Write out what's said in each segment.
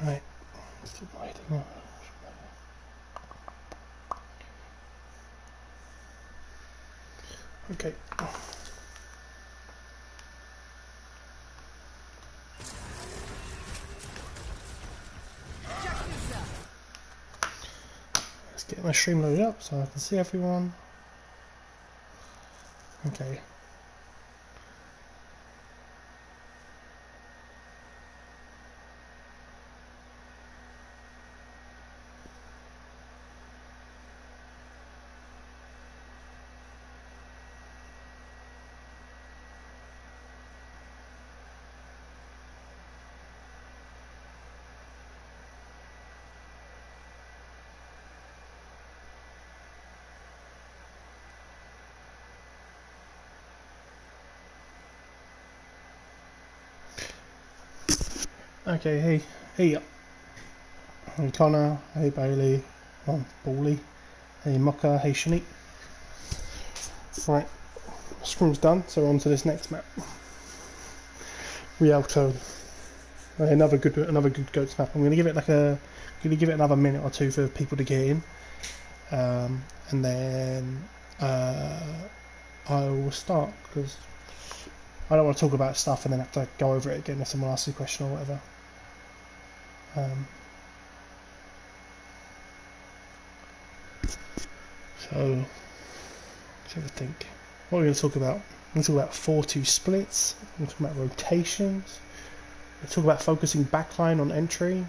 Right, let's keep writing now. Okay. Let's get my stream loaded up so I can see everyone. Okay. Okay, hey, hey Connor, hey Bailey, oh, Bally, hey Mocha, hey Shanique. Right, stream's done, so on to this next map. Rialto. Another good goats map. I'm gonna give it another minute or two for people to get in, and then I will start because I don't want to talk about stuff and then have to go over it again if someone asks a question or whatever. So let's have a think. What are we going to talk about? We're going to talk about 4-2 splits. We're going to talk about rotations. We're going to talk about focusing backline on entry.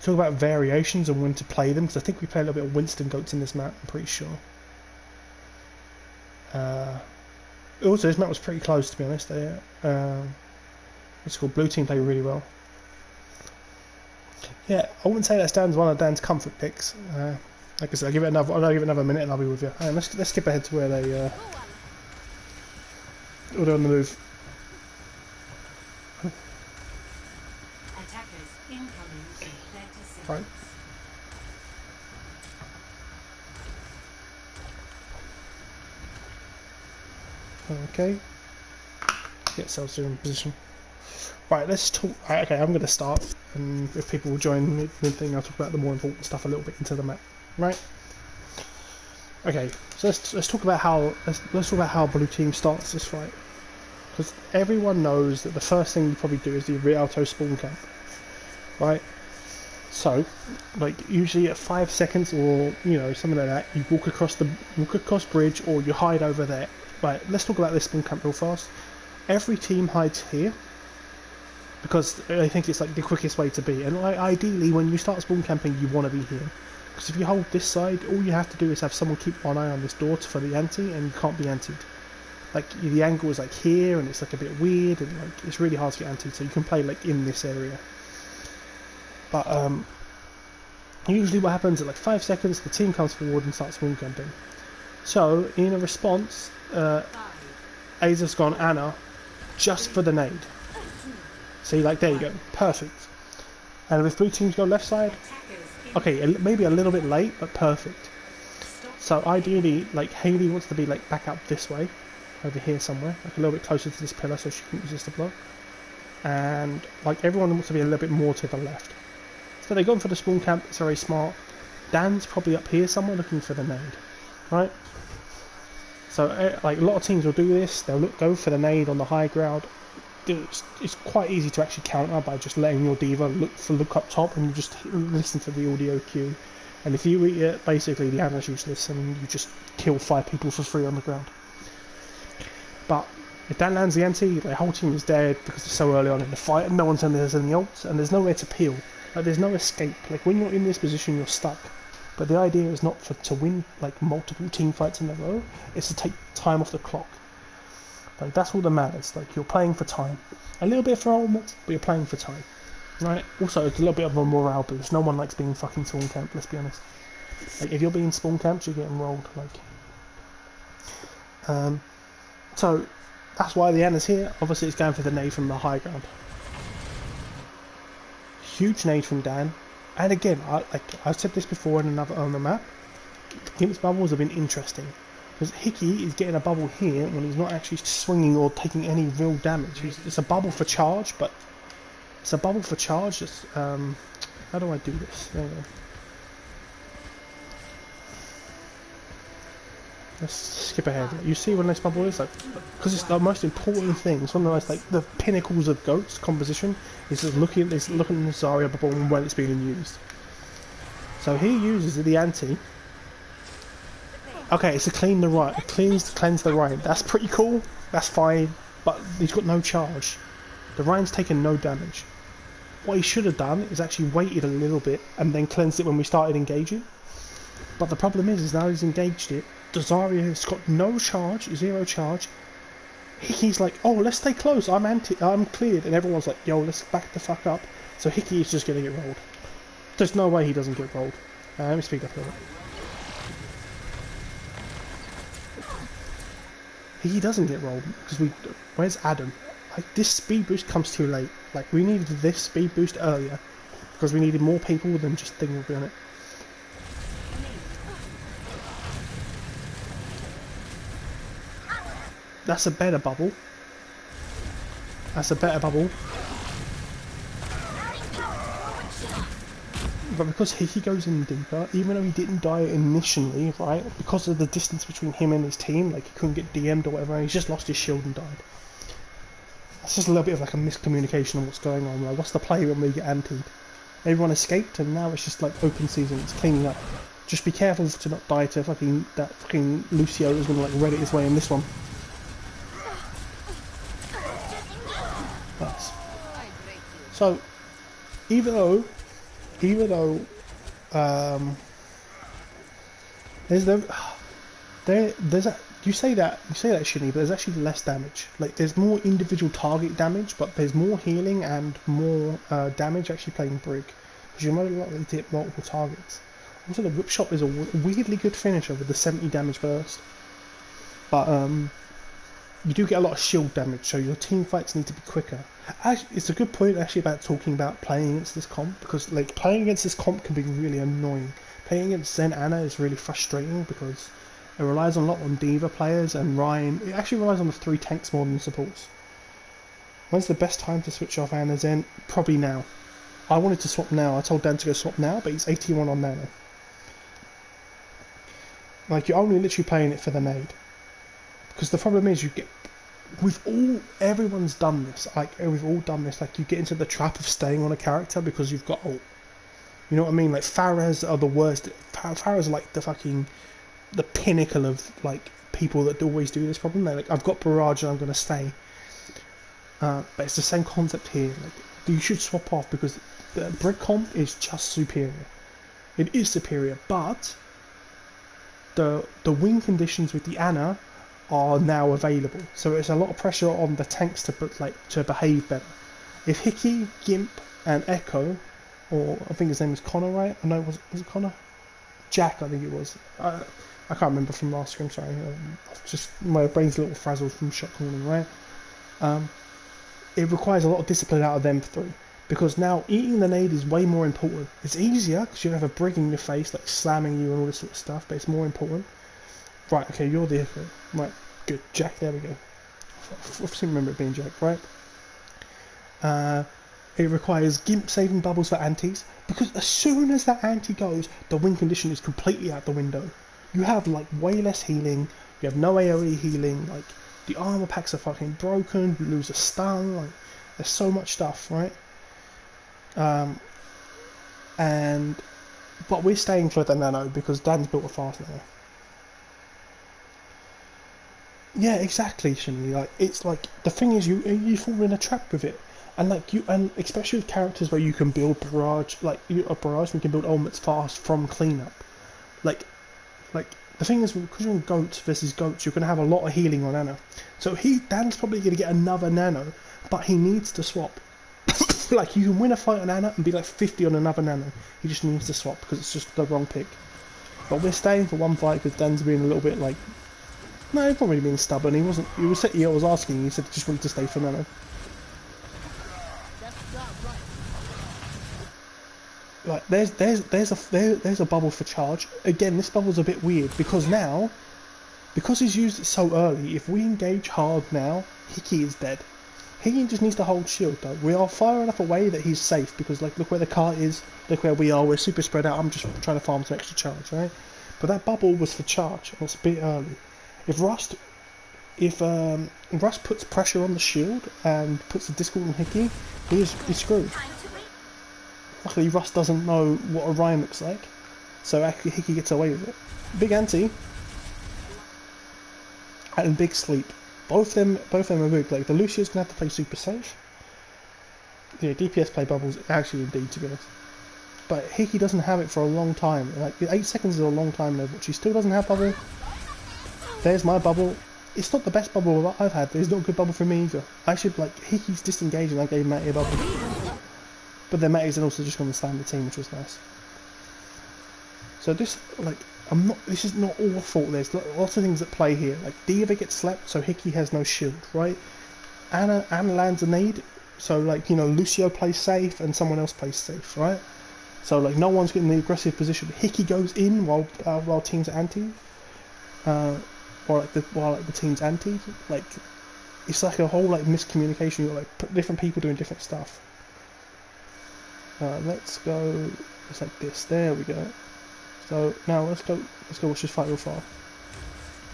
Talk about variations and when to play them, because I think we play a little bit of Winston goats in this map, I'm pretty sure. Also, this map was pretty close, to be honest. It's called Blue Team play really well. Yeah, I wouldn't say that's one of Dan's comfort picks. Like I said, I'll give it another minute and I'll be with you. Right, let's skip ahead to where they're on the move. Attackers incoming in 30 seconds. Right. Okay. Get ourselves in position. Right, let's talk. Right, okay, I'm going to start, and if people will join mid-thing, I'll talk about the more important stuff a little bit into the map. Right. Okay, so let's talk about how let's talk about how Blue Team starts this fight, because everyone knows that the first thing you probably do is the Rialto spawn camp, right? So, like usually at 5 seconds or something like that, you walk across bridge or you hide over there. Right, let's talk about this spawn camp real fast. Every team hides here because I think it's like the quickest way to be. And ideally, when you start spawn camping, you want to be here. Because if you hold this side, all you have to do is have someone keep one eye on this door for the ante, and you can't be antied. Like the angle is like here, and it's like a bit weird, and like it's really hard to get antied. So you can play like in this area. But usually, what happens at like 5 seconds, the team comes forward and starts spawn camping. So in a response, Aza's gone Anna just for the nade. See, like there you go, perfect. And if blue teams go left side, okay, maybe a little bit late, but perfect. So ideally, like Haley wants to be like back up this way, over here somewhere, like a little bit closer to this pillar so she can resist the blow. And like everyone wants to be a little bit more to the left. So they're going for the spawn camp, it's very smart. Dan's probably up here somewhere looking for the nade, right? So like a lot of teams will do this, they'll go for the nade on the high ground. It's quite easy to actually counter by just letting your diva look up top and you just listen to the audio cue. And if you eat it, basically the ammo's useless and you just kill 5 people for free on the ground. But if Dan lands the ante, the whole team is dead because it's so early on in the fight and no one's in there's any ults and there's nowhere to peel. Like there's no escape. Like when you're in this position, you're stuck. But the idea is not to win like multiple team fights in a row. It's to take time off the clock. Like that's all that matters. Like you're playing for time. A little bit for ultimate, but you're playing for time. Right? Also, it's a little bit of a morale boost. No one likes being fucking spawn camped, let's be honest. Like if you're being spawn camped, you're getting rolled. Like, so that's why the Anna's here. Obviously, it's going for the nade from the high ground. Huge nade from Dan. And again, I've said this before in another on the map. Gimp's bubbles have been interesting. Because Hickey is getting a bubble here when he's not actually swinging or taking any real damage. It's a bubble for charge, but it's a bubble for charge. It's, how do I do this? There we go. Let's skip ahead. You see when this bubble is like, because it's the most important thing. It's one of the most, like, the pinnacles of Goat's composition. Is just looking at this, looking at the Zarya bubble and when it's being used. So he uses the anti. Okay, it's to clean the right. Cleanse the Rein. That's pretty cool. That's fine. But he's got no charge. The Rein's taken no damage. What he should have done is actually waited a little bit and then cleansed it when we started engaging. But the problem is now he's engaged it. The Zarya has got no charge, 0 charge. Hickey's like, oh, let's stay close. I'm cleared, and everyone's like, yo, let's back the fuck up. So Hickey is just gonna get rolled. There's no way he doesn't get rolled. Let me speak up a little bit. He doesn't get rolled because where's Adam? Like, this speed boost comes too late. Like, we needed this speed boost earlier because we needed more people than just Thing will be on it. That's a better bubble. That's a better bubble. But because Hickey goes in deeper, even though he didn't die initially, right, because of the distance between him and his team, like he couldn't get DM'd or whatever, he's just lost his shield and died. That's just a little bit of like a miscommunication on what's going on. Like, what's the play when we get antied? Everyone escaped and now it's just like open season, it's cleaning up. Just be careful to not die to that fucking Lucio is gonna like Reddit his way in this one. Nice. So, even though you say that Shinny, but there's actually less damage. Like, there's more individual target damage, but there's more healing and more damage actually playing Brig, because you're more likely to hit multiple targets. Also, the Whip Shot is a weirdly good finisher with the 70 damage burst, but you do get a lot of shield damage, so your team fights need to be quicker. Actually, it's a good point actually about talking about playing against this comp, because like playing against this comp can be really annoying. Playing against Zen Ana is really frustrating because it relies a lot on D.Va players, and Rein, it actually relies on the 3 tanks more than supports. When's the best time to switch off Ana Zen? Probably now. I wanted to swap now. I told Dan to go swap now, but he's 81 on Nano. Like, you're only literally playing it for the nade. Because the problem is everyone's done this, like you get into the trap of staying on a character because you've got ult. You know what I mean? Like, Pharahs are the worst. Pharahs are like the pinnacle of like people that always do this problem. They're like, I've got Barrage and I'm going to stay. But it's the same concept here. Like, you should swap off because the Brig comp is just superior. It is superior, but the win conditions with the Ana are now available, so it's a lot of pressure on the tanks to behave better. If Hickey, Gimp, and Echo, or I think his name was Connor, right? I know, was it Connor? Jack, I think it was. I can't remember from last stream. Sorry, just my brain's a little frazzled from shot calling, right? It requires a lot of discipline out of them 3, because now eating the nade is way more important. It's easier because you have a Brig in your face, like slamming you and all this sort of stuff, but it's more important. Right, okay, you're the Echo. Right, good. Jack, there we go. I seem to remember it being Jack, right? It requires Gimp saving bubbles for antis, because as soon as that anti goes, the win condition is completely out the window. You have, like, way less healing, you have no AoE healing, like, the armor packs are fucking broken, you lose a stun, like, there's so much stuff, right? But we're staying for the Nano, because Dan's built a fast Nano. Yeah, exactly, Shinny. Like, it's like, the thing is, you fall in a trap with it, and like and especially with characters where you can build barrage, like a barrage, you can build ultimates fast from cleanup. Like the thing is, because you're in goats versus goats, you're gonna have a lot of healing on Ana. So Dan's probably gonna get another Nano, but he needs to swap. Like, you can win a fight on Ana and be like 50 on another Nano. He just needs to swap because it's just the wrong pick. But we're staying for one fight because Dan's being a little bit like. No, he's not really being stubborn. He wasn't. He was asking. He said he just wanted to stay for Nano. Like, there's a bubble for charge. Again, this bubble's a bit weird because now Because he's used it so early, if we engage hard now, Hickey is dead. Hickey just needs to hold shield though. We are far enough away that he's safe because like look where the cart is, look where we are, we're super spread out. I'm just trying to farm some extra charge, right? But that bubble was for charge and it's a bit early. If Rust puts pressure on the shield and puts a Discord on Hickey, he's screwed. Luckily Rust doesn't know what Orion looks like, so actually Hickey gets away with it. Big Anti and Big Sleep. Both them are big. Like the Lucio's gonna have to play super safe. Yeah, DPS play bubbles actually indeed, to be honest. But Hickey doesn't have it for a long time. Like 8 seconds is a long time though, but she still doesn't have bubble. There's my bubble. It's not the best bubble that I've had. It's not a good bubble for me either. I should like Hickey's disengaging. I gave Matty a bubble, but then Matty's also just gone to stand the team, which was nice. So this like. This is not all fault. There's lots of things at play here. Like D.Va gets slept, so Hickey has no shield, right? Anna lands a nade, so like Lucio plays safe and someone else plays safe, right? So like no one's getting the aggressive position. Hickey goes in while teams are anti, or while the team's anti. Like it's like a whole like miscommunication. You've got like different people doing different stuff. Let's go. It's like this. There we go. So now let's go watch this fight real far.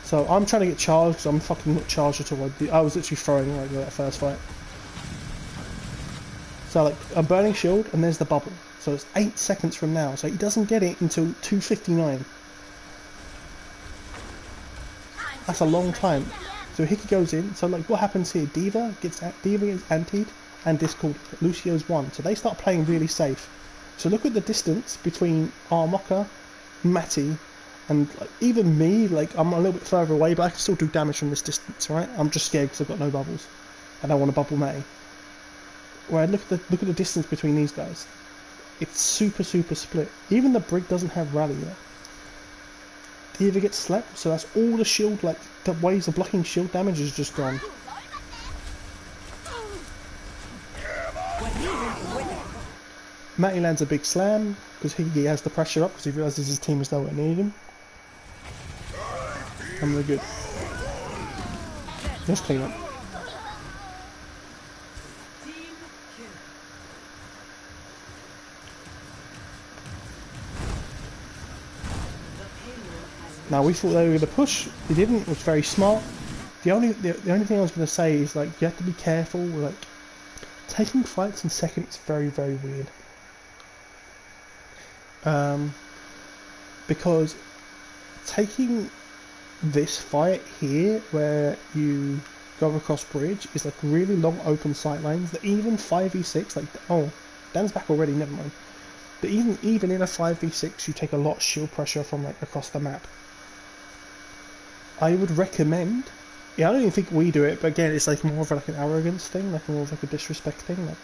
So I'm trying to get charged because I'm fucking not charged at all. I was literally throwing like that first fight. So like I'm burning shield and there's the bubble. So it's 8 seconds from now. So he doesn't get it until 2:59. That's a long time. So Hickey goes in. So like what happens here? D.Va gets antied and Discord. Lucio's won. So they start playing really safe. So look at the distance between Armoka, Matty, and like, even me. Like I'm a little bit further away, but I can still do damage from this distance, right? I'm just scared because I've got no bubbles. I don't want to bubble Matty. Where look at the distance between these guys. It's super split. Even the Brig doesn't have rally yet. D.Va gets slept, so that's all the shield. Like the ways of blocking shield damage is just gone. Matty lands a big slam because he has the pressure up because he realises his team is nowhere near him. And we're good. Let's clean up. Now we thought they were going to push. They didn't. It was very smart. The only thing I was going to say is like you have to be careful. Like taking fights in second is very weird. Because taking this fight here where you go across bridge is like really long open sight lines that even 5v6 like Dan's back already, never mind, but even in a 5v6 you take a lot of shield pressure from like across the map. I would recommend, I don't even think we do it, but again it's like more of like an arrogance thing, like more of like a disrespect thing, like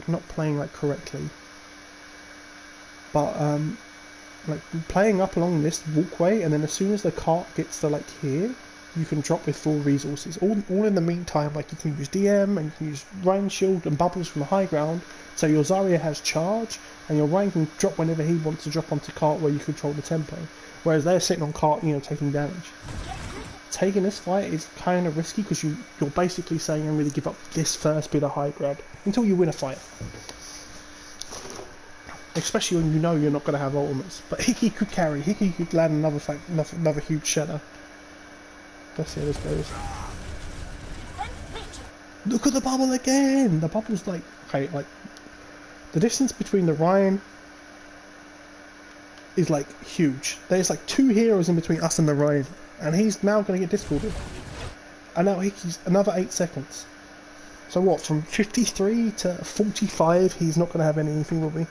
not playing like correctly. But like playing up along this walkway, and then as soon as the cart gets to like here, you can drop with full resources. All in the meantime, like you can use DM and you can use Ryan shield and bubbles from the high ground, so your Zarya has charge, and your Ryan can drop whenever he wants to drop onto cart where you control the tempo. Whereas they're sitting on cart, taking damage. Taking this fight is kind of risky because you're basically saying I'm going to give up this first bit of high ground until you win a fight. Especially when you're not going to have ultimates. But Hickey could carry. Hickey could land another huge shatter. Let's see how this goes. Look at the bubble again! The bubble's like... Okay, like... The distance between the Ryan is like huge. There's like 2 heroes in between us and the Ryan. And he's now going to get discorded. And now Hickey's another 8 seconds. So what, from 53 to 45, he's not going to have anything, will he?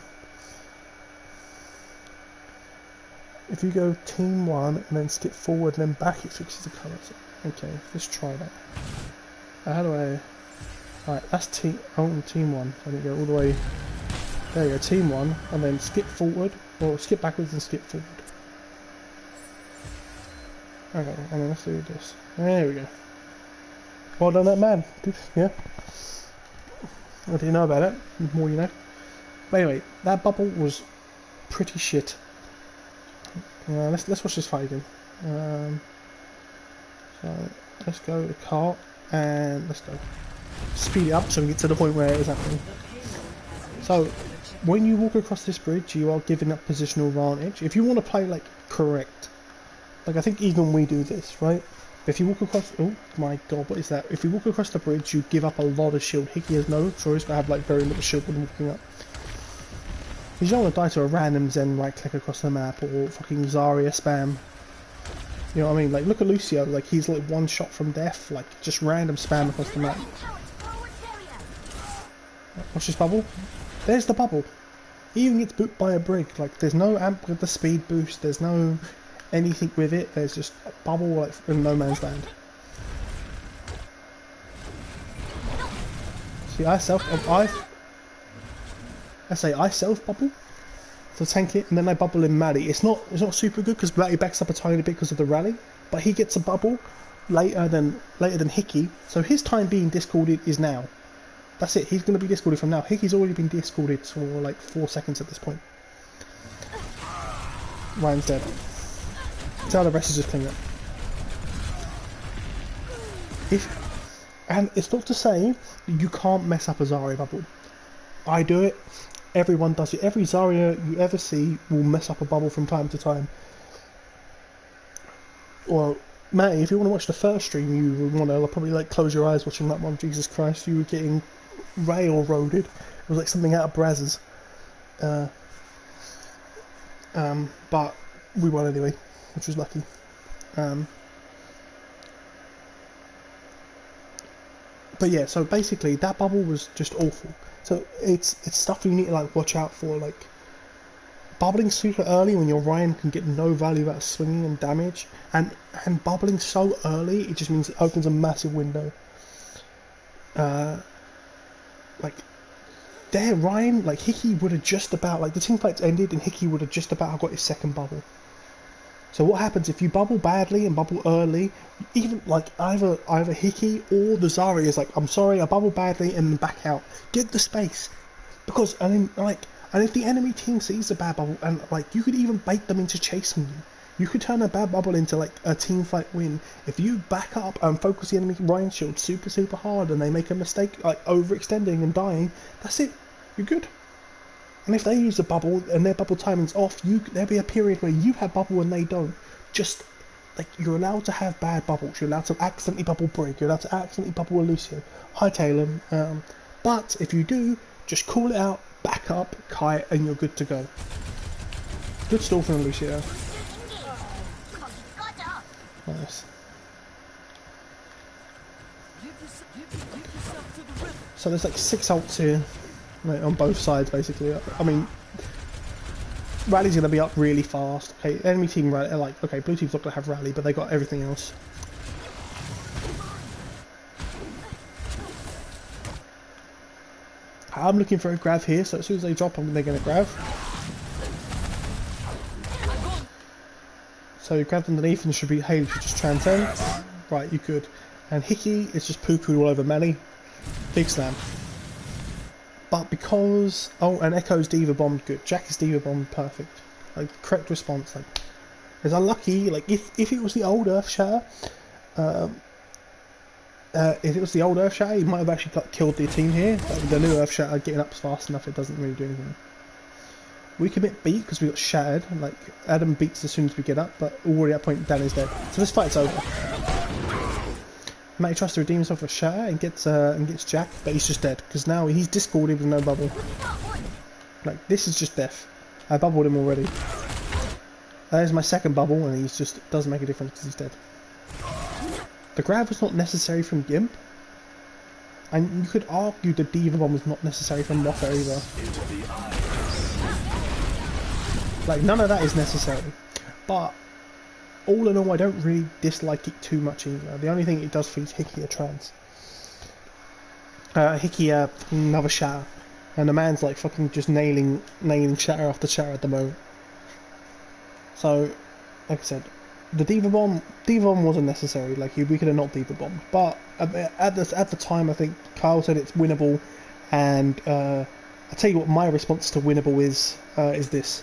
If you go team 1 and then skip forward and then back, it fixes the colours. Okay, let's try that. How do I... Alright, that's team 1. So I need to go all the way... There you go, team 1, and then skip forward, or skip backwards and skip forward. Okay, and then let's do this. There we go. Well done, that man. Good, yeah. What do you know about it? The more you know. But anyway, that bubble was pretty shit. Let's watch this fight again. So let's go to cart and let's go speed it up so we get to the point where it is happening. So when you walk across this bridge, you are giving up positional advantage. If you want to play like correct, like I think even we do this, right? If you walk across, oh my god, what is that? If you walk across the bridge, you give up a lot of shield. Hickey has no choice but have like very little shield when walking up. Because you don't want to die to a random Zen right click across the map or fucking Zarya spam. You know what I mean? Like look at Lucio, like he's like one shot from death, like just random spam across the map. Watch this bubble. There's the bubble. He even gets booped by a brig. Like there's no amp with the speed boost. There's no anything with it. There's just a bubble like in no man's land. See, I self bubble to tank it, and then I bubble in Matty. It's not super good because Matty backs up a tiny bit because of the rally, but he gets a bubble later than Hickey. So his time being discorded is now. That's it. He's going to be discorded from now. Hickey's already been discorded for like 4 seconds at this point. Ryan's dead. Tell the rest is just clean up. And it's not to say you can't mess up a Zarya bubble. I do it. Everyone does it. Every Zarya you ever see will mess up a bubble from time to time. Well, Matty, if you want to watch the first stream, you would want to probably like close your eyes watching that one. Jesus Christ, you were getting railroaded. It was like something out of Brazzers. But we won anyway, which was lucky. But yeah, so basically that bubble was just awful. So it's stuff you need to like watch out for, like bubbling super early when your Ryan can get no value out of swinging and damage, and bubbling so early it just means it opens a massive window. Like there, Ryan, like Hickey would have just about, like the team fights ended and Hickey would have just about got his second bubble. So what happens if you bubble badly and bubble early? Even like either Hickey or the Zarya is like, I'm sorry, I bubble badly and then back out. Get the space, because and if the enemy team sees a bad bubble and like you could even bait them into chasing you. You could turn a bad bubble into like a team fight win if you back up and focus the enemy Ryan shield super hard and they make a mistake like overextending and dying. That's it. You're good. And if they use a bubble and their bubble timing's off, there'll be a period where you have bubble and they don't. Just like you're allowed to have bad bubbles. You're allowed to accidentally bubble Brig. You're allowed to accidentally bubble Lucio. Hightail him. But if you do, just call it out, back up, kite, and you're good to go. Good stall from Lucio. Nice. So there's like 6 ults here. Like, on both sides, basically. I mean, Rally's going to be up really fast. Okay, enemy team Rally, like, okay, blue team's not going to have Rally, but they got everything else. I'm looking for a grab here, so as soon as they drop, they're going to grab. So you grabbed underneath and should be, hey, you should just transcend. Right, you could. And Hickey is just poo-pooed all over Melly. Big slam. But because... Oh, and Echo's Diva bombed good. Jack is Diva bombed perfect. Like, correct response. Like, it's unlucky. Like, if it was the old Earth Shatter... if it was the old Earth Shatter, he might have actually killed the team here. But with the new Earth Shatter getting up fast enough, it doesn't really do anything. We commit beat because we got shattered. Like, Adam beats as soon as we get up, but already at that point, Dan is dead. So this fight's over. Matty tries to redeem himself with a shatter and gets Jack, but he's just dead because now he's discorded with no bubble. Like, this is just death. I bubbled him already. There's my second bubble, and he's just doesn't make a difference because he's dead. The grab was not necessary from Gimp, and you could argue the Diva bomb was not necessary from Mocha either. Like, none of that is necessary, but all in all, I don't really dislike it too much either. The only thing it does feed Hickey a trance. Hickey another shatter, and the man's like fucking just nailing shatter after shatter at the moment. So, like I said, the Diva bomb wasn't necessary. Like, we could have not Diva bombed, but at the time, I think Kyle said it's winnable, and I tell you what, my response to winnable is this.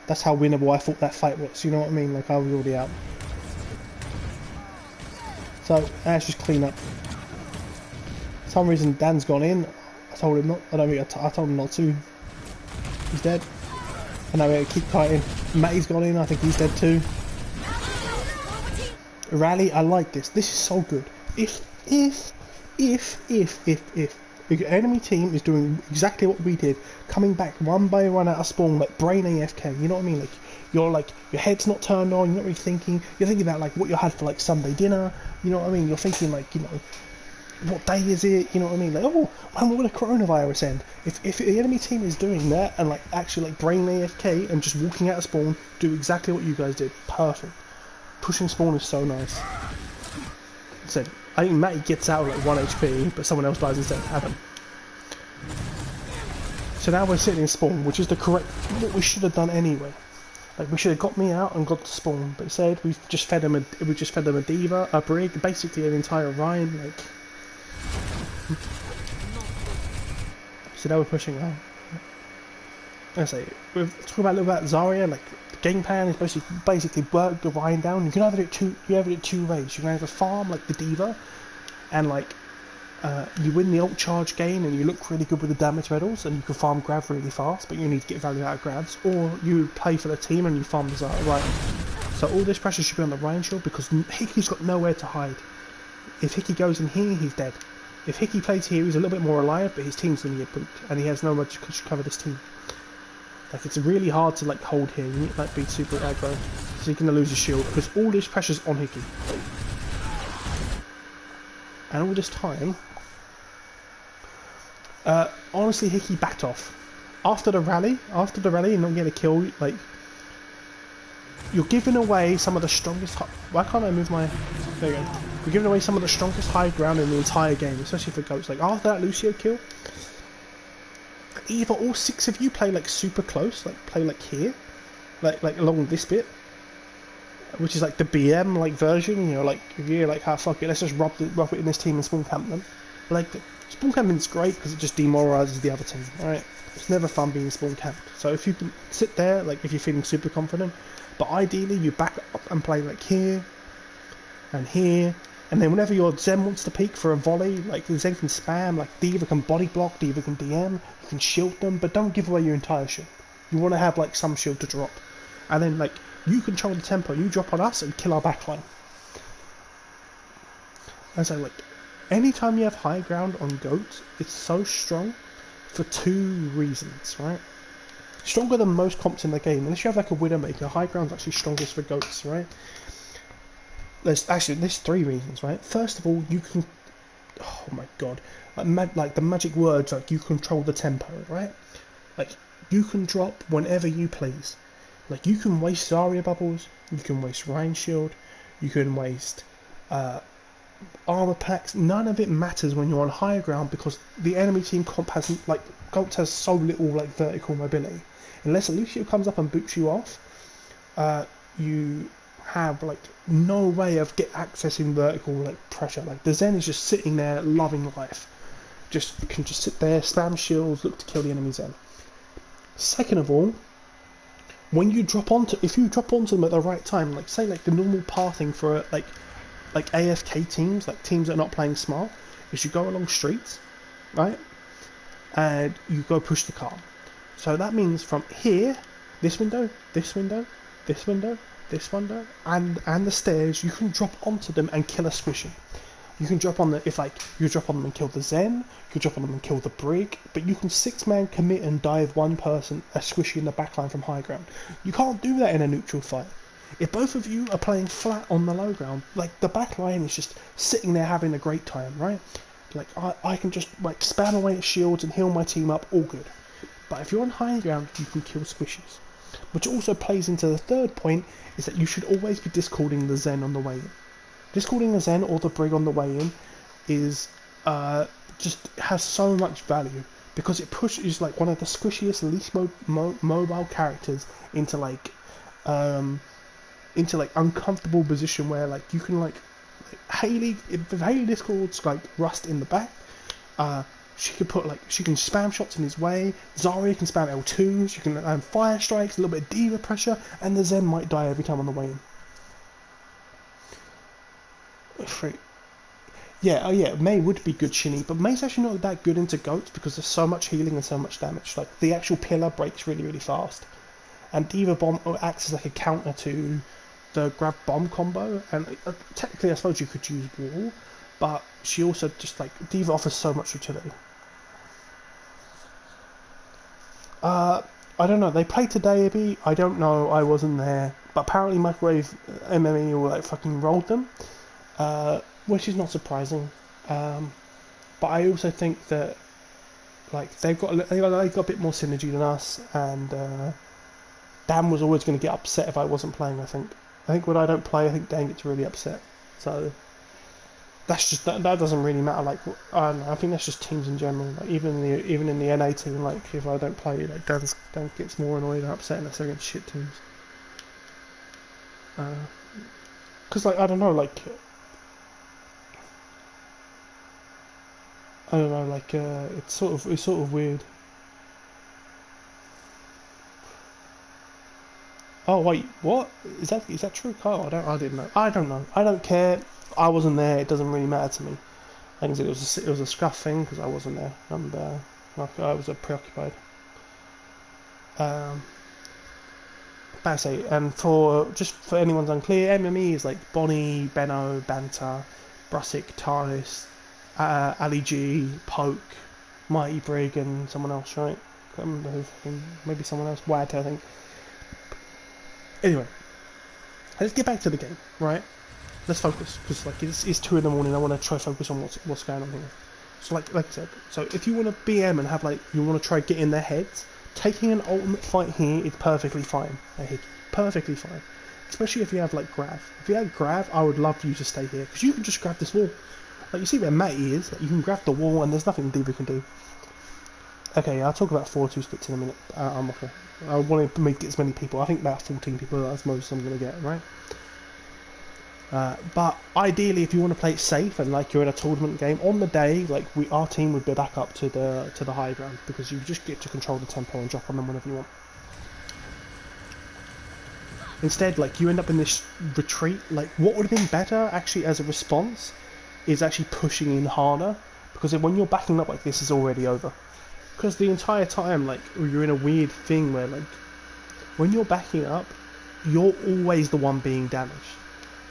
That's how winnable I thought that fight was. You know what I mean? Like, I was already out. So let's just clean up. For some reason Dan's gone in. I told him not. I don't think I told him not to. He's dead. And now we keep fighting. Matty's gone in. I think he's dead too. Rally. I like this. This is so good. If the enemy team is doing exactly what we did, coming back one by one out of spawn, like brain AFK, you know what I mean? Like your head's not turned on, you're not really thinking, you're thinking about like what you had for like Sunday dinner, you know what I mean? You're thinking like, you know, what day is it, you know what I mean? Like, oh, when will the coronavirus end? If the enemy team is doing that and like actually like brain AFK and just walking out of spawn, do exactly what you guys did, perfect. Pushing spawn is so nice. So I think Matty gets out like 1 HP, but someone else dies instead. Adam. So now we're sitting in spawn, which is the correct, what we should have done anyway. Like we should have got me out and got to spawn, but instead we've just fed them a D.Va, a Brig, basically an entire Ryan. Like, so now we're pushing out. I say we're talking about a little about Zarya. Like the game plan is basically work the Ryan down. You can either do it two ways. You can either farm like the D.Va, and like you win the ult charge gain and you look really good with the damage medals and you can farm Grav really fast, but you need to get value out of Gravs, or you play for the team and you farm the Zarya Ryan. So all this pressure should be on the Ryan shield because Hickey's got nowhere to hide. If Hickey goes in here, he's dead. If Hickey plays here, he's a little bit more alive, but his team's going to get pooped and he has no much to cover this team. Like it's really hard to like hold here. You need to like be super aggro, so you're going to lose your shield because all this pressure's on Hickey. And all this time, honestly, Hickey backed off after the rally and not getting a kill. Like you're giving away some of the strongest. Why can't I move my? There you go. You're giving away some of the strongest high ground in the entire game, especially for goats. Like after that Lucio kill, either all 6 of you play like super close, like play like here, like along this bit, which is like the BM like version. You know, like if you're like, ah, fuck it, let's just rub it in this team and spawn camp them. Like spawn camping's great because it just demoralizes the other team. Right? It's never fun being spawn camped. So if you can sit there, like if you're feeling super confident, but ideally you back up and play like here and here. And then whenever your Zen wants to peek for a volley, like Zen can spam, like D.Va can body block, D.Va can DM, you can shield them, but don't give away your entire shield. You want to have like some shield to drop. And then like, you control the tempo, you drop on us and kill our backline. And so like, anytime you have high ground on goats, it's so strong for 2 reasons, right? Stronger than most comps in the game. Unless you have like a Widowmaker, high ground's actually strongest for goats, right? There's 3 reasons, right? First of all, you can, oh my god, like the magic words, like you control the tempo, right? Like you can drop whenever you please. Like you can waste Zarya bubbles, you can waste Ryan shield, you can waste armor packs. None of it matters when you're on higher ground because the enemy team comp has like Goats has so little like vertical mobility. Unless Lucio comes up and boots you off, you have like no way of accessing vertical like pressure. Like the Zen is just sitting there loving life. Can just sit there, spam shields, look to kill the enemy Zen. Second of all, when you if you drop onto them at the right time, like say like the normal pathing for like AFK teams, like teams that are not playing smart, is you go along streets, right? And you go push the car. So that means from here, this window, this window, this window, this window, and the stairs, you can drop onto them and kill a squishy. You can drop on you drop on them and kill the Zen, you can drop on them and kill the Brig, but you can 6-man commit and dive one person, a squishy in the backline from high ground. You can't do that in a neutral fight. If both of you are playing flat on the low ground, like the backline is just sitting there having a great time, right? Like I can just like spam away at shields and heal my team up, all good. But if you're on high ground, you can kill squishies. Which also plays into the third point, is that you should always be discording the Zen on the way in. Discording the Zen or the Brig on the way in is just has so much value because it pushes like one of the squishiest, least mobile characters into like uncomfortable position where like you can like Hayley, if Hayley Discord's like Rust in the back, she can spam shots in his way. Zarya can spam L2s, she can fire strikes, a little bit of D.Va pressure, and the Zen might die every time on the way in. Yeah, oh yeah, Mei would be good Shinny, but Mei's actually not that good into goats because there's so much healing and so much damage. Like the actual pillar breaks really, really fast, and Diva Bomb acts as like a counter to the grab bomb combo. And technically, I suppose you could use Wall, but she also just like Diva offers so much utility. I don't know. They played today, Abby. I don't know. I wasn't there, but apparently Microwave MME will like fucking rolled them, which is not surprising. But I also think that like they got a bit more synergy than us, and Dan was always going to get upset if I wasn't playing. I think when I don't play, I think Dan gets really upset. So that's just that doesn't really matter. Like I don't know, I think that's just teams in general. Like even in the NA team, like if I don't play, like Dan gets more annoyed and upset unless they're against shit teams. Because like I don't know, like I don't know, like it's sort of weird. Oh wait, what? Is that true, Kyle? I didn't know. I don't know. I don't care. I wasn't there. It doesn't really matter to me. Like I said, it was a scuff thing because I wasn't there, and I was preoccupied. Um, but I say, and for anyone's unclear, MME is like Bonnie, Benno, Banta, Brusick, Taris, Ali G, Poke, Mighty Brig, and someone else, right? Can't remember who. Maybe someone else. Wad, I think. Anyway, let's get back to the game, right? Let's focus because like it's 2 in the morning. I want to try focus on what's going on here. So like I said, so if you want to BM and have like you want to try get in their heads, taking an ultimate fight here is perfectly fine. Perfectly fine. Especially if you have like Grav. If you had Grav, I would love you to stay here because you can just grab this wall. Like you see where Matty is, like, you can grab the wall and there's nothing Diva can do. Okay, I'll talk about 4-2 splits in a minute. I'm okay. I want to make as many people. I think about 14 people. That's most I'm going to get, right? But ideally, if you want to play it safe and like you're in a tournament game on the day, like our team would be back up to the high ground because you just get to control the tempo and drop on them whenever you want. Instead, like you end up in this retreat. Like what would have been better actually as a response is actually pushing in harder because when you're backing up like this is already over. Because the entire time, like you're in a weird thing where like when you're backing up, you're always the one being damaged.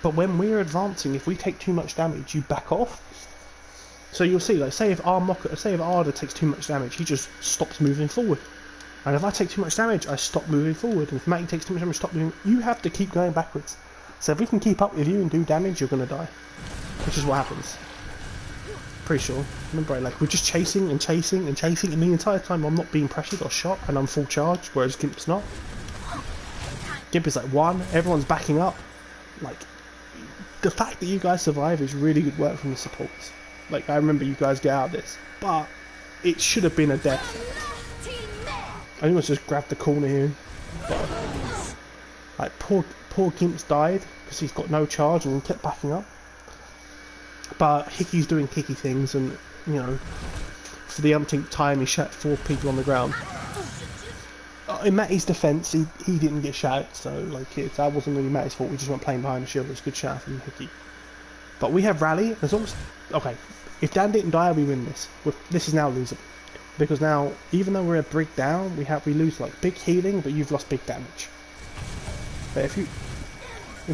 But when we're advancing, if we take too much damage, you back off. So you'll see, like, say if Arda takes too much damage, he just stops moving forward. And if I take too much damage, I stop moving forward. And if Matty takes too much damage, stop moving. You have to keep going backwards. So if we can keep up with you and do damage, you're gonna die. Which is what happens. Pretty sure. Remember, like, we're just chasing and chasing and chasing, and the entire time I'm not being pressured or shot, and I'm full charge, whereas Gimp's not. Gimp is like 1, everyone's backing up. Like, the fact that you guys survive is really good work from the supports. Like, I remember you guys get out of this, but it should have been a death. I almost just grabbed the corner here. But, like, poor Gimp's died because he's got no charge and he kept backing up. But Hickey's doing Hickey things, and you know, for the umpteenth time, he shot 4 people on the ground. In Matty's defence, he didn't get shot, so like that wasn't really Matty's fault. We just weren't playing behind the shield. It was a good shot from Hickey. But we have rally. As almost okay. If Dan didn't die, we win this. This is now losable because now, even though we're a brig down, we lose like big healing, but you've lost big damage. But if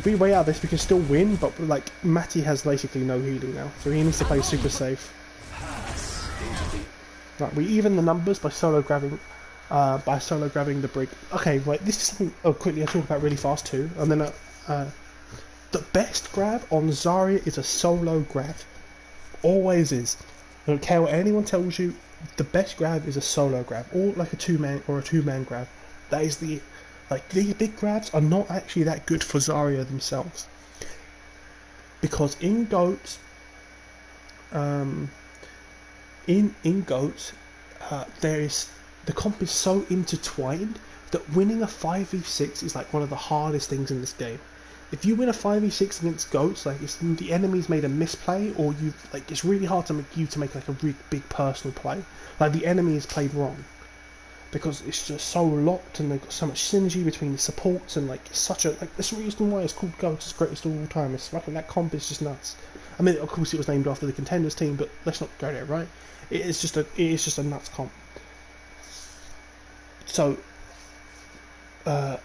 we way out this, we can still win. But like Matty has basically no healing now, so he needs to play super safe. Right, we even the numbers by solo grabbing the brig. Okay, right, this is something quickly I talk about really fast too, and then the best grab on Zarya is a solo grab. Always is. I don't care what anyone tells you, the best grab is a solo grab, or like a two-man grab. That is the these big grabs are not actually that good for Zarya themselves. Because in GOATs there is the comp is so intertwined that winning a 5v6 is like one of the hardest things in this game. If you win a 5v6 against GOATs, like it's the enemy's made a misplay, or you like it's really hard to make like a really big personal play. Like the enemy has played wrong. because it's just so locked and they've got so much synergy between the supports and like it's such a like that's the reason why it's called GOAT's greatest of all time. It's fucking that comp is just nuts. I mean, of course, it was named after the Contenders team, but let's not go there, right? It is just a nuts comp. So, but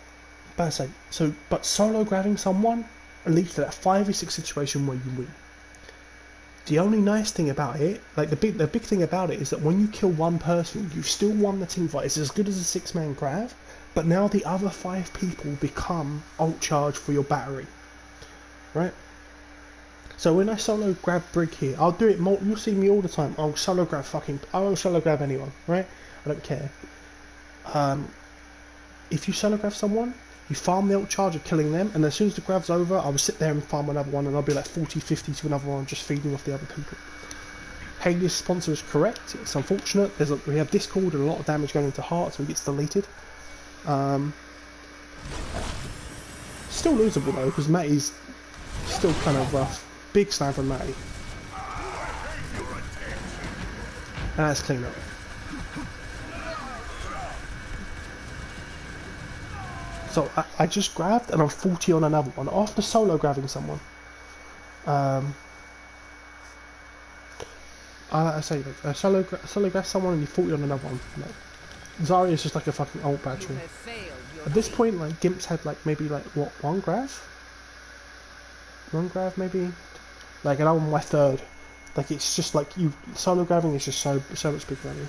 solo grabbing someone leads to that 5v6 situation where you win. The only nice thing about it, like the big thing about it, is that when you kill one person, you've still won the team fight. It's as good as a 6-man grab, but now the other 5 people become ult charge for your battery, right? So when I solo grab Brig here, I'll do it more. You'll see me all the time. I'll solo grab anyone, right? I don't care. If you solo grab someone, you farm the ult charge of killing them, and as soon as the grab's over, I will sit there and farm another one, and I'll be like 40-50 to another one, just feeding off the other people. Haley's sponsor is correct. It's unfortunate. We have Discord and a lot of damage going into Heart, so it gets deleted. Still losable though, because Matty's still kind of rough. Big slam from Matty. And that's clean up. So I just grabbed and I'm 40 on another one after solo grabbing someone. I say like solo grab someone and you 40 on another one. Like, Zarya is just like a fucking ult battery. At this point, like Gimp's had like maybe like what one grab maybe, like, and I'm on my 3rd. Like it's just like you solo grabbing is just so much big value.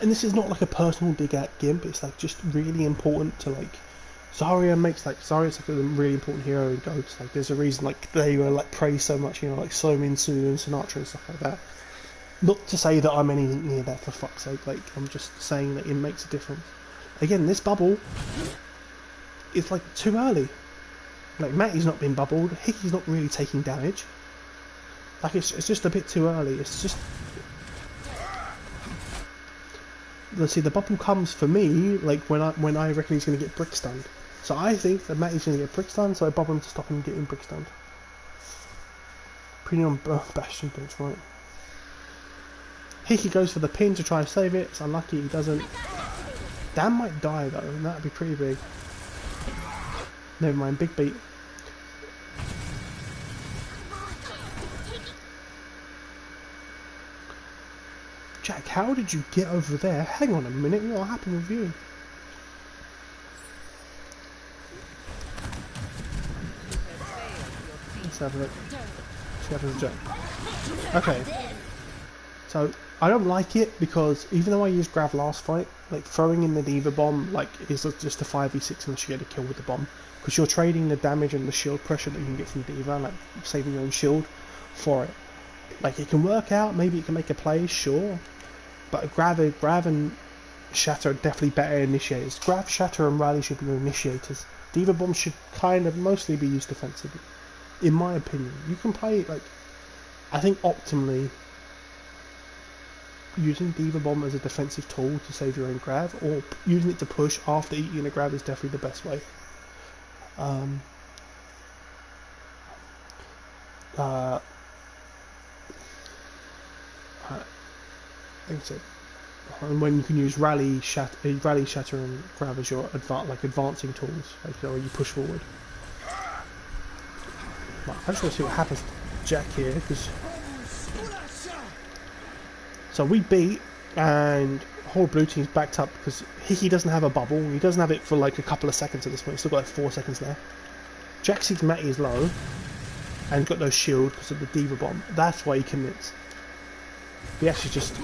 And this is not like a personal dig at Gimp, it's like just really important to like Zarya's like a really important hero in GOATs. Like there's a reason like they were like praised so much, you know, like So Min-Soo and Sinatra and stuff like that. Not to say that I'm anything near that, for fuck's sake, like I'm just saying that it makes a difference. Again, this bubble is like too early. Like Matty's not been bubbled, Hickey's not really taking damage. Like it's just a bit too early. It's just, let's see, the bubble comes for me like when I reckon he's going to get brick stunned. So I think that Matty's going to get brick stunned, so I bubble him to stop him getting brick stunned. Pretty on Bastion boots, right? Hickey goes for the pin to try and save it. It's unlucky he doesn't. Dan might die though, and that'd be pretty big. Never mind, big beat. Jack, how did you get over there? Hang on a minute, what happened with you? Let's have a look. See what happens to Jack. Okay. So, I don't like it because even though I used Grav last fight, like throwing in the D.Va bomb like is just a 5v6 unless you get a kill with the bomb. Because you're trading the damage and the shield pressure that you can get from D.Va, like saving your own shield, for it. Like it can work out, maybe it can make a play, sure. But Grav and Shatter are definitely better initiators. Grav, Shatter and Rally should be your initiators. D.Va bomb should kind of mostly be used defensively. In my opinion. You can play it like, I think optimally, using D.Va bomb as a defensive tool to save your own Grav, or using it to push after eating a Grav is definitely the best way. I think so. And when you can use Rally, Shatter, and Grav as your advancing tools, like when you push forward. Right, I just want to see what happens to Jack here, because so we beat, and whole blue team's backed up because Hickey doesn't have a bubble. He doesn't have it for like a couple of seconds at this point. He's still got like 4 seconds left. Jack sees Matty is low and got no shield because of the D.Va bomb. That's why he commits. He actually just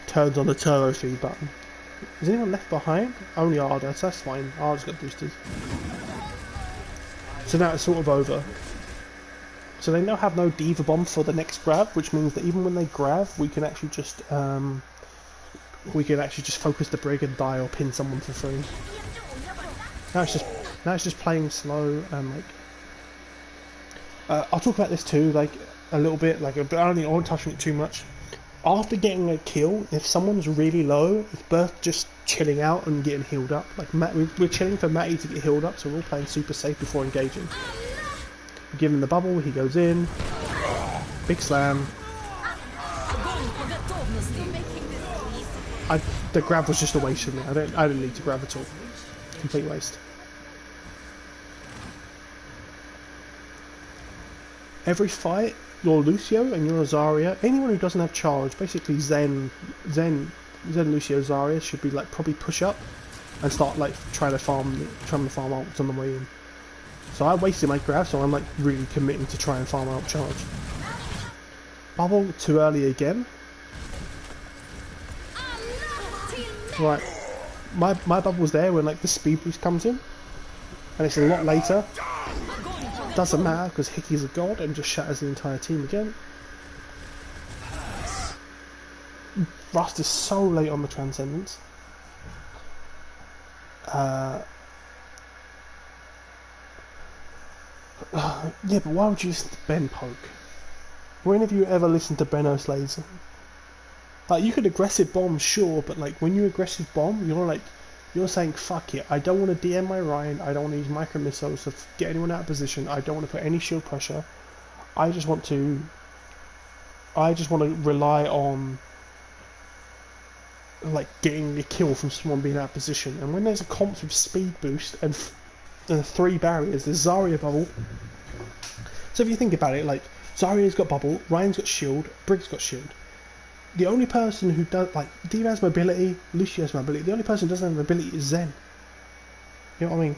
turns on the turbo feed button. Is anyone left behind? Only Arda, so that's fine. Arda's got boosters. So now it's sort of over. So they now have no D.Va bomb for the next grab, which means that even when they grab, we can actually just focus the Brig and die or pin someone for free. Now it's just playing slow and like. I'll talk about this too, like a little bit, like but I won't touch on it too much. After getting a kill, if someone's really low, it's worth just chilling out and getting healed up. Like we're chilling for Matty to get healed up, so we're all playing super safe before engaging. We give him the bubble, he goes in, Big slam. The grab was just a waste of me. I didn't need to grab at all. Complete waste. Every fight, your Lucio and your Zarya, anyone who doesn't have charge, basically Zen, Lucio, Zarya should be like probably push up and start like trying to farm ults on the way in. So I wasted my grab, so I'm like really committing to try and farm out charge. Bubble too early again. Right, my bubble's there when like the speed boost comes in, and it's a lot later. Doesn't matter because Hickey's a god and just shatters the entire team again. Rust is so late on the Transcendence. Yeah, but why would you listen to Ben poke? When have you ever listened to Ben O'Slazer? Like, you could aggressive bomb, sure, but like when you aggressive bomb, you're saying fuck it. I don't want to DM my Ryan. I don't want to use micro missiles to get anyone out of position. I don't want to put any shield pressure. I just want to rely on like getting a kill from someone being out of position. And when there's a comp with speed boost and 3 barriers, there's Zarya bubble. So if you think about it, like Zarya's got bubble, Ryan's got shield, Briggs got shield. The only person who does, like, D.Va has mobility, Lucio has mobility, the only person who doesn't have mobility is Zen. You know what I mean?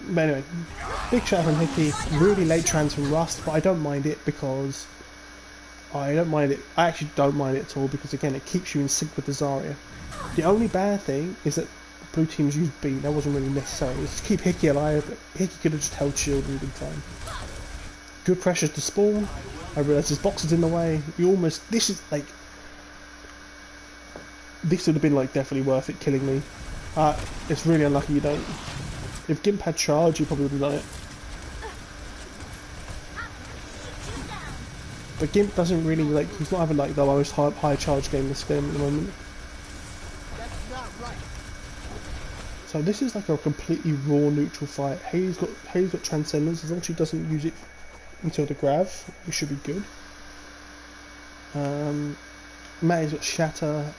But anyway, big shout out from Hickey, really late trans from Rust, but I don't mind it because... I actually don't mind it at all because, again, it keeps you in sync with the Zarya. The only bad thing is that the blue teams used B, that wasn't really necessary. It was to keep Hickey alive, but Hickey could have just held shield in good time. Good pressure to spawn. I realised his box is in the way. This would have been like definitely worth it killing me. It's really unlucky you don't. If Gimp had charge, you probably would have done it. But Gimp doesn't really like. He's not having like the lowest high charge game this game at the moment. So this is like a completely raw neutral fight. Hayes got Transcendence. As long as she doesn't use it until the grav, we should be good. Matty's got Shatter.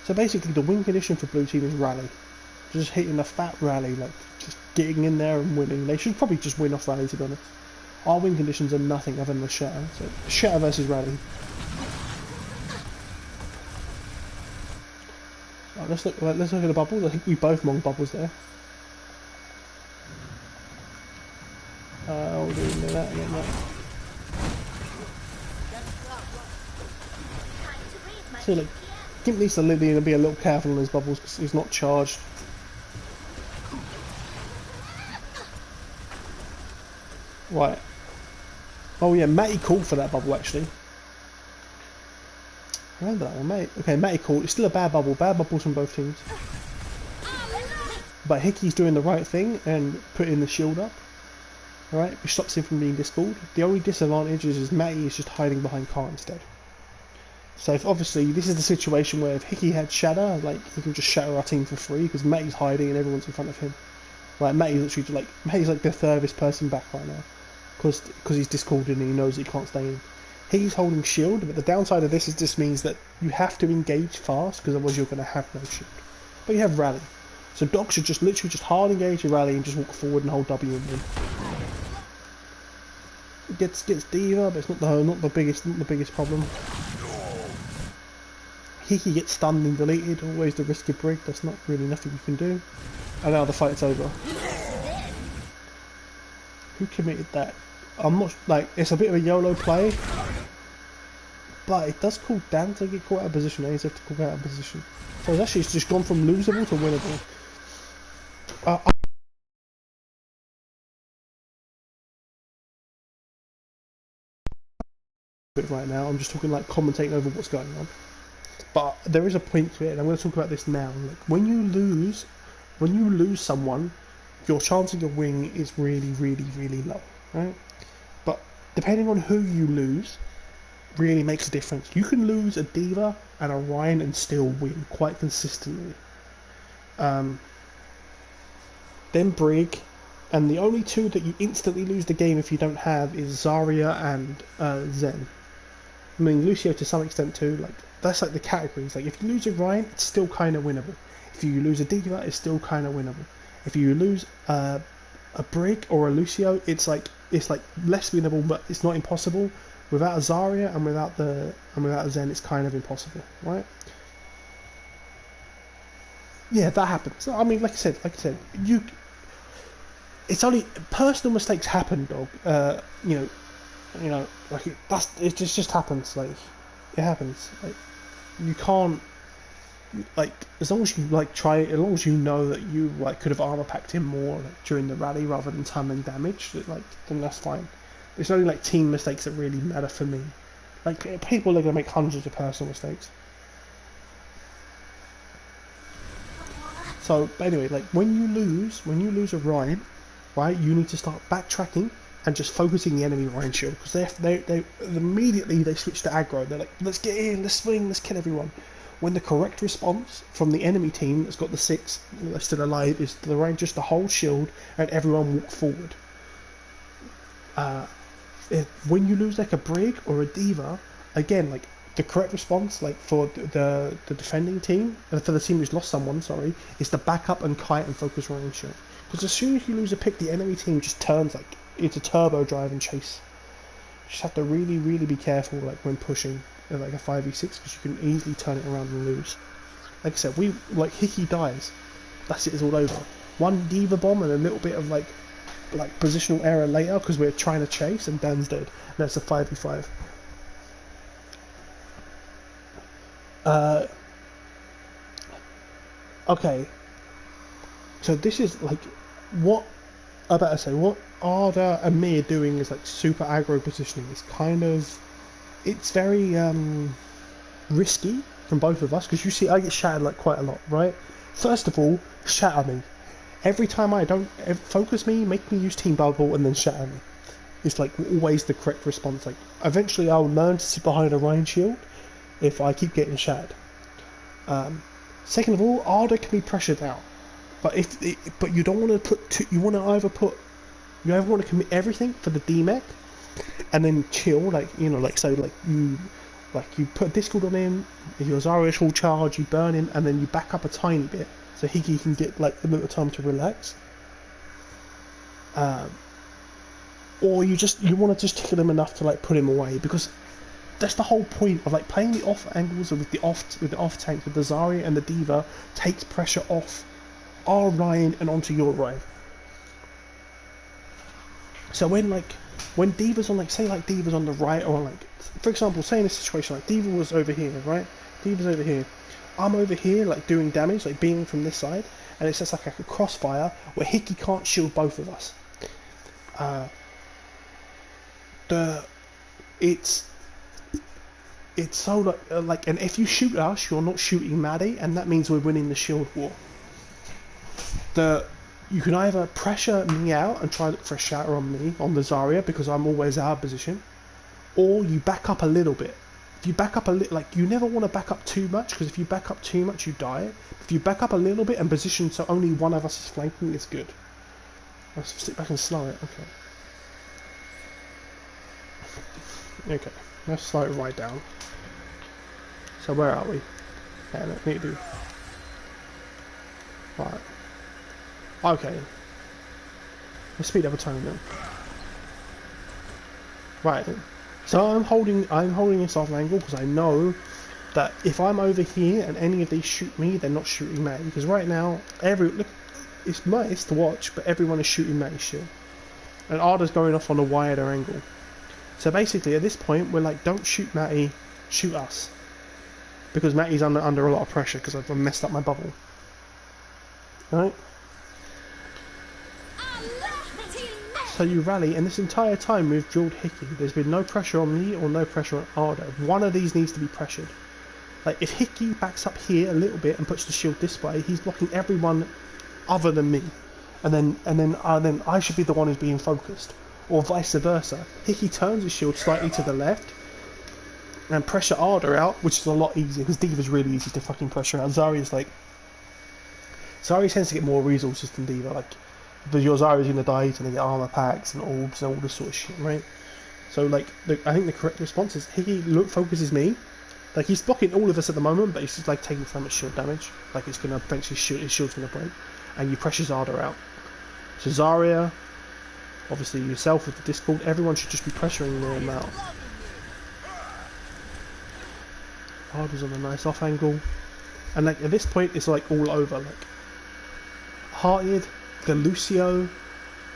So basically the win condition for blue team is rally. Just hitting a fat rally, like just getting in there and winning. They should probably just win off rally, to be honest. Our win conditions are nothing other than the Shatter. So Shatter versus rally. Right, let's look at the bubbles. I think we both mong bubbles there. We'll do that and then that. So like, Gimp needs to be a little careful on his bubbles because he's not charged. Right. Oh yeah, Matty called for that bubble actually. I remember that one, mate. Okay, Matty called. It's still a bad bubble. Bad bubbles from both teams. But Hickey's doing the right thing and putting the shield up. Alright, which stops him from being discalled. The only disadvantage is Matty is just hiding behind Car instead. So if obviously this is the situation where if Hickey had Shatter, like he can just shatter our team for free because Matty's hiding and everyone's in front of him. Like Matty's like the furthest person back right now because he's discalled and he knows he can't stay in. He's holding shield, but the downside of this is this means that you have to engage fast because otherwise you're going to have no shield. But you have rally, so Doc should just literally just hard engage your rally and just walk forward and hold W and win. It gets D.Va, but it's not the biggest problem. Hickey gets stunned and deleted, always the risk of Brig, that's not really nothing you can do. And now the fight's over. Who committed that? I'm not, like, it's a bit of a YOLO play, but it does call Dan to get caught out of position, he's have to call out of position. So it's actually just gone from losable to winnable. Right now, I'm just talking like commentating over what's going on. But there is a point to it, and I'm going to talk about this now. Like, when you lose someone, your chance of your win is really, really, really low, right? But depending on who you lose, really makes a difference. You can lose a D.Va and a Ryan and still win quite consistently. Then Brig, And the only two that you instantly lose the game if you don't have is Zarya and Zen. I mean, Lucio to some extent too. Like that's like the categories. Like if you lose a Ryan, it's still kind of winnable. If you lose a D.Va, it's still kind of winnable. If you lose a Brig or a Lucio, it's like less winnable, but it's not impossible. Without a Zarya and without a Zen, it's kind of impossible, right? Yeah, that happens. I mean, like I said, it's only personal mistakes happen, dog. Like it just happens. Like it happens. Like you can't. Like as long as you try, as long as you know that you could have armor packed him more during the rally rather than tunneling damage, then that's fine. It's only team mistakes that really matter for me. Like people are gonna make hundreds of personal mistakes. So anyway, when you lose a Ryan, right, you need to start backtracking and just focusing the enemy Ryan shield, because they immediately they switch to aggro. They're like, let's get in, let's swing, let's kill everyone. When the correct response from the enemy team that's got the 6 that's still alive is the Ryan just to hold shield and everyone walk forward. When you lose a Brig or a D.Va, again, the correct response, for the defending team, and for the team who's lost someone, sorry, is to back up and kite and focus Ryan shield. Because as soon as you lose a pick, the enemy team just turns it's a turbo drive and chase. You just have to really, really be careful when pushing a 5v6, because you can easily turn it around and lose. Like I said, Hickey dies, that's it, it's all over. One D.Va bomb and a little bit of positional error later because we're trying to chase, and Dan's dead. And that's a 5v5. Okay. So this is what I'm about to say. What Arda and me are doing is super aggro positioning. It's very risky from both of us, because you see I get shattered quite a lot, right? First of all, shatter me. Every time I don't focus me, make me use team bubble, and then shatter me. It's always the correct response. Eventually I'll learn to sit behind a Ryan shield if I keep getting shattered. Second of all, Arda can be pressured out, but you don't want to put you want to either want to commit everything for the D-mech and then chill, you put a Discord on him, if your Zarya is full charge, you burn him, and then you back up a tiny bit so Hickey can get a little time to relax. Or you want to just tickle him enough to put him away, because that's the whole point of playing the off angles with the off tank with the Zarya and the D.Va takes pressure off our Ryan and onto your Ryan. So when D.Va's on say D.Va's on the right, or for example, say in a situation D.Va was over here, right? D.Va's over here. I'm over here doing damage, being from this side, and it's just a crossfire where Hickey can't shield both of us. It's so and if you shoot us, you're not shooting Maddie, and that means we're winning the shield war. You can either pressure me out and try to look for a shatter on me, on the Zarya, because I'm always out of position, or you back up a little bit. If you back up a little, you never want to back up too much, because if you back up too much, you die. If you back up a little bit and position so only one of us is flanking, it's good. Let's sit back and slow it, okay. Okay, let's slow it right down. So where are we? Yeah, let me do. Right. Okay. Let's speed up a tiny bit. Right. So I'm holding this off angle because I know that if I'm over here and any of these shoot me, they're not shooting Matty. Because right now, it's nice to watch, but everyone is shooting Matty still. And Arda's going off on a wider angle. So basically, at this point, we're don't shoot Matty, shoot us. Because Matty's under a lot of pressure because I've messed up my bubble. Right? So you rally, and this entire time we've drilled Hickey. There's been no pressure on me or no pressure on Arda. One of these needs to be pressured. If Hickey backs up here a little bit and puts the shield this way, he's blocking everyone other than me. And then I should be the one who's being focused. Or vice versa. Hickey turns his shield slightly to the left and pressure Arda out, which is a lot easier because D.Va's really easy to fucking pressure out. Zarya tends to get more resources than D.Va. but your Zarya's gonna die, he's gonna get armor packs and orbs and all this sort of shit, right? So like, I think the correct response is Hickey focuses me. Like he's blocking all of us at the moment, but he's just like taking so much shield damage. Like it's gonna eventually his shield's gonna break, and you pressure Zarya out. So Zarya, obviously yourself with the Discord, everyone should just be pressuring them out. Zarya's on a nice off angle, and like at this point it's like all over. Like Hearted, the Lucio,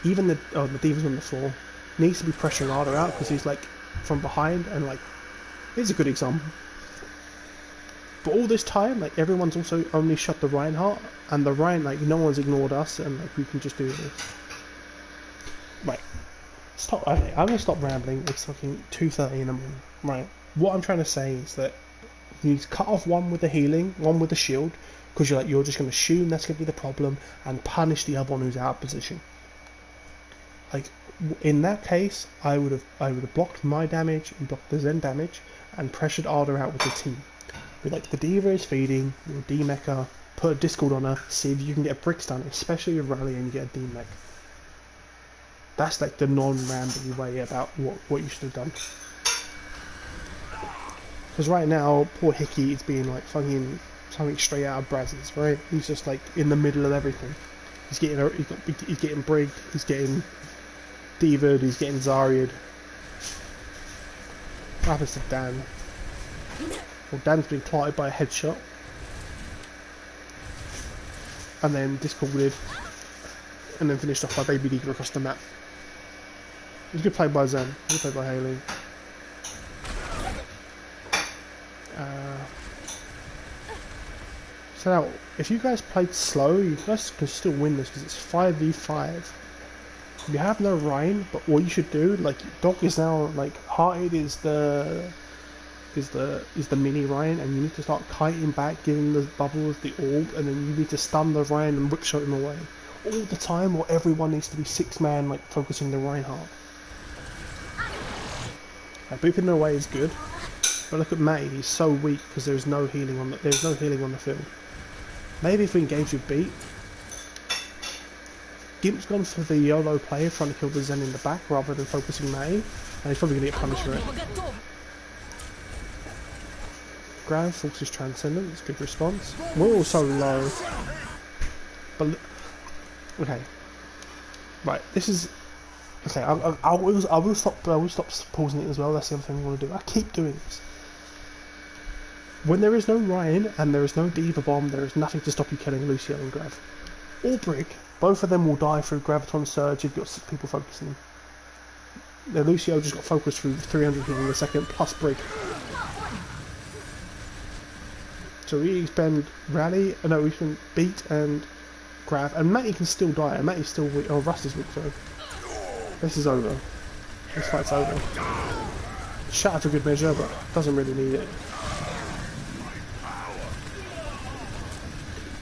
even the Diva's on the floor needs to be pressuring Zarya out because he's like from behind, and like here's a good example. But all this time, like everyone's also only shot the Reinhardt, and the Rein, like no one's ignored us, and like we can just do this. Right, stop. Okay, I'm gonna stop rambling. It's fucking 2:30 in the morning. Right, what I'm trying to say is that you need to cut off one with the healing, one with the shield, because you're just gonna assume that's gonna be the problem, and punish the other one who's out of position. Like in that case, I would have blocked my damage and blocked the Zen damage, and pressured Arda out with the team. But like the Diva is feeding, you'll D-mech her, put a Discord on her, see if you can get a Brick stun, especially with Rally and you get a D-mech. That's like the non-rambly way about what you should have done. Because right now, poor Hickey is being like fucking something straight out of Brazzers, right? He's just like in the middle of everything. He's getting brigged, he's getting Diva'd, he's getting Zarya'd. What happens to Dan? Well, Dan's been clotted by a headshot, and then discorded, and then finished off by Baby Diva across the map. It was good play by Zen, good play by Haley. So now, if you guys played slow, you guys can still win this because it's 5v5. You have no Rein, but what you should do, like Doc is now like Hearted is the mini Rein, and you need to start kiting back, giving the bubbles the orb, and then you need to stun the Rein and whipshot him away all the time, or everyone needs to be 6-man like focusing the Reinhardt. Like, booping him away is good, but look at Matty, he's so weak because there's no healing on the field. Maybe if we engage with Beat, Gimp's gone for the YOLO play, trying to kill the Zen in the back rather than focusing Matty, and he's probably going to get punished for it. Grav forces Transcendence, good response. We're all so low. But okay, right. This is okay. I will stop pausing it as well. That's the other thing I want to do. I keep doing this. When there is no Ryan and there is no Diva Bomb, there is nothing to stop you killing Lucio and Grav. Or Brig. Both of them will die through Graviton Surge if you've got 6 people focusing them. The Lucio just got focused through 300 healing in a second, plus Brig. So we spend Rally, we spend Beat and Grav, and Matty can still die, and Matty's still weak. Oh, Rust is weak, so this is over. This fight's over. Shatter for good measure, but doesn't really need it.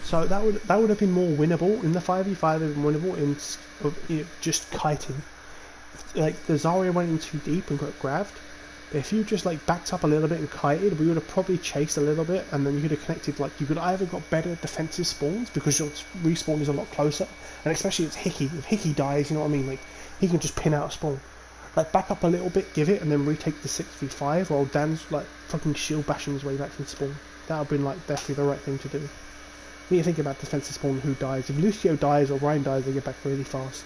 So that would have been more winnable in the 5v5. It would have been winnable in just kiting. Like the Zarya went in too deep and got grabbed. But if you just like backed up a little bit and kited, we would have probably chased a little bit, and then you could have connected. Like you could either got better defensive spawns because your respawn is a lot closer, and especially it's Hickey. If Hickey dies, you know what I mean. Like he can just pin out a spawn. Like back up a little bit, give it, and then retake the 6v5 while Dan's like fucking shield bashing his way back from spawn. That would have been like definitely the right thing to do. When you think about defensive spawn, who dies? If Lucio dies or Ryan dies, they get back really fast.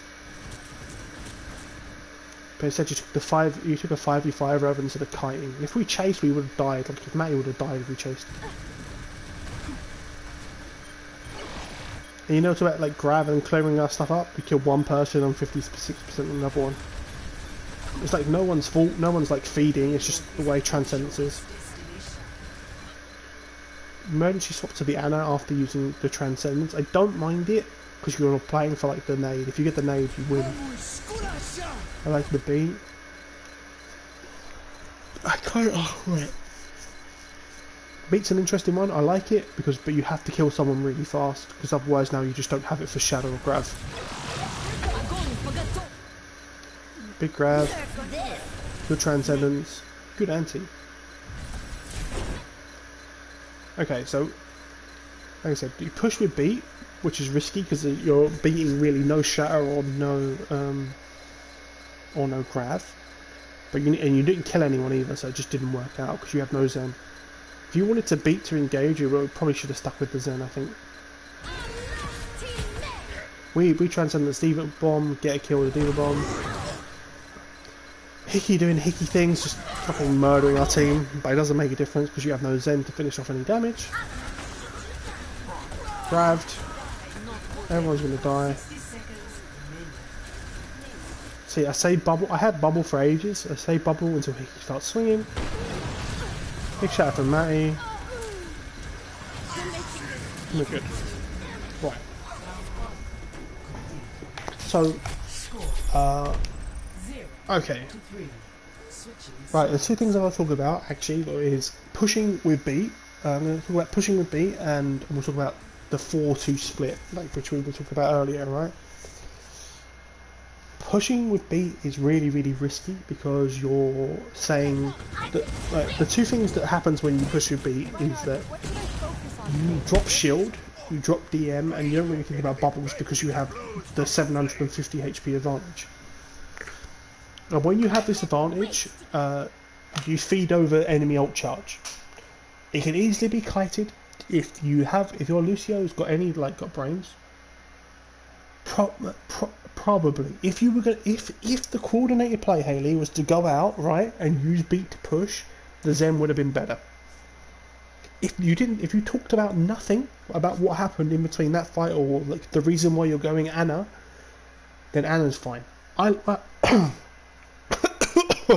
But instead you took a 5v5 rather than sort of kiting. If we chased, we would have died. Like if Matty would have died if we chased. And you know, about like Grav and clearing our stuff up, we killed one person and 56% on another one. It's like no one's fault, no one's like feeding, it's just the way Transcendence is. Emergency swap to the Ana after using the Transcendence. I don't mind it, because you're playing for like the nade. If you get the nade, you win. I like the beat. I can't. Oh, right. Beat's an interesting one. I like it but you have to kill someone really fast, because otherwise now you just don't have it for Shadow or Grav. Big Grav. Good Transcendence. Good anti. Okay, so like I said, you push with Beat, which is risky because you're beating really no shatter or no grav. But and you didn't kill anyone either, so it just didn't work out because you have no Zen. If you wanted to beat to engage, you probably should have stuck with the Zen, I think. We transcend the Diva Bomb, get a kill with the Diva Bomb. Hickey doing Hickey things, just fucking murdering our team, but it doesn't make a difference because you have no Zen to finish off any damage. Grabbed. Everyone's gonna die. See, I say bubble. I had bubble for ages. I say bubble until he starts swinging. Big shout out to Matty. We're good. Right. So, okay. Right, the two things I want to talk about actually is pushing with beat. I'm going to talk about pushing with beat, and we'll talk about the 4-2 split, like which we were talking about earlier, right? Pushing with beat is really, really risky because you're saying that like, the two things that happens when you push with beat is that you drop shield, you drop DM, and you don't really think about bubbles because you have the 750 HP advantage. And when you have this advantage, you feed over enemy ult charge. It can easily be kited if your Lucio's got brains. Probably. If you were gonna, if the coordinated play, Haley, was to go out right and use beat to push, the Zen would have been better. If you talked about nothing about what happened in between that fight or like the reason why you're going Ana, then Ana's fine.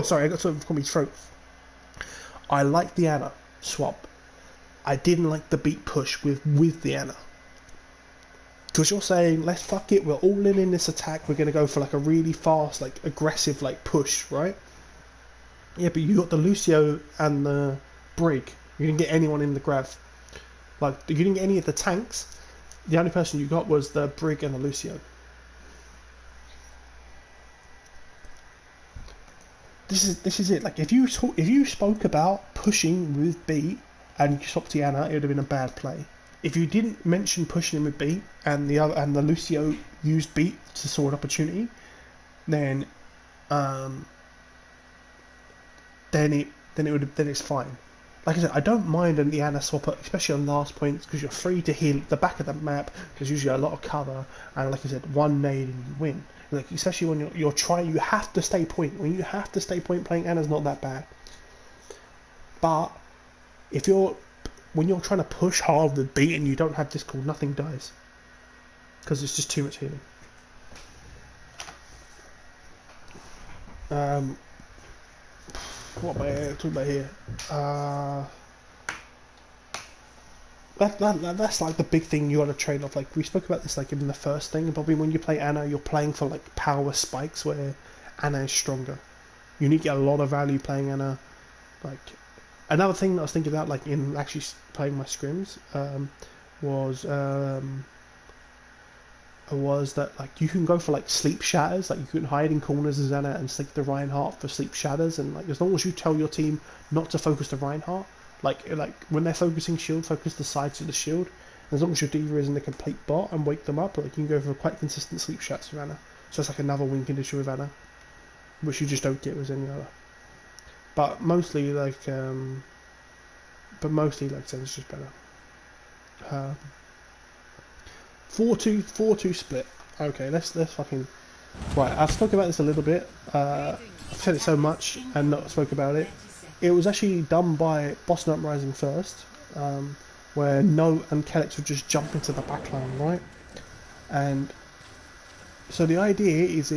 Sorry, I got something from my throat. I like the Ana swap. I didn't like the beat push with the Ana. Because you're saying, let's fuck it, we're all in this attack, we're going to go for like a really fast, like aggressive like push, right? Yeah, but you got the Lucio and the Brig. You didn't get anyone in the grav. Like, you didn't get any of the tanks. The only person you got was the Brig and the Lucio. This is it. Like, if you spoke about pushing with beat and you swapped Ana, it would have been a bad play. If you didn't mention pushing him with beat and the Lucio used beat to sword opportunity, then it's fine. Like I said, I don't mind the Ana swap, especially on last points, because you're free to heal the back of the map. There's usually a lot of cover, and like I said, one nade and you win. Like especially when you're trying, you have to stay point. When you have to stay point, playing Ana's not that bad. But when you're trying to push hard with beat and you don't have Discord, nothing dies. Because it's just too much healing. What am I talking about here? That's like the big thing you got to trade off. Like we spoke about this like in the first thing. Probably when you play Ana, you're playing for like power spikes where Ana is stronger. You need to get a lot of value playing Ana. Like another thing that I was thinking about, like in actually playing my scrims, was that like you can go for like sleep shatters, like you can hide in corners as Ana and stick the Reinhardt for sleep shatters, and like as long as you tell your team not to focus the Reinhardt, like when they're focusing shield, focus the sides of the shield. As long as your Diva isn't a complete bot and wake them up, like you can go for quite consistent sleep shatters with Ana. So it's like another win condition with Ana, which you just don't get with any other. But mostly like Zen's just better. 4-2 split. Okay, let's fucking right. I've spoken about this a little bit. I've said it so much and not spoke about it. It was actually done by Boston Uprising first, where No and Kellex would just jump into the backline, right? And so the idea is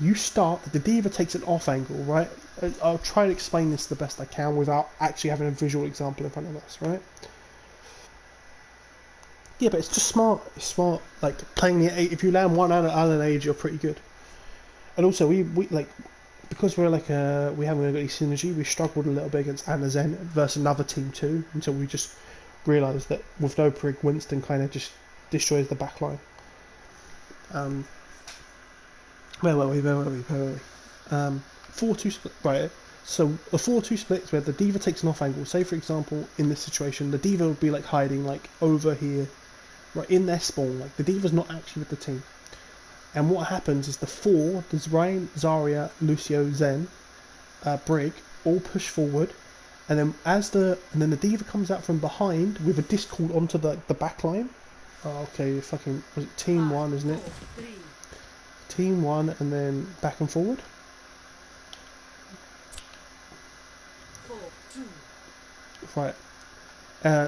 you start, the Diva takes an off angle, right? I'll try to explain this the best I can without actually having a visual example in front of us, right? Yeah, but it's just smart. It's smart. Like playing if you land one Allen Age, you're pretty good. And also, we like because we're like we haven't got any synergy. We struggled a little bit against Ana Zen versus another team too, until we just realised that with no Brig, Winston kind of just destroys the backline. Where were we? 4-2 split, right? So a 4-2 split is where the Diva takes an off angle. Say for example, in this situation, the Diva would be like hiding like over here, right in their spawn. Like the D.Va's not actually with the team. And what happens is the four, there's Ryan, Zarya, Lucio, Zen, Brig, all push forward, and then the D.Va comes out from behind with a discord onto the back line. Oh, okay, fucking was it team one, isn't it? Team one, and then back and forward. 4, 2. Right.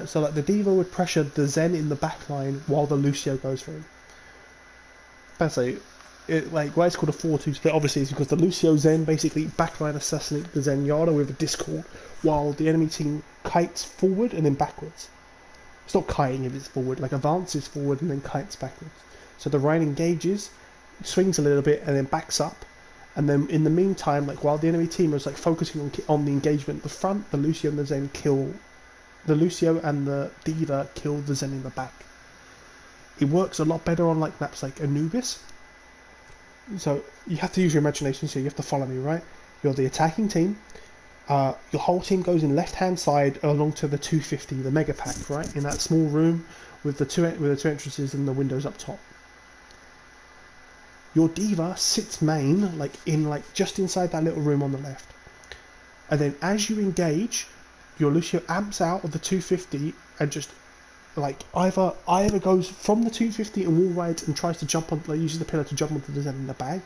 So like the D.Va would pressure the Zen in the back line while the Lucio goes through. Basically, why it's called a 4-2 split obviously is because the Lucio Zen basically backline assassinate the Zenyatta with a discord while the enemy team kites forward and then backwards. It's not kiting if it's forward, like advances forward and then kites backwards. So the Rhine engages, swings a little bit and then backs up, and then in the meantime, like while the enemy team is like focusing on the engagement at the front, the Lucio and the Zen kill the Lucio and the D.Va kill the Zen in the back. It works a lot better on like maps like Anubis. So you have to use your imagination, so you have to follow me, right? You're the attacking team. Your whole team goes in left-hand side along to the 250, the mega pack, right? In that small room with the two entrances and the windows up top. Your D.Va sits main, just inside that little room on the left. And then as you engage, your Lucio amps out of the 250 and just either goes from the 250 and wall rides and tries to jump on, uses the pillar to jump onto the Zen in the bag,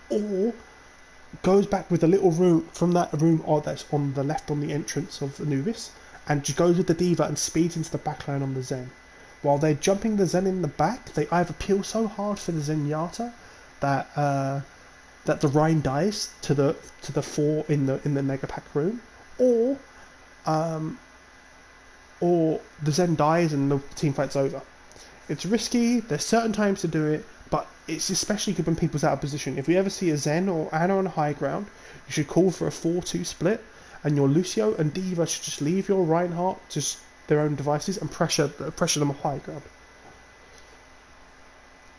or goes back with a little room from that room that's on the left on the entrance of Anubis, and just goes with the D.Va and speeds into the backline on the Zen. While they're jumping the Zen in the back, they either peel so hard for the Zenyatta that the Rhine dies to the 4 in the mega pack room, or the Zen dies and the team fight's over. It's risky, there's certain times to do it, but it's especially good when people's out of position. If you ever see a Zen or Ana on high ground, you should call for a 4-2 split, and your Lucio and D.Va should just leave your Reinhardt to their own devices and pressure them on high ground.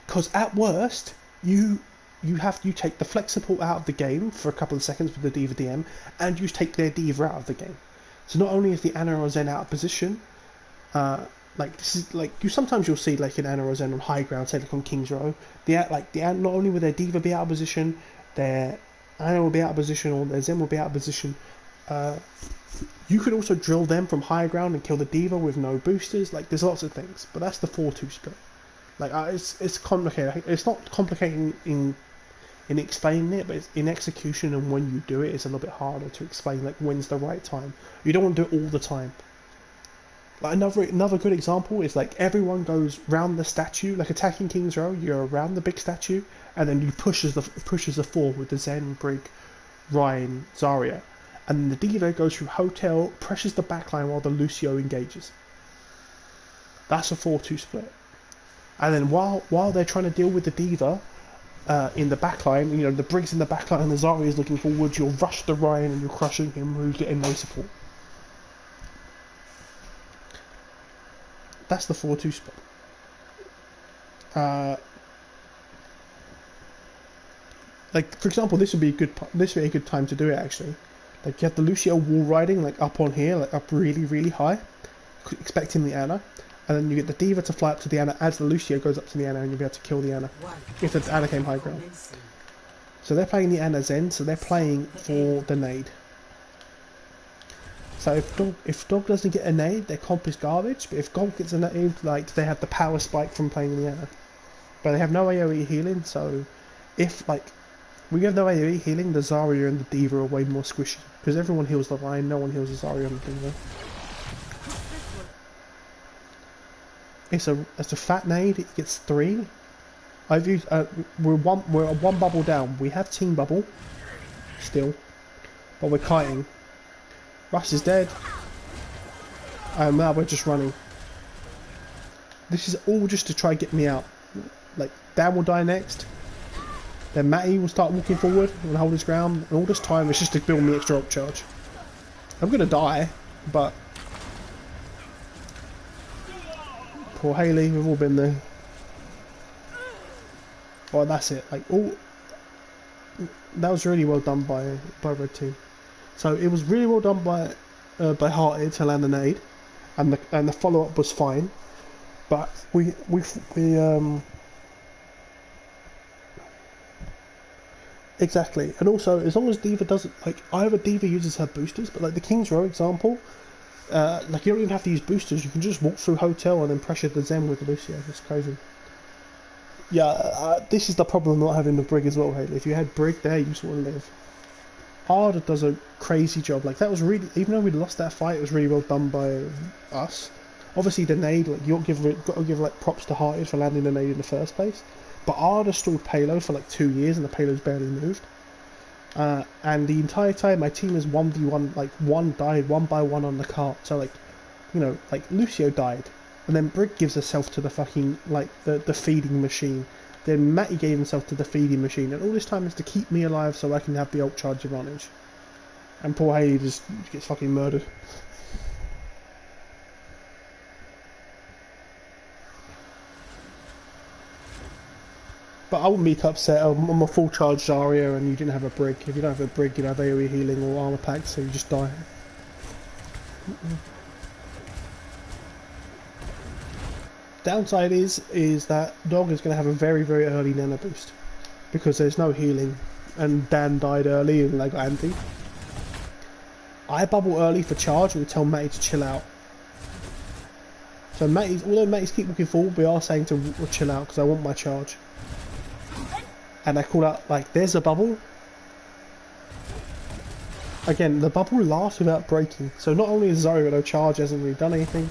Because at worst, you take the flex support out of the game for a couple of seconds with the D.Va DM, and you take their D.Va out of the game. So not only is the Ana or Zen out of position, sometimes you'll see like an Ana or Zen on high ground, say like on King's Row, not only will their D.Va be out of position, their Ana will be out of position, or their Zen will be out of position. You could also drill them from high ground and kill the D.Va with no boosters. Like there's lots of things, but that's the 4-2 split. It's complicated. It's not complicated in explaining it, but it's in execution, and when you do it, it's a little bit harder to explain. Like when's the right time? You don't want to do it all the time. Like another good example is like everyone goes round the statue, like attacking King's Row. You're around the big statue, and then you pushes the 4 with the Zen, Brig, Ryan, Zarya, and the D.Va goes through hotel, pressures the backline while the Lucio engages. That's a 4-2 split. And then while they're trying to deal with the D.Va in the backline, the Brig's in the backline and the Zarya is looking forward, you'll rush the Ryan and you're crushing him who's getting no support. That's the 4-2 split. For example, this would be a good time to do it actually. Like you have the Lucio wall riding up on here, up really, really high, expecting the Ana. And then you get the D.Va to fly up to the Ana as the Lucio goes up to the Ana, and you'll be able to kill the Ana if the Ana came high ground. So they're playing the Ana Zen, so they're playing for the nade. So if Dog doesn't get a nade, their comp is garbage. But if Dog gets a nade, they have the power spike from playing the Ana. But they have no AoE healing, so if we have no AoE healing, the Zarya and the D.Va are way more squishy. Because everyone heals the Rhine, no one heals the Zarya and the D.Va. It's a fat nade. It gets 3. I've used we're one bubble down. We have team bubble still, but we're kiting. Russ is dead, and now we're just running. This is all just to try and get me out. Dan will die next. Then Matty will start walking forward and hold his ground, and all this time it's just to build me extra upcharge. I'm gonna die, but. Poor Haley, we've all been there. Oh, that's it. That was really well done by Red Team. So it was really well done by Hearted to land the nade, and the follow up was fine. But we exactly, and also as long as D.Va doesn't like either D.Va uses her boosters, but like the King's Row example, like you don't even have to use boosters. You can just walk through hotel and then pressure the Zen with Lucio. It's crazy. Yeah, this is the problem not having the Brig as well, Haley. If you had Brig there, you just want to live. Arda does a crazy job. Like that was really, even though we lost that fight, it was really well done by us. Obviously, the nade, like you got to give like props to Hearted for landing the nade in the first place. But Arda stalled payload for like 2 years, and the payload's barely moved. And the entire time, my team is 1v1, like one died one by one on the cart. So like, you know, like Lucio died, and then Brig gives herself to the fucking like the feeding machine. Then Matty gave himself to the feeding machine, and all this time is to keep me alive so I can have the ult charge advantage. And poor Haley just gets fucking murdered. But I wouldn't be upset. I'm a full charge Zarya and you didn't have a Brig. If you don't have a Brig, you'd have AoE healing or armor pack, so you just die. Downside is that Dog is going to have a very, very early nano boost because there's no healing, and Dan died early and they got anti. I bubble early for charge and tell Matty to chill out. So although Matty's keep looking forward, we are saying to chill out because I want my charge. And I call out like, there's a bubble. Again, the bubble lasts without breaking. So not only is Zarya no charge, hasn't really done anything,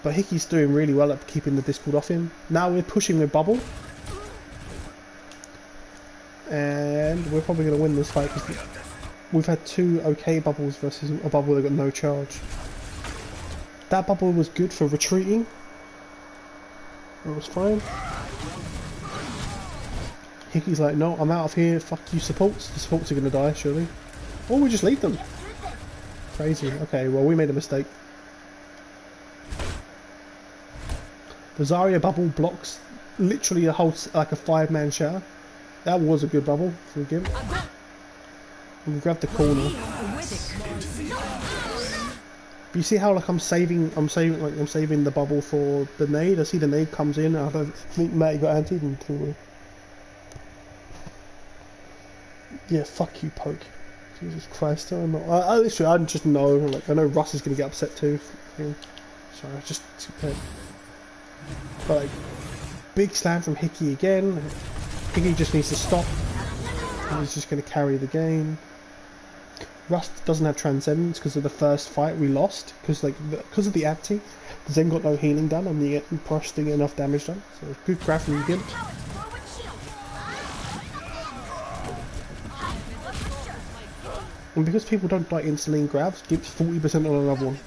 but Hickey's doing really well at keeping the Discord off him. Now we're pushing with bubble. And we're probably going to win this fight because we've had 2 okay bubbles versus a bubble that got no charge. That bubble was good for retreating. It was fine. Hickey's like, no, I'm out of here, fuck you supports. The supports are going to die, surely. Or we just leave them. Crazy. Okay, well, we made a mistake. The Zarya bubble blocks literally a whole, like a 5-man shower. That was a good bubble for the game. We grab the corner. But you see how like I'm saving the bubble for the nade. I see the nade comes in. I don't think Matty got antied until we. Yeah, fuck you, Poke. Jesus Christ, I'm not. Literally, I just know. Like, I know Russ is gonna get upset too. Sorry, I just. But like, big slam from Hickey again. Hickey just needs to stop. He's just gonna carry the game. Rust doesn't have Transcendence because of the first fight we lost. Because of the anti, Zen got no healing done and the Prosh didn't get enough damage done. So good grab from Gimp. And because people don't die instantly in grabs, Gimp's 40% on another one.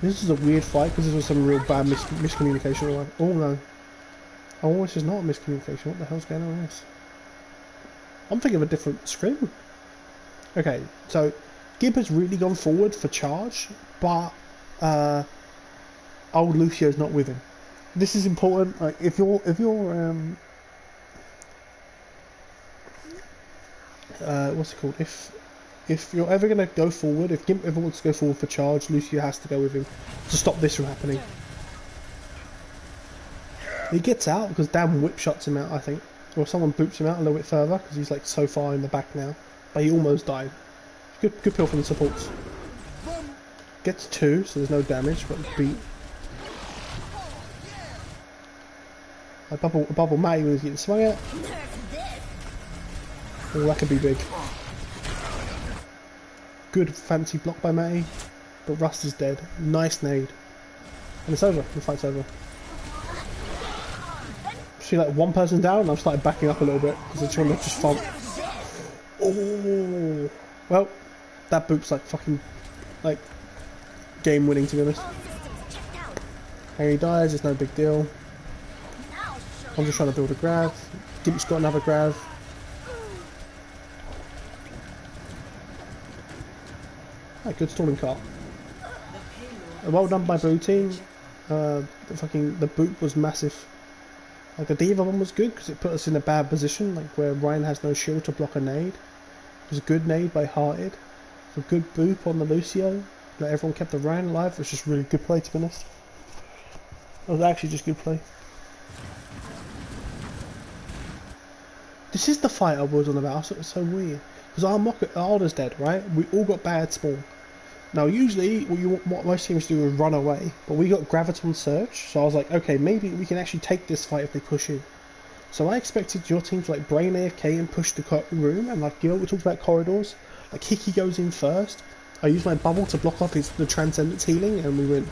This is a weird fight because this was some real bad miscommunication. Oh no. Oh, this is not a miscommunication. What the hell's going on with this? I'm thinking of a different screen. Okay, so Gimp has really gone forward for charge, but old Lucio's not with him. This is important. Like if you're what's it called? If you're ever gonna go forward, if Gimp ever wants to go forward for charge, Lucio has to go with him to stop this from happening. He gets out because Dan whip shots him out, I think, or someone boops him out a little bit further because he's like so far in the back now. But he almost died. Good pill from the supports. Gets 2, so there's no damage, but beat. A bubble Matty when he's getting swung at. Oh, that could be big. Good fancy block by Matty, but Rust is dead. Nice nade. And it's over, the fight's over. See like one person down and I've started backing up a little bit because I just want to just fall. Oh, well, that boop's like fucking, like, game winning to be honest. And he dies, it's no big deal. I'm just trying to build a grab. Gimp's got another grab. Ah, good stalling cart. Well done by blue team. The boot was massive. Like the D.Va one was good because it put us in a bad position, like where Ryan has no shield to block a nade. It was a good nade by Hearted. A good boop on the Lucio. Like everyone kept the Ryan alive. It was just really good play, to be honest. It was actually just good play. This is the fight I was on about. It was so weird. Because our Alder's dead, right? We all got bad spawn. Now, usually, what most teams do is run away. But we got Graviton Surge. So I was like, okay, maybe we can actually take this fight if they push in. So I expected your team to like brain AFK and push the room. And like, you know, we talked about corridors. Like, Hickey goes in first. I used my bubble to block off the Transcendence healing, and we win.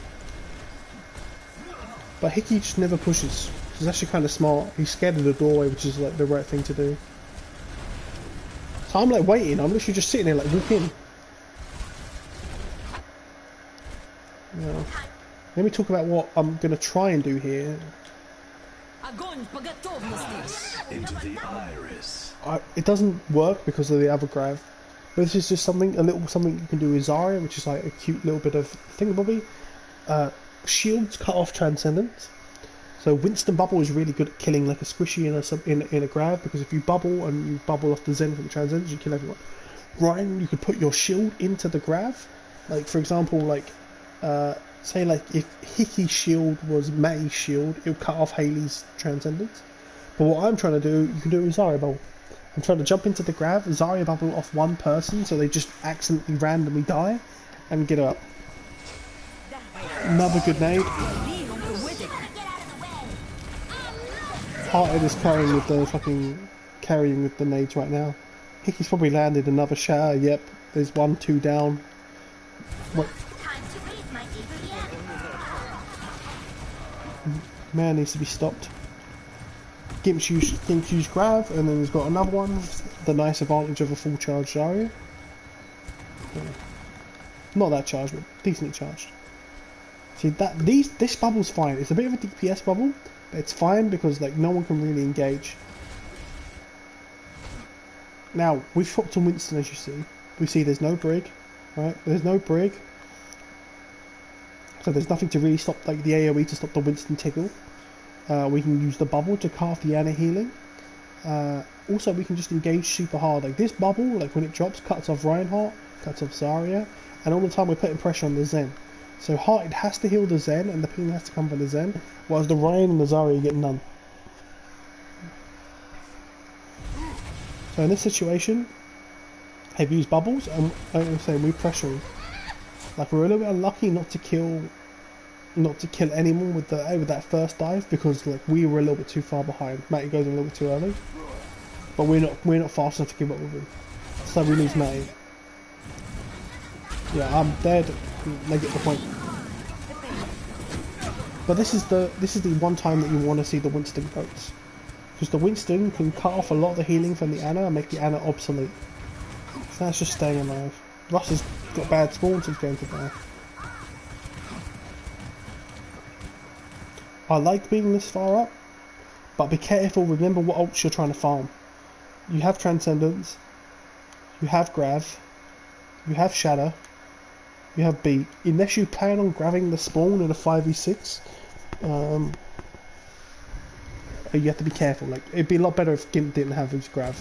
But Hickey just never pushes. He's actually kind of smart. He's scared of the doorway, which is like the right thing to do. So I'm like waiting. I'm literally just sitting there like, walk in. Yeah. Let me talk about what I'm going to try and do here. Into the iris. It doesn't work because of the other grav. But this is just something you can do with Zarya, which is like a cute little bit of thingamabobby. Shields cut off Transcendence. So Winston Bubble is really good at killing like a squishy in a grav, because if you bubble and you bubble off the Zen from the Transcendence, you kill everyone. Ryan, you could put your shield into the grav. Like for example, like say like if Hickey's shield was May's shield, it would cut off Haley's Transcendence. But what I'm trying to do, you can do it with Zarya Bubble. I'm trying to jump into the grav, Zarya Bubble off one person so they just accidentally randomly die, and get up. Another good nade. Hearted is carrying with the nades right now. Hickey's probably landed another shower. Yep, there's 1-2 down. What? Man needs to be stopped. Gimp's used grav, and then he's got another one. The nice advantage of a full charge Zarya. Not that charged, but decently charged. See this bubble's fine. It's a bit of a DPS bubble, but it's fine because like no one can really engage. Now we've swapped to Winston, as you see. We see there's no Brig, right? There's no Brig, so there's nothing to really stop like the AOE to stop the Winston Tiggle. We can use the bubble to carve the Ana healing. Also, we can just engage super hard. Like this bubble, like when it drops, cuts off Reinhardt, cuts off Zarya, and all the time we're putting pressure on the Zen. So Hearted has to heal the Zen, and the ping has to come from the Zen, whereas the Ryan and the Zarya get none. So in this situation, I've used bubbles, and like I'm saying, we're pressuring. Like we're a little bit unlucky not to kill anyone with that first dive, because like we were a little bit too far behind. Matty goes a little bit too early, but we're not fast enough to give up with him. So we lose Matty. Yeah, I'm dead. They get the point. But this is the one time that you want to see the Winston votes, because the Winston can cut off a lot of the healing from the Ana and make the Ana obsolete. So that's just staying alive. Russ has got bad spawn, so he's going to die. I like being this far up, but be careful. Remember what ults you're trying to farm. You have Transcendence, you have Grav, you have Shadow, you have B. Unless you plan on grabbing the spawn in a 5v6, you have to be careful. Like it'd be a lot better if Gimp didn't have his Grav.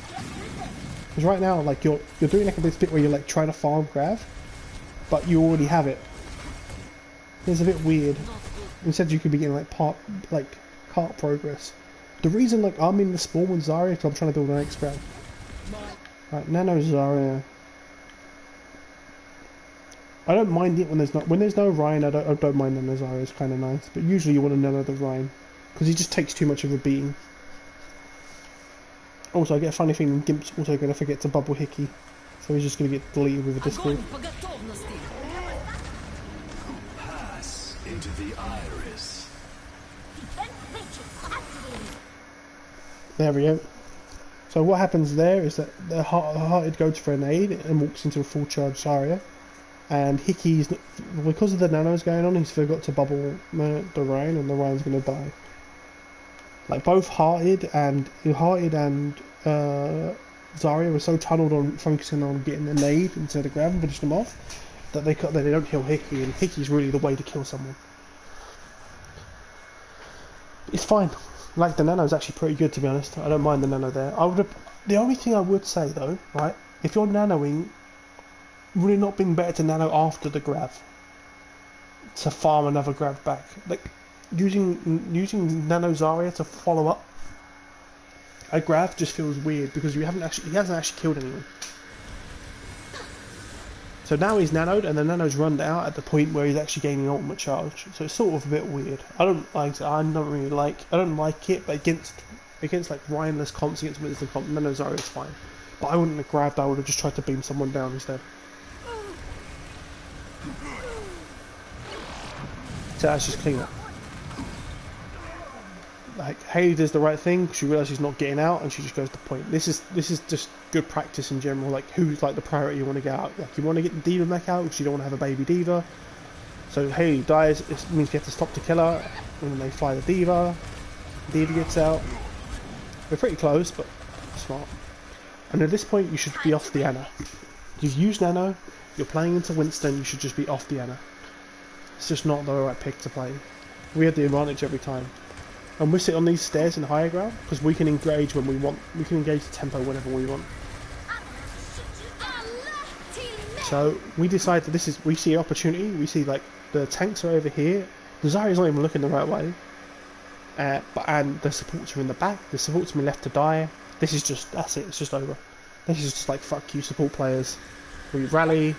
Because right now, like you're doing like this bit where you're like trying to farm Grav, but you already have it. It's a bit weird. Instead, you could be getting like cart progress. The reason like I'm in the spawn with Zarya is I'm trying to build an X Grav. Right, Nano Zarya. I don't mind it when there's no Ryan. I don't mind Nano Zarya. It's kind of nice, but usually you want to Nano the Ryan because he just takes too much of a beating. Also, I get a funny feeling Gimp's also going to forget to bubble Hickey, so he's just going to get deleted with a Discord. Pass into the iris. There we go. So what happens there is that the Hearted goes for a nade and walks into a full charge Zarya, and Hickey's, because of the nanos going on, he's forgot to bubble the Ryan, and the Ryan's going to die. Like both Hearted and Zarya were so tunneled on focusing on getting the nade instead of Grav and finish them off that they don't kill Hickey, and Hickey's really the way to kill someone. It's fine. Like the nano's actually pretty good, to be honest. I don't mind the nano there. The only thing I would say though, right, if you're nanoing, would it not been better to nano after the grab to farm another grab back? Like using Nano Zarya to follow up a grab just feels weird because he hasn't actually killed anyone. So now he's nanoed and the nano's run out at the point where he's actually gaining ultimate charge. So it's sort of a bit weird. I don't like it, but against like Ryanless comps, against Winston comp, Nano Zarya is fine. But I wouldn't have grabbed, I would have just tried to beam someone down instead. So that's just clean up. Like Hayley does the right thing. She realizes she's not getting out, and she just goes to point. This is just good practice in general. Like who's like the priority you want to get out. Like you want to get the D.Va back out because you don't want to have a baby D.Va. So Hayley dies. It means you have to stop to kill her, and then they fly the D.Va. D.Va gets out. We're pretty close, but smart. And at this point, you should be off the Ana. You've used Nano. You're playing into Winston. You should just be off the Ana. It's just not the right pick to play. We have the advantage every time. And we sit on these stairs in higher ground because we can engage when we want. We can engage the tempo whenever we want. So we decide that we see opportunity. We see like the tanks are over here. The Zarya's not even looking the right way. And the supports are in the back. The supports are left to die. That's it. It's just over. This is just like fuck you, support players. We rally,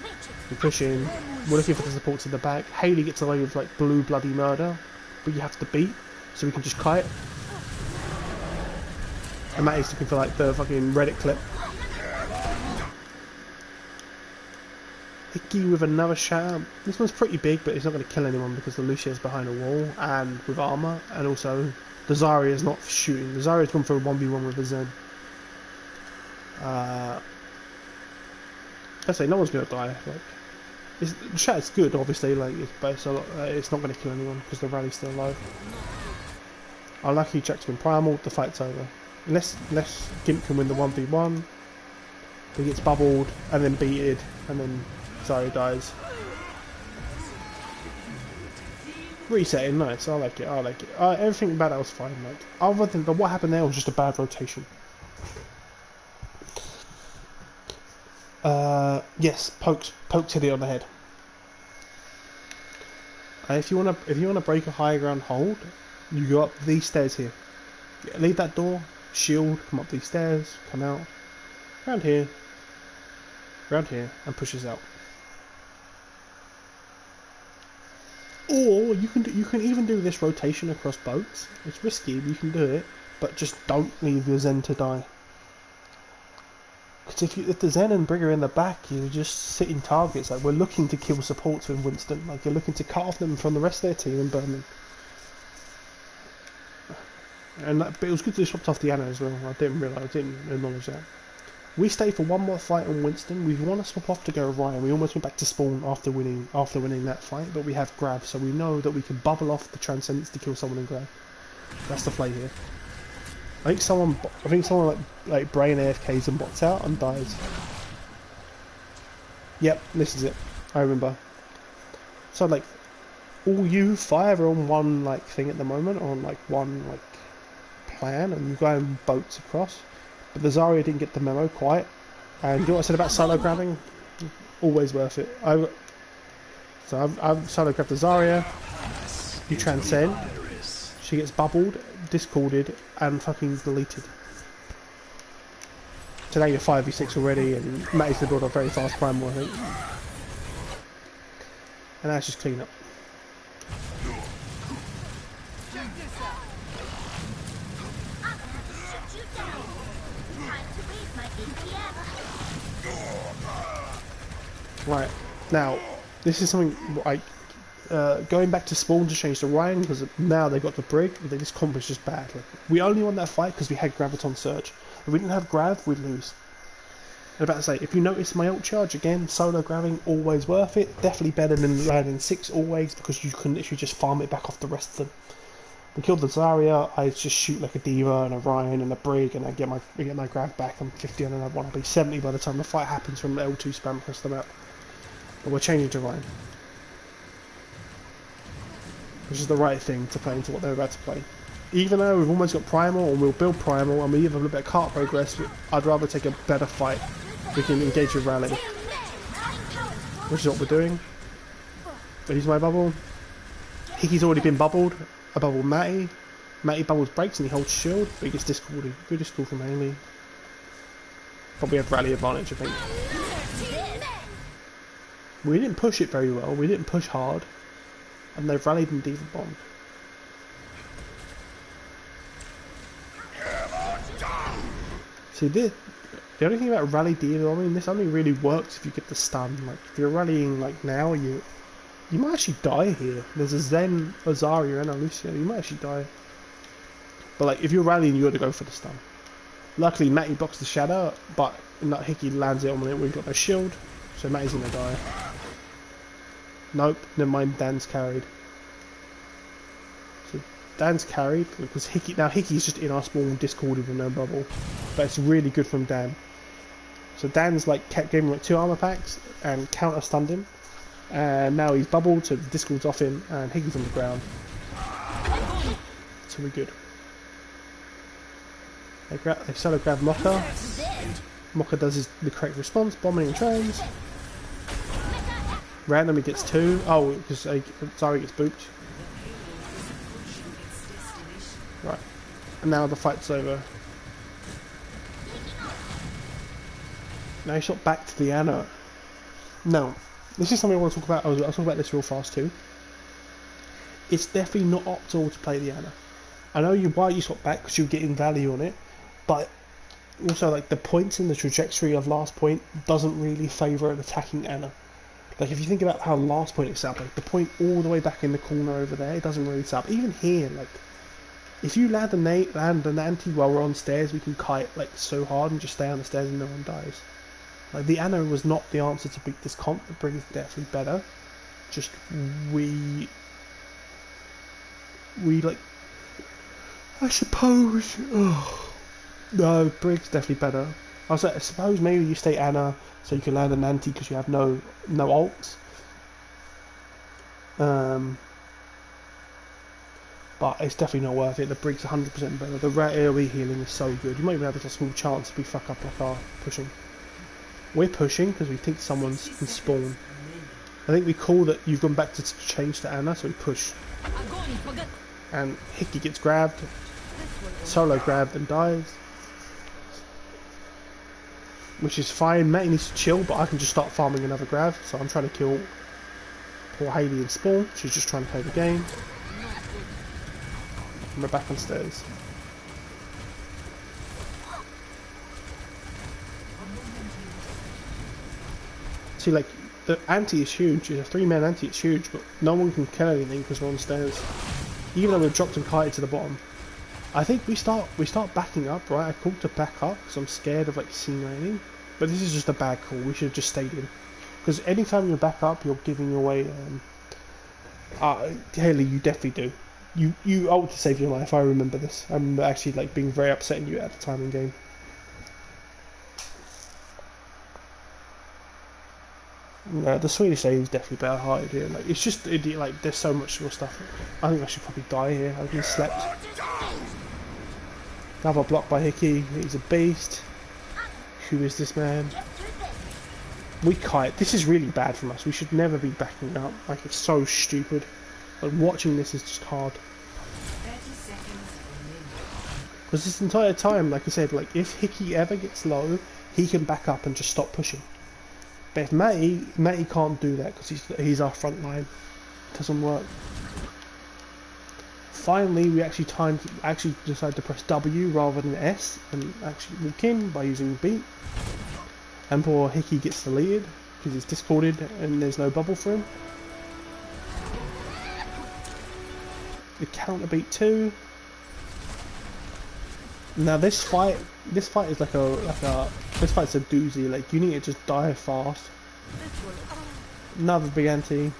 we push in. We're looking for the supports in the back. Hayley gets away with like blue bloody murder, but you have to beat. So we can just kite. And Matty's looking for like the fucking Reddit clip. Hickey with another shout. This one's pretty big, but it's not going to kill anyone because the Lucia's behind a wall and with armor, and also the Zarya is not shooting. The Zarya's gone for a 1v1 with the Zen. I say no one's going to die. Like, the chat's good, obviously. Like, but it's not going to kill anyone because the rally's still alive. Unlucky Jack's been primal, the fight's over. Unless Gimp can win the 1v1, he gets bubbled and then beated, and then Zarya dies. Resetting, nice, I like it. Everything about that was fine. Like, other than what happened there was just a bad rotation. Yes, pokes hit it on the head. If you wanna break a high ground hold, you go up these stairs here. Leave that door, shield, come up these stairs, come out, round here, and pushes out. Or you can even do this rotation across boats. It's risky, but you can do it. But just don't leave your Zen to die. Because if the Zen and Brig are in the back, you're just sitting targets. Like we're looking to kill supports with Winston. Like you're looking to cut off them from the rest of their team and burn them. But it was good to disrupt off the Ana as well. I didn't acknowledge that. We stay for one more fight on Winston. We want to swap off to go Ryan. We almost went back to spawn after winning that fight, but we have grab, so we know that we can bubble off the Transcendence to kill someone in grab. That's the play here. I think someone like Brain AFKs and bots out and dies. Yep, this is it. I remember. So like, all you five are on one like thing at the moment, or on like one like plan, and you go and boats across. But the Zarya didn't get the memo quite. And you know what I said about solo grabbing? Always worth it. I've solo grabbed the Zarya. You transcend. She gets bubbled, discorded, and fucking deleted. So now you're 5v6 already, and Matty's going to build a very fast primal, I think. And that's just clean up. Right, now, this is something like going back to spawn to change to Ryan, because now they got the Brig, this comp is just bad. Like, we only won that fight because we had Graviton Surge. If we didn't have Grav, we'd lose. I'm about to say, if you notice my ult charge, again, solo grabbing, always worth it. Definitely better than landing 6 always, because you can literally just farm it back off the rest of them. We killed the Zarya, I just shoot like a D.Va and a Ryan and a Brig, and I get my grab back. I'm 50 and I want to be 70 by the time the fight happens from L2 spam across the map. But we're changing to Ryan. Which is the right thing to play into what they're about to play. Even though we've almost got Primal, and we'll build Primal, and we have a little bit of cart progress, I'd rather take a better fight we can engage with rally, which is what we're doing. But he's my bubble. Hickey's already been bubbled. I bubbled Matty. Matty bubbles breaks and he holds shield, but he gets discorded. Good discord from Amy. Probably have rally advantage, I think. We didn't push it very well. We didn't push hard. And they've rallied and D.Va bombed. See, the only thing about rally D.Va bombing, this only really works if you get the stun. Like, if you're rallying like now, you might actually die here. There's a Zen, a Zarya, and a Lucio. You might actually die. But like, if you're rallying, you got to go for the stun. Luckily, Matty blocks the shadow, but not Hickey lands it on it. We've got no shield, so Matty's gonna die. Nope, never mind. Dan's carried. So Dan's carried because Hickey's just in our spawn, discorded with no bubble, but it's really good from Dan. So Dan's like kept giving him like 2 armor packs and counter stunned him, and now he's bubbled, so the discord's off him, and Hickey's on the ground. So we're good. They solo grab Mocha. Mocha does the correct response, bombing and trans. Randomly gets 2. Oh, because Zarya gets booped. Right. And now the fight's over. Now he shot back to the Ana. Now, this is something I want to talk about. I'll talk about this real fast too. It's definitely not optimal to play the Ana. I know why you swap back, because you're getting value on it. But also, like, the points in the trajectory of last point doesn't really favour an attacking Ana. Like, if you think about how last point is set up, like the point all the way back in the corner over there, it doesn't really set up. Even here, like, if you land an anti while we're on stairs, we can kite like so hard and just stay on the stairs and no one dies. Like, the Ana was not the answer to beat this comp. The Brig is definitely better. Just we like, I suppose. Oh. No, Brig's definitely better. I suppose maybe you stay Ana so you can land an anti because you have no ults. But it's definitely not worth it. The Brig's 100% better. The rare AoE healing is so good. You might even have a small chance if we fuck up like our pushing. We're pushing because we think someone's in spawn. I think we call that you've gone back to change to Ana, so we push. And Hickey gets grabbed. Solo grabbed and dies. Which is fine. Matty needs to chill, but I can just start farming another grab. So I'm trying to kill poor Hayley in spawn. She's just trying to play the game. And we're back on stairs. See, like, the anti is huge. It's a 3-man anti, it's huge, but no one can kill anything because we're on stairs. Even though we've dropped and kited to the bottom. I think we start backing up, right? I called to back up because I'm scared of like scene laning, but this is just a bad call. We should have just stayed in, because anytime you back up, you're giving away. Hayley, you definitely do. You ult to save your life. I remember this. I remember actually like being very upsetting you at the time in game. No, the Swedish lane is definitely better hearted here. Like, it's just like there's so much more stuff. I think I should probably die here. I've been slept. Another block by Hickey. He's a beast. Who is this man? We kite. This is really bad from us. We should never be backing up. Like, it's so stupid. Like, watching this is just hard. Because this entire time, like I said, like if Hickey ever gets low, he can back up and just stop pushing. But if Matty can't do that because he's our front line. It doesn't work. Finally, we actually decided to press W rather than S and actually walk in by using beat. And poor Hickey gets deleted because he's discorded and there's no bubble for him. The counter beat 2. Now this fight is this fight's a doozy. Like, you need to just die fast. Another big anti.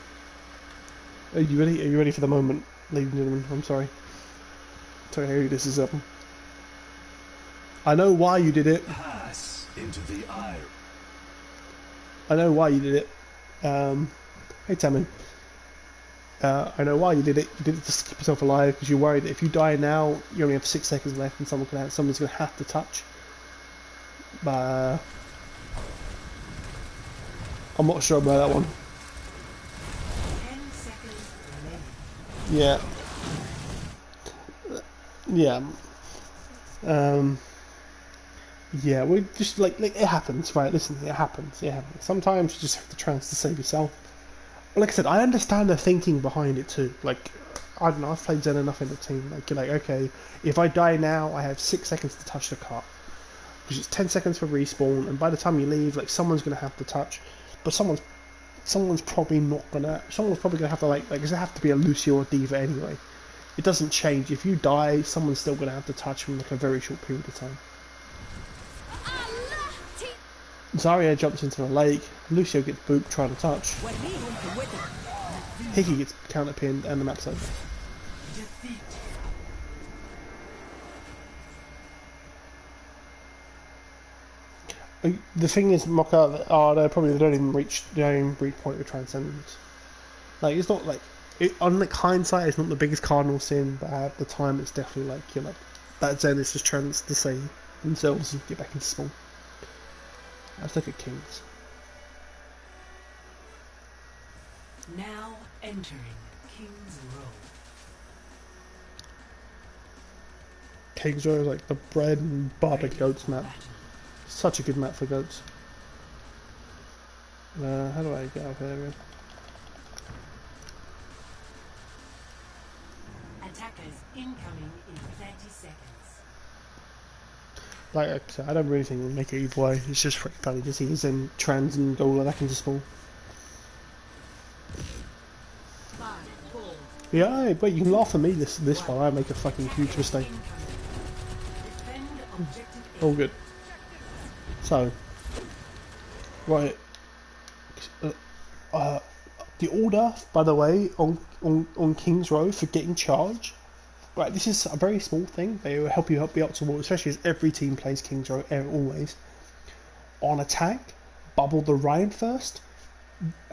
Are you ready? Are you ready for the moment, ladies and gentlemen? I'm sorry. Sorry, this is I know why you did it. Pass into the eye. I know why you did it. Hey Tamin. I know why you did it. You did it to keep yourself alive because you're worried that if you die now, you only have 6 seconds left and someone's going to have to touch. But I'm not sure about that one. 10 seconds remaining. Yeah. Yeah. Um, yeah, we just like it happens, right? Listen, it happens. It happens. Sometimes you just have the chance to save yourself. Like I said, I understand the thinking behind it too. Like, I don't know, I've played Zen enough in the team. Like, you're like, okay, if I die now, I have 6 seconds to touch the cart, because it's 10 seconds for respawn, and by the time you leave, like, someone's gonna have to touch, but someone's probably not gonna. Someone's probably gonna have to like, does it have to be a Lucio or D.Va anyway? It doesn't change. If you die, someone's still gonna have to touch from like a very short period of time. Zarya jumps into the lake. Lucio gets booped trying to touch. Hickey gets counterpinned, and the map's over. The thing is, Mocha, they probably don't even reach point of transcendence. Like, it's not like, unlike hindsight, it's not the biggest cardinal sin, but at the time, it's definitely like, you know, that Zen is just trying to save themselves and get back into spawn. Let's look at Kings. Now entering King's Row. Kings Row is like the bread and butter goats map. Such a good map for goats. How do I get up here? Attackers incoming in 30 seconds. Like I said, I don't really think it'll make it either way. It's just pretty funny to see Zen trans and go back into spawn. 5, 4, Yeah, but you can laugh at me this far. I make a fucking huge mistake. defend objective A. All good. So, right. The order, by the way, on King's Row for getting charged. Right, this is a very small thing. They will help you be up to, especially as every team plays King's Row always. On attack, bubble the Ryan first,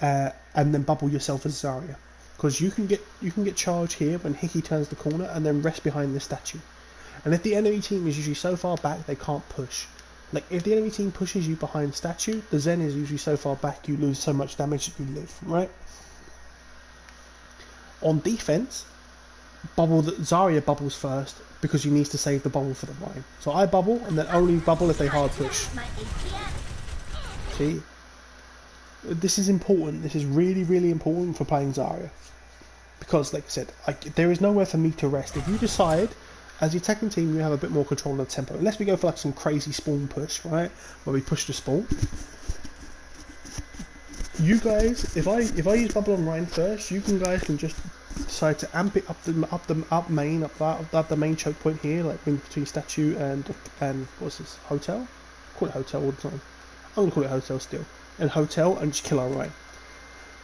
and then bubble yourself as Zarya, because you can get charged here when Hickey turns the corner, and then rest behind the statue. And if the enemy team is usually so far back they can't push. Like, if the enemy team pushes you behind statue, the Zen is usually so far back you lose so much damage that you live, right? On defense, Zarya bubbles first, because you need to save the bubble for the Ryan. So I bubble, and then only bubble if they hard push. See? This is important. This is really, really important for playing Zarya. Because, like I said, there is nowhere for me to rest. If you decide, as the attacking team, you have a bit more control of the tempo. Unless we go for like some crazy spawn push, right? Where we push the spawn. You guys, if I use bubble on Ryan first, you guys can just decide to amp it up the main choke point here, like between statue and what's this, hotel? Call it hotel all the time. I'm gonna call it hotel still. And hotel, and just kill our Ryan.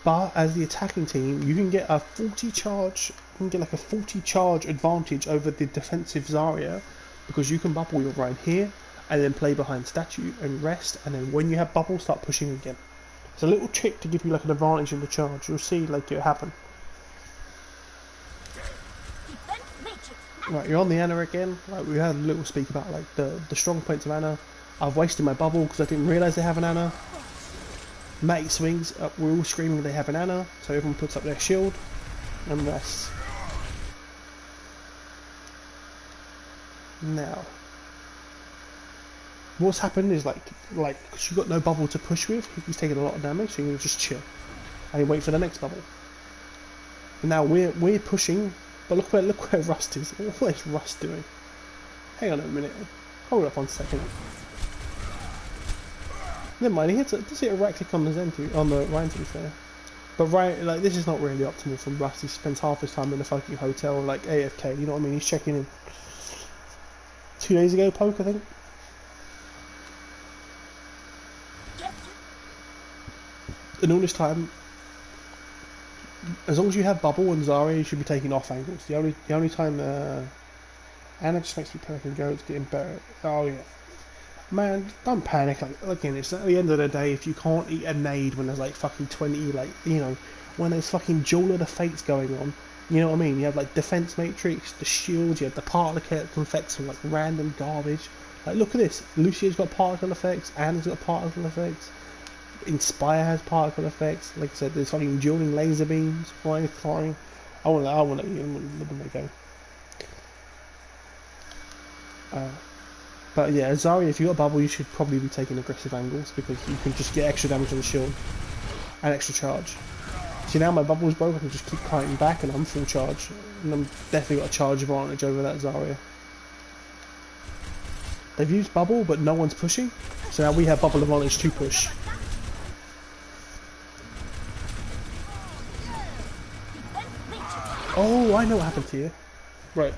But as the attacking team, you can get a 40 charge. You can get like a 40 charge advantage over the defensive Zarya, because you can bubble your Ryan here, and then play behind statue and rest, and then when you have bubble, start pushing again. It's a little trick to give you like an advantage in the charge. You'll see like it happen. Right, you're on the Ana again. Like, we had a little speak about like the strong points of Ana. I've wasted my bubble because I didn't realise they have an Ana. Mate swings, we're all screaming they have an Ana, so everyone puts up their shield and rests. Now, what's happened is like because you got no bubble to push with, he's taking a lot of damage, so you can just chill and wait for the next bubble. And now we're pushing, but look where Rust is. What is Rust doing? Hang on a minute. Hold up 1 second. Never mind, does hit a right click on the on the Ryan, to be fair. But Ryan, like, this is not really optimal from Rust. He spends half his time in the fucking hotel, like AFK. You know what I mean? He's checking in. 2 days ago, Poke, I think. And all this time, as long as you have bubble and Zarya, you should be taking off angles. The only time Ana just makes me panic and go, it's getting better. Oh yeah. Man, don't panic. Like, again, it's at the end of the day, if you can't eat a nade when there's like fucking 20, like, you know, when there's fucking Jewel of the Fates going on, you know what I mean? You have like Defense Matrix, the shield, you have the particle effects from like random garbage. Like, look at this. Lucio's got particle effects, Ana's got particle effects. Inspire has particle effects. Like I said, there's fucking dueling laser beams, flying. I want to let them go. But yeah, Zarya, if you got a bubble, you should probably be taking aggressive angles because you can just get extra damage on the shield and extra charge. See, now my bubble's broke, I can just keep kiting back and I'm full charge. And I'm definitely got a charge advantage over that Zarya. They've used bubble, but no one's pushing. So now we have bubble advantage to push. Oh, I know what happened here. Right.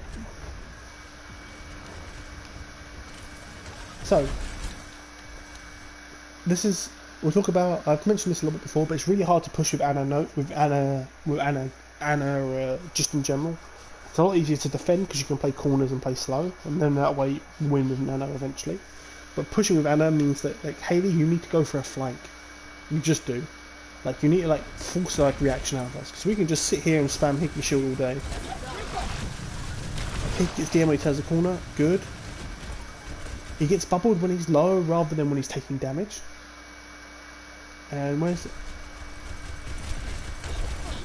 So, this is, we'll talk about, I've mentioned this a little bit before, but it's really hard to push with Ana, just in general. It's a lot easier to defend because you can play corners and play slow, and then that way you win with Nano eventually. But pushing with Ana means that, like, Hayley, you need to go for a flank. You just do. Like, you need to, like, force, like, reaction out of us. Because we can just sit here and spam Higby Shield all day. Hig gets DMO, he turns the corner. Good. He gets bubbled when he's low rather than when he's taking damage. And where's it?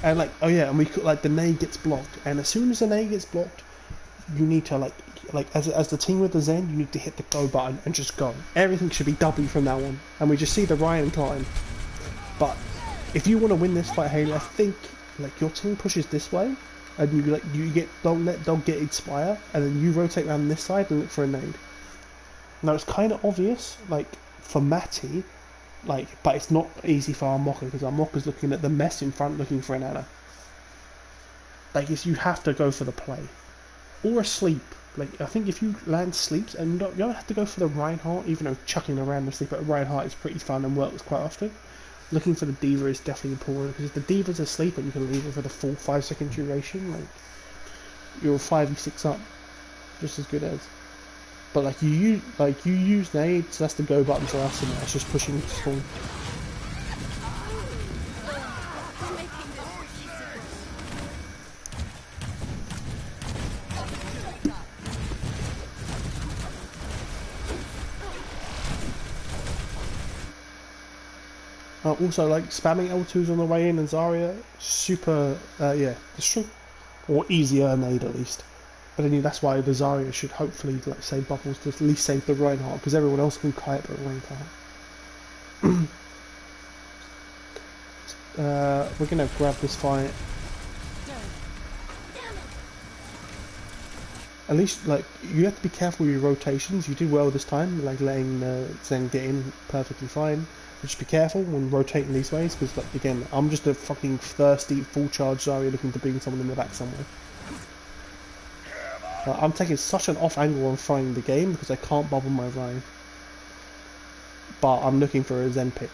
And like, oh yeah, and we could, like, the nade gets blocked, and as soon as the nade gets blocked, you need to like as the team with the Zen, you need to hit the go button and just go. Everything should be W from now on, and we just see the Ryan climb. But if you want to win this fight, Hayley, I think like your team pushes this way, and don't let Dog get Inspire, and then you rotate around this side and look for a nade. Now it's kind of obvious, like for Matty. Like, but it's not easy for our Mocha because our Mocha's looking at the mess in front, looking for an Ana. Like, you have to go for the play, or a sleep. Like, I think if you land sleeps, and you don't have to go for the Reinhardt, even though chucking a random sleep at Reinhardt is pretty fun and works quite often. Looking for the Diva is definitely important because if the Diva's asleep and you can leave her for the full 5-second duration, like you're 5v6 up, just as good as. But like you use nades, that's the go button for us, and that's just pushing to spawn. Also, like spamming L2s on the way in and Zarya, super, yeah, it's true, or easier nade at least. But anyway, that's why the Zarya should hopefully, like, save bubbles to at least save the Reinhardt, because everyone else can kite but Reinhardt. We're gonna grab this fight. At least, like, you have to be careful with your rotations. You did well this time, like letting Zen get in perfectly fine. But just be careful when rotating these ways, because, like, again, I'm just a fucking thirsty, full charge Zarya looking to bring someone in the back somewhere. I'm taking such an off angle on throwing the game because I can't bubble my Ryan. But I'm looking for a Zen pick.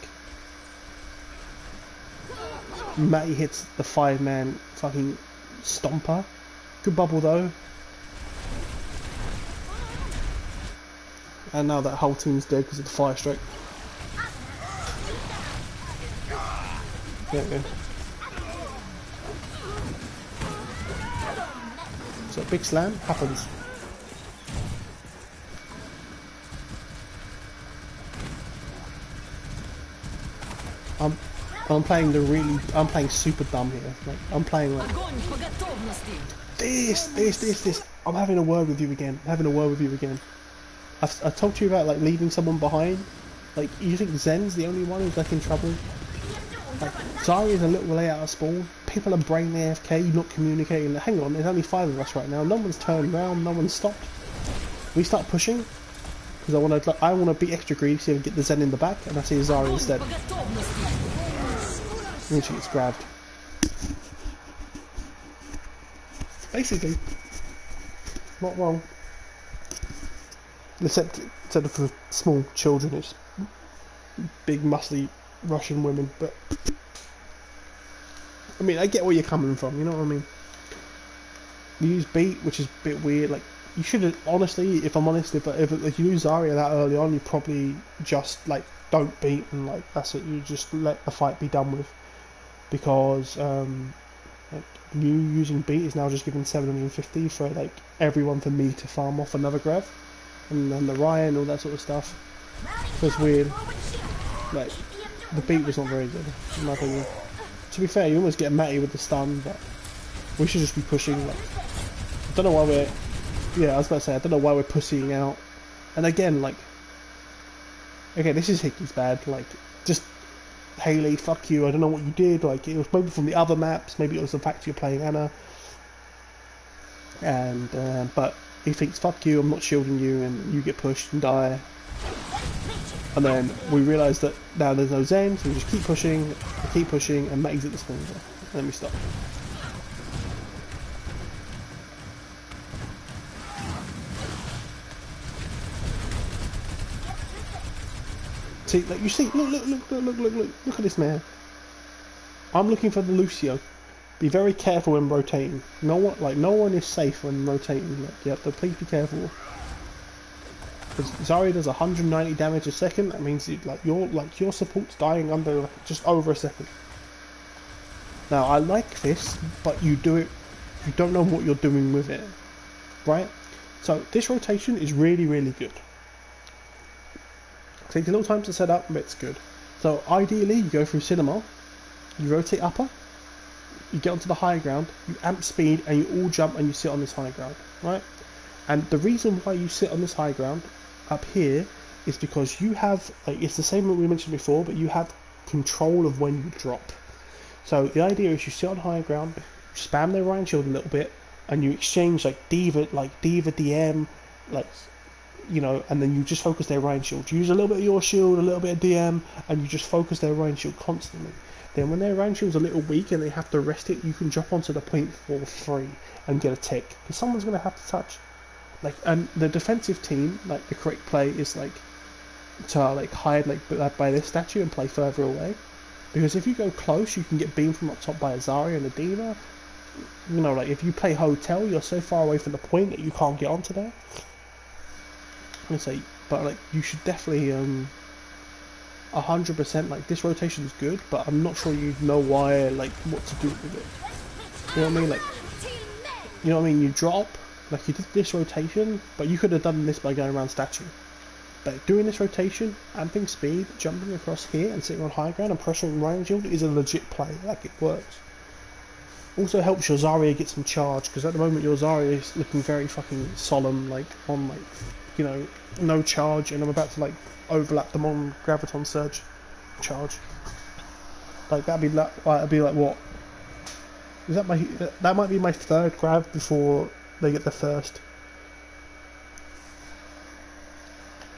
Matty hits the 5-man fucking stomper. Good bubble though. And now that whole team's dead because of the fire strike. There we go. So big slam happens. I'm playing super dumb here. Like I'm playing like this. I'm having a word with you again. I told you about like leaving someone behind. Like you think Zen's the only one who's like in trouble? Like Zarya's a little way out of spawn. People are brain AFK, not communicating. Hang on, there's only 5 of us right now. No one's turned around, no one's stopped. We start pushing because I want to be extra greedy so I can get the Zen in the back, and I see Zarya instead. And she gets grabbed. Basically, not wrong. Except for small children, it's big, muscly Russian women, but I mean, I get where you're coming from, you know what I mean? You use beat, which is a bit weird, like, you should have, honestly, if I'm honest, if you use Zarya that early on, you probably just, like, don't beat, and, like, that's it, you just let the fight be done with, because, like, you using beat is now just giving 750 for, like, everyone for me to farm off another grab, and then the Ryan, all that sort of stuff, so it's weird, like, the beat was not very good, in my opinion. To be fair, you almost get Matty with the stun, but we should just be pushing. Like, I don't know why we're. Yeah, I was about to say, I don't know why we're pussying out. And again, like, okay, this is Hickey's bad. Like, just Haley, fuck you. I don't know what you did. Like, it was maybe from the other maps. Maybe it was the fact you're playing Anna. And but he thinks, fuck you. I'm not shielding you, and you get pushed and die. And then we realise that now there's no Zen, so we just keep pushing, and Matty's at the spawn. Let me stop. See, like you see, look at this man. I'm looking for the Lucio. Be very careful when rotating. No one is safe when rotating. Like, you have to please be careful. Because Zarya does 190 damage a second. That means your support's dying under just over a second. Now I like this, but you don't know what you're doing with it, right? So this rotation is really good. Takes a little time to set up, but it's good. So ideally, you go through Cinema, you rotate upper, you get onto the high ground, you amp speed, and you all jump and you sit on this high ground, right? And the reason why you sit on this high ground up here is because you have, like, it's the same that we mentioned before, but you have control of when you drop. So the idea is you sit on high ground, spam their Ryan Shield a little bit, and you exchange like Diva DM, like, you know, and then you just focus their Ryan Shield. You use a little bit of your shield, a little bit of DM, and you just focus their Ryan Shield constantly. Then when their Ryan Shield's a little weak and they have to rest it, you can drop onto the point for free and get a tick. Because someone's going to have to touch. Like, and the defensive team, like, the correct play is like to like hide like by this statue and play further away. Because if you go close, you can get beamed from up top by a Zarya and a Diva. You know, like, if you play Hotel, you're so far away from the point that you can't get onto there. I say, but like, you should definitely 100%, like, this rotation is good, but I'm not sure you know why, like, what to do with it. You know what I mean? Like, you know what I mean? You drop, like, you did this rotation, but you could have done this by going around statue. But doing this rotation, amping speed, jumping across here and sitting on high ground and pressuring Ryan Shield is a legit play. Like, it works. Also helps your Zarya get some charge, because at the moment your Zarya is looking very fucking solemn, like, on, like, you know, no charge, and I'm about to, like, overlap them on Graviton Surge charge. Like, that'd be like what? Is that that might be my third grab before they get the first.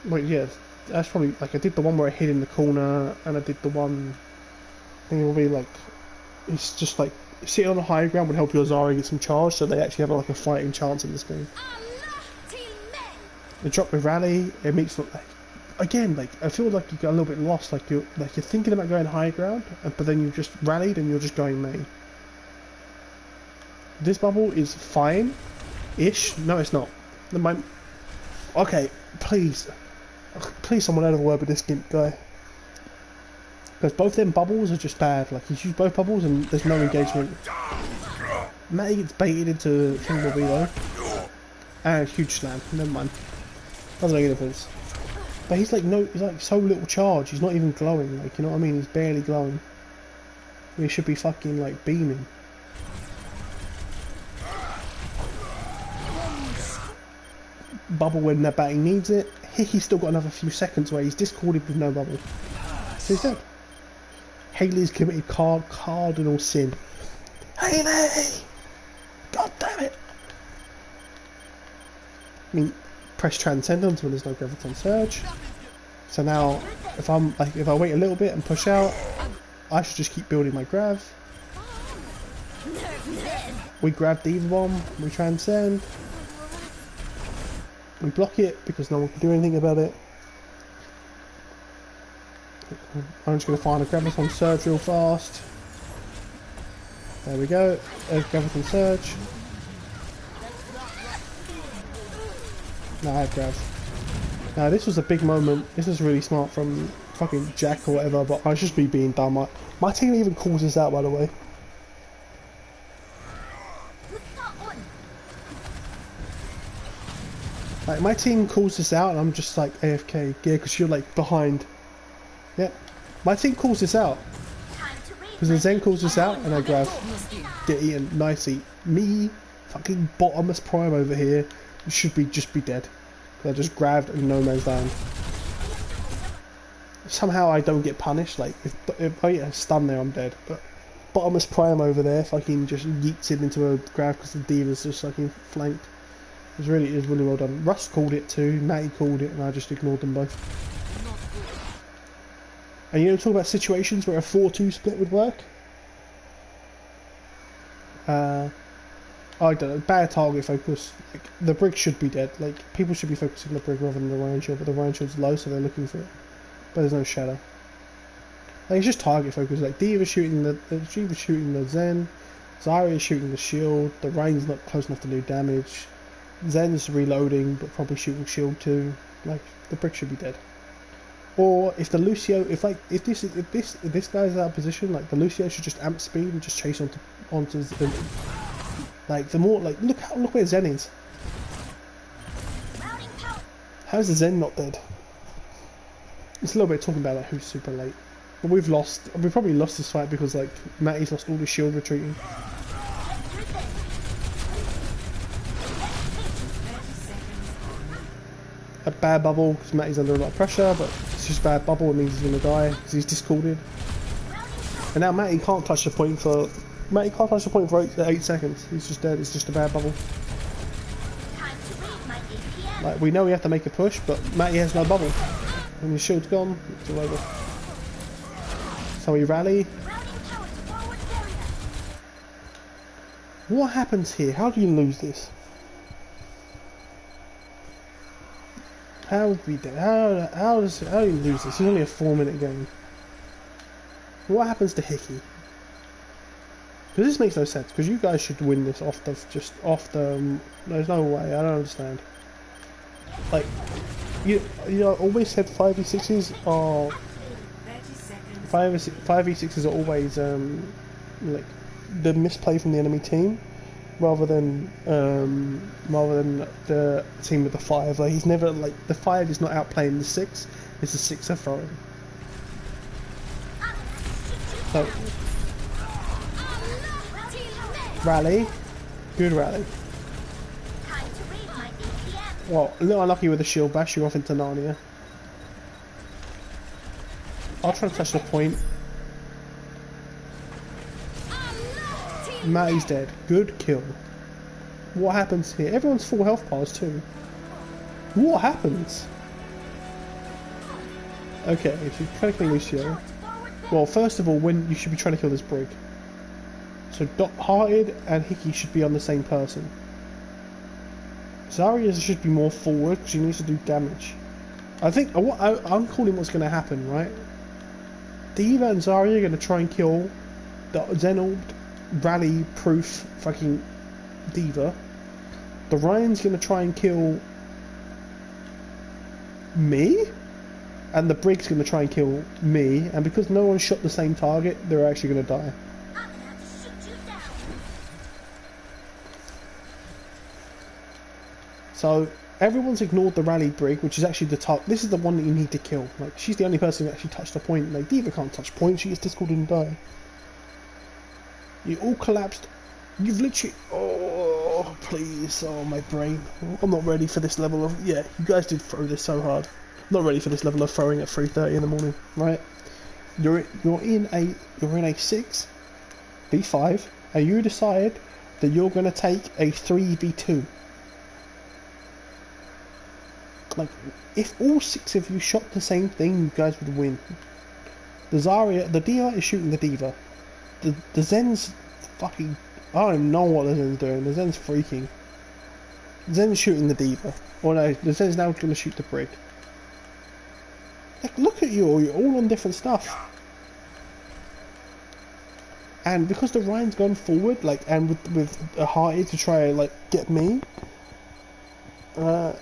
Wait, yeah, that's probably, like, I did the one where I hid in the corner, and I did the one, I think it will be like, it's just like, sitting on the high ground would help your Zarya get some charge, so they actually have like a fighting chance in this game. The drop with rally, it makes look like, again, like, I feel like you got a little bit lost, like you're thinking about going high ground, but then you just rallied and you're just going main. This bubble is fine-ish. No, it's not. Okay, please someone have a word with this Gimp guy. Because both them bubbles are just bad. Like, he's used both bubbles and there's no engagement. Matty gets baited into King B though. And huge slam. Never mind. Doesn't make any difference. But he's like so little charge. He's not even glowing. Like, you know what I mean? He's barely glowing. He should be fucking like beaming. Bubble when their batting needs it. He's still got another few seconds where he's discorded with no bubble. So he's dead. Haley's committed cardinal sin. Haley! God damn it! I mean, press Transcendence when there's no Graviton Surge. So now, if I wait a little bit and push out, I should just keep building my grav. We grab Diva Bomb, we Transcend. We block it because no one can do anything about it. I'm just going to find a Graviton Surge real fast. There we go. There's Graviton Surge. No, I have Grav. Now this was a big moment. This is really smart from fucking Jack or whatever, but I should just be being dumb. My team even calls this out, by the way. Like, my team calls this out and I'm just like AFK, yeah, because you're like behind. Yep. My team calls this out. Because the Zen calls this out and I grab, get eaten, nice eat. Me, fucking bottomless prime over here, should be just be dead. I just grabbed and no man's land. Somehow I don't get punished, like if I get a stun there I'm dead. But bottomless prime over there fucking just yeets him into a grab because the D.Va's just fucking flanked. It was really well done. Russ called it too, Matty called it, and I just ignored them both. And you know, talk about situations where a 4-2 split would work. I don't know, bad target focus. Like, the brig should be dead. Like, people should be focusing on the brig rather than the Ryan shield, but the Ryan shield's low, so they're looking for it. But there's no shadow. Like, it's just target focus. Like, D.Va's shooting the Zen, Zarya's shooting the shield, the Ryan's not close enough to do damage, Zen's reloading, but probably shooting shield too. Like, the brig should be dead. Or if the Lucio, if this guy's out of position, like the Lucio should just amp speed and just chase onto the, like the more like look where Zen is. How is the Zen not dead? It's a little bit talking about like who's super late, but we've probably lost this fight because like Matty's lost all the shield retreating. A bad bubble because Matty's under a lot of pressure, but it's just bad bubble. It means he's going to die because he's discorded. And now Matty can't touch the point for 8 seconds. He's just dead. It's just a bad bubble. Like we know we have to make a push, but Matty has no bubble. When his shield's gone, it's all over. So we rally. What happens here? How do you lose this? How would we do? How do you lose this? It's only a 4-minute game. What happens to Hickey? Because this makes no sense. Because you guys should win this off the. There's no way. I don't understand. Like, you know, always said 5v6s are 5v6s are always like the misplay from the enemy team. Rather than the team with the 5, like he's never like the 5 is not outplaying the 6. It's the 6 are throwing. So rally, good rally. Well, a little unlucky with the shield bash. You're off into Narnia. I'll try to touch the point. Matty's dead. Good kill. What happens here? Everyone's full health bars too. What happens? Okay, if you're trying to kill Lucio, well, first of all, when you should be trying to kill this brig. So Hearted and Hickey should be on the same person. Zarya should be more forward because she needs to do damage. I think I'm calling what's going to happen, right? D.Va and Zarya are going to try and kill the Xenold rally-proof fucking D.Va. The Ryan's going to try and kill me, and the Brig's going to try and kill me, and because no one shot the same target, they're actually going to die. So everyone's ignored the rally Brig, which is actually the top. This is the one that you need to kill. Like, she's the only person who actually touched the point. Like, D.Va can't touch point. She gets discorded and die. You all collapsed. You've literally... Oh, please. Oh, my brain. I'm not ready for this level of... Yeah, you guys did throw this so hard. I'm not ready for this level of throwing at 3:30 in the morning, right? You're in a 6v5, and you decide that you're going to take a 3v2. Like, if all 6 of you shot the same thing, you guys would win. The D.Va is shooting the D.Va. The Zen's fucking... I don't even know what the Zen's doing. The Zen's freaking. Zen's shooting the D.Va. Or no, the Zen's now going to shoot the Brig. Like, look at you, you're all on different stuff. And because the Ryan's gone forward, like, and with a Hearty to try like get me, you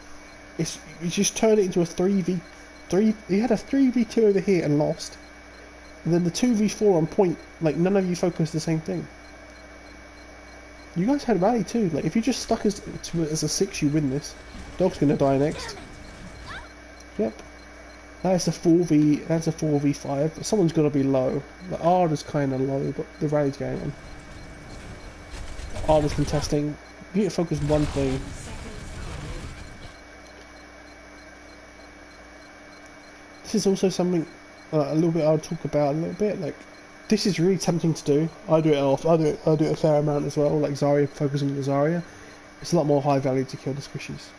just turned it into a 3v3. You had a 3v2 over here and lost. And then the 2v4 on point, like, none of you focused the same thing. You guys had rally too. Like, if you just stuck as a 6, you win this. Dog's gonna die next. Yep. That's a 4v. That's a 4v5. But someone's got to be low. The Arda's kind of low, but the rally's going on. Arda's contesting. You need to focus one thing. This is also something a little bit I'll talk about a little bit. Like, this is really tempting to do. I do it off. I do it a fair amount as well. Like Zarya, focusing on the Zarya. It's a lot more high value to kill the squishies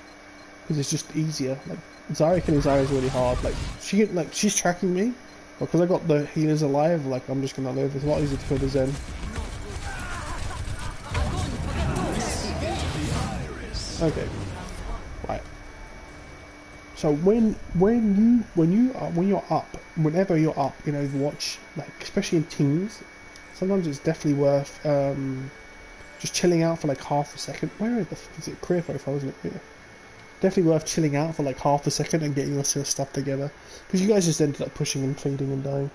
because it's just easier. Like Zarya killing Zarya is really hard. Like she's tracking me, but because I got the healers alive, like I'm just gonna live. It's a lot easier to kill the Zen. Okay, right. So whenever you're up in Overwatch, like especially in teams, sometimes it's definitely worth just chilling out for like half a second. Where the fuck is it? Career profile, isn't it? Yeah. Definitely worth chilling out for like half a second and getting your stuff together, because you guys just ended up pushing and feeding and dying.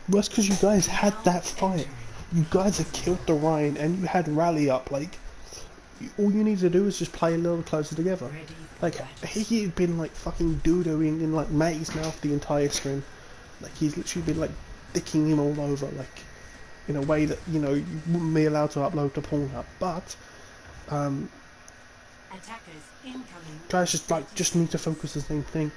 Well, that's because you guys had that fight. You guys had killed the Rhine and you had rally up. Like, all you need to do is just play a little closer together. Like, he had been like fucking doo-dooing in like Matty's mouth the entire stream. Like, he's literally been like dicking him all over, like in a way that, you know, you wouldn't be allowed to upload to Pornhub. But Attackers incoming. guys just need to focus the same thing.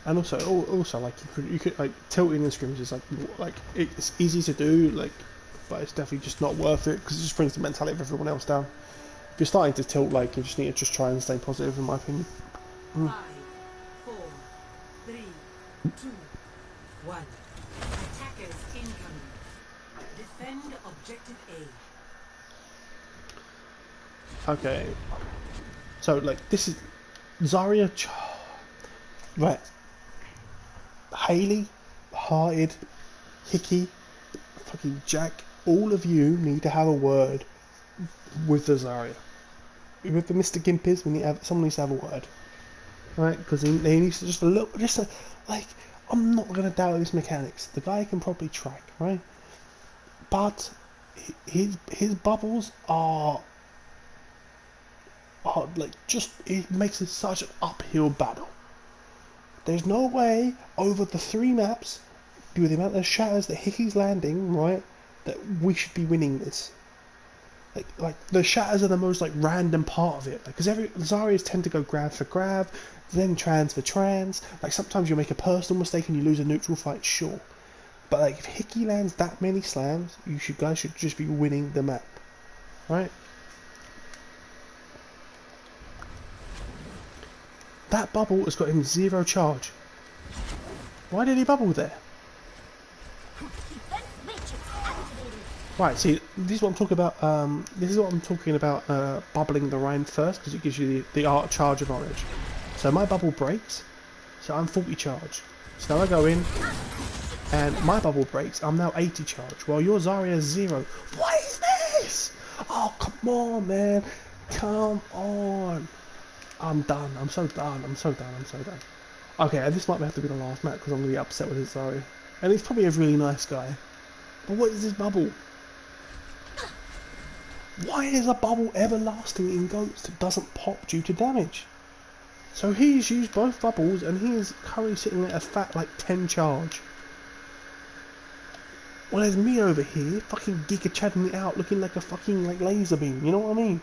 And also like you could like tilting the scrims is like it's easy to do, like, but it's definitely just not worth it because it just brings the mentality of everyone else down. If you're starting to tilt, like, you just need to just try and stay positive, in my opinion. 5, 4, 3, 2, 1. Attackers incoming. Defend objective A. Okay, so like this is Zarya, right? Hayley, Hearted, Hickey, fucking Jack, all of you need to have a word with the Zarya. With the Mr. Gimpers, someone needs to have a word, right? Because they need to like, I'm not gonna doubt his mechanics. The guy can probably track, right? But his bubbles are like, just, it makes it such an uphill battle. There's no way over the 3 maps, with the amount of shatters that Hickey's landing, right, that we should be winning this. Like the shatters are the most like random part of it. Because Zaryas tend to go grab for grab, then trans for trans. Like sometimes you make a personal mistake and you lose a neutral fight, sure. But like if Hickey lands that many slams, guys should just be winning the map, right? That bubble has got him 0 charge. Why did he bubble there? Right, see, this is what I'm talking about. This is what I'm talking about. Bubbling the Rhine first, because it gives you the art charge of knowledge. So my bubble breaks, so I'm 40 charge. So now I go in, and my bubble breaks. I'm now 80 charge, while your Zarya is 0. What is this? Oh, come on, man! Come on! I'm done. I'm so done. I'm so done. I'm so done. Okay, and this might have to be the last match because I'm going to be upset with his Zarya. And he's probably a really nice guy. But what is this bubble? Why is a bubble everlasting in GOATs that doesn't pop due to damage? So he's used both bubbles and he is currently sitting at a fat like 10 charge. Well, there's me over here fucking Giga Chadding it out looking like a fucking like laser beam, you know what I mean?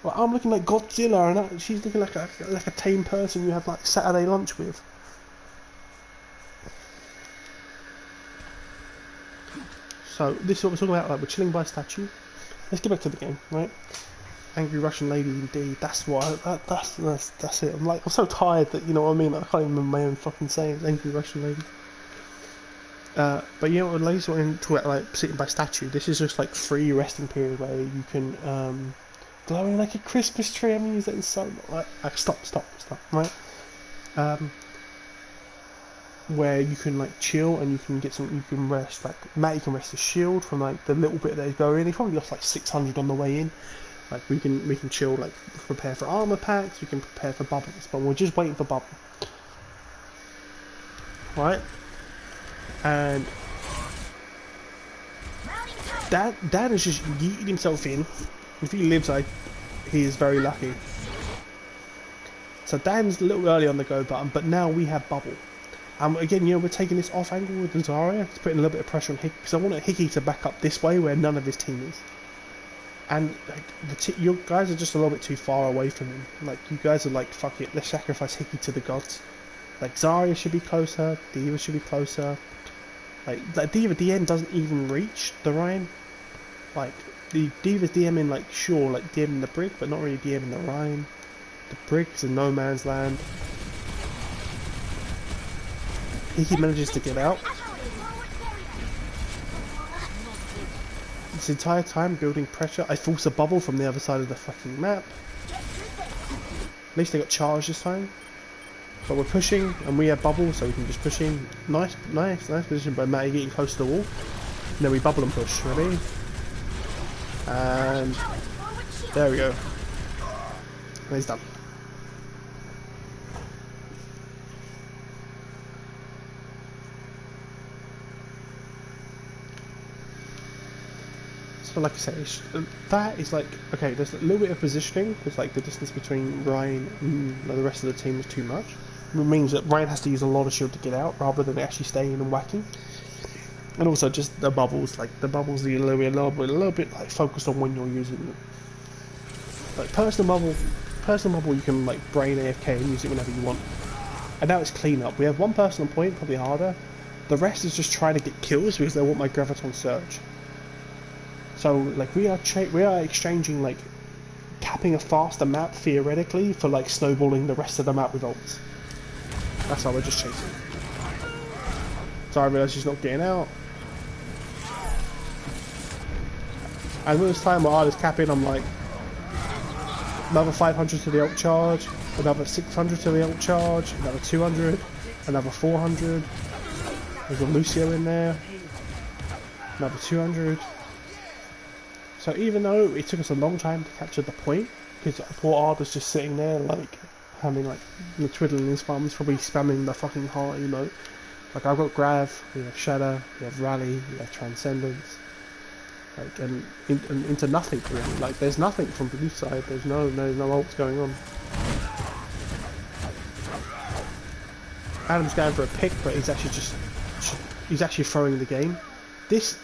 Well, I'm looking like Godzilla and she's looking like a tame person you have like Saturday lunch with. So this is what we're talking about, like we're chilling by statue. Let's get back to the game, right? Angry Russian lady, indeed. That's what. That's it. I'm so tired that, you know what I mean. I can't even remember my own fucking sayings. Angry Russian lady. But you know what, ladies, when talk about like sitting by statue, this is just like free resting period where you can glowing like a Christmas tree. I'm using it in so like stop, right? Where you can like chill and you can get some, you can rest. Like Matty can rest his shield from like the little bit that he's going. He probably lost like 600 on the way in. Like we can chill, like prepare for armor packs. We can prepare for bubbles, but we're just waiting for bubble. Right? and Dan is just yeeting himself in. If he lives, he is very lucky. So Dan's a little early on the go button, but now we have Bubble. Again, you know, we're taking this off angle with Zarya. It's putting a little bit of pressure on Hickey, because I want Hickey to back up this way where none of his team is. And like, you guys are just a little bit too far away from him. Like, you guys are like, fuck it, let's sacrifice Hickey to the gods. Like, Zarya should be closer, D.Va should be closer. Like D.Va DN doesn't even reach the Rhine. Like, the D.Va's DMing, like, sure, like, DMing the Brig, but not really DMing the Rhine. The Brig's in no man's land. Hickey manages to get out. This entire time building pressure. I force a bubble from the other side of the fucking map. At least they got charged this time. But we're pushing, and we have bubble, so we can just push in. Nice position by Matty getting close to the wall. And then we bubble and push. Ready? And there we go. And he's done. So like I said, that is like, okay, there's a little bit of positioning, because like the distance between Ryan and the rest of the team is too much. It means that Ryan has to use a lot of shield to get out, rather than actually staying and whacking. And also just the bubbles, like the bubbles are a little bit like focused on when you're using them. Like personal bubble you can like brain AFK and use it whenever you want. And now it's clean up. We have one person on point, probably harder. The rest is just trying to get kills because they want my Graviton Surge. So like we are exchanging like capping a faster map theoretically for like snowballing the rest of the map with ults. That's how we're just chasing. So I realise she's not getting out. And when it's time where I was capping, I'm like another 500 to the ult charge, another 600 to the ult charge, another 200, another 400. There's a Lucio in there. Another 200. So even though it took us a long time to capture the point, because poor Arda's just sitting there like having like twiddling his thumbs, probably spamming the fucking heart emote. Like I've got Grav, we have Shadow, we have Rally, we have Transcendence, like and into nothing really. Like there's nothing from blue side. There's no ults going on. Adam's going for a pick, but he's actually throwing the game. This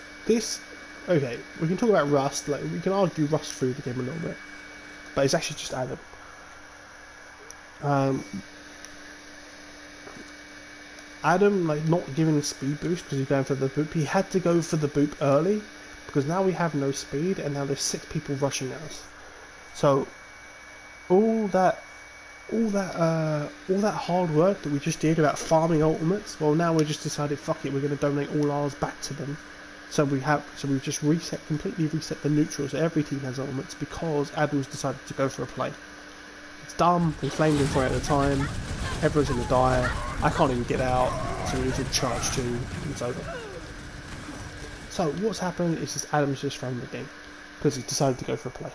okay. We can talk about Rust. Like we can argue Rust through the game a little bit, but it's actually just Adam. Adam, like, not giving a speed boost because he's going for the boop. He had to go for the boop early because now we have no speed and now there's 6 people rushing at us. So all that hard work that we just did about farming ultimates, well, now we just decided, fuck it, we're going to donate all ours back to them. So we've just completely reset the neutral, so every team has ultimates because Adam's decided to go for a play. It's dumb, we flamed him for it at the time, everyone's gonna die, I can't even get out, so he's in charge too, and it's over. So what's happened is just Adam's just thrown the game, because he decided to go for a play.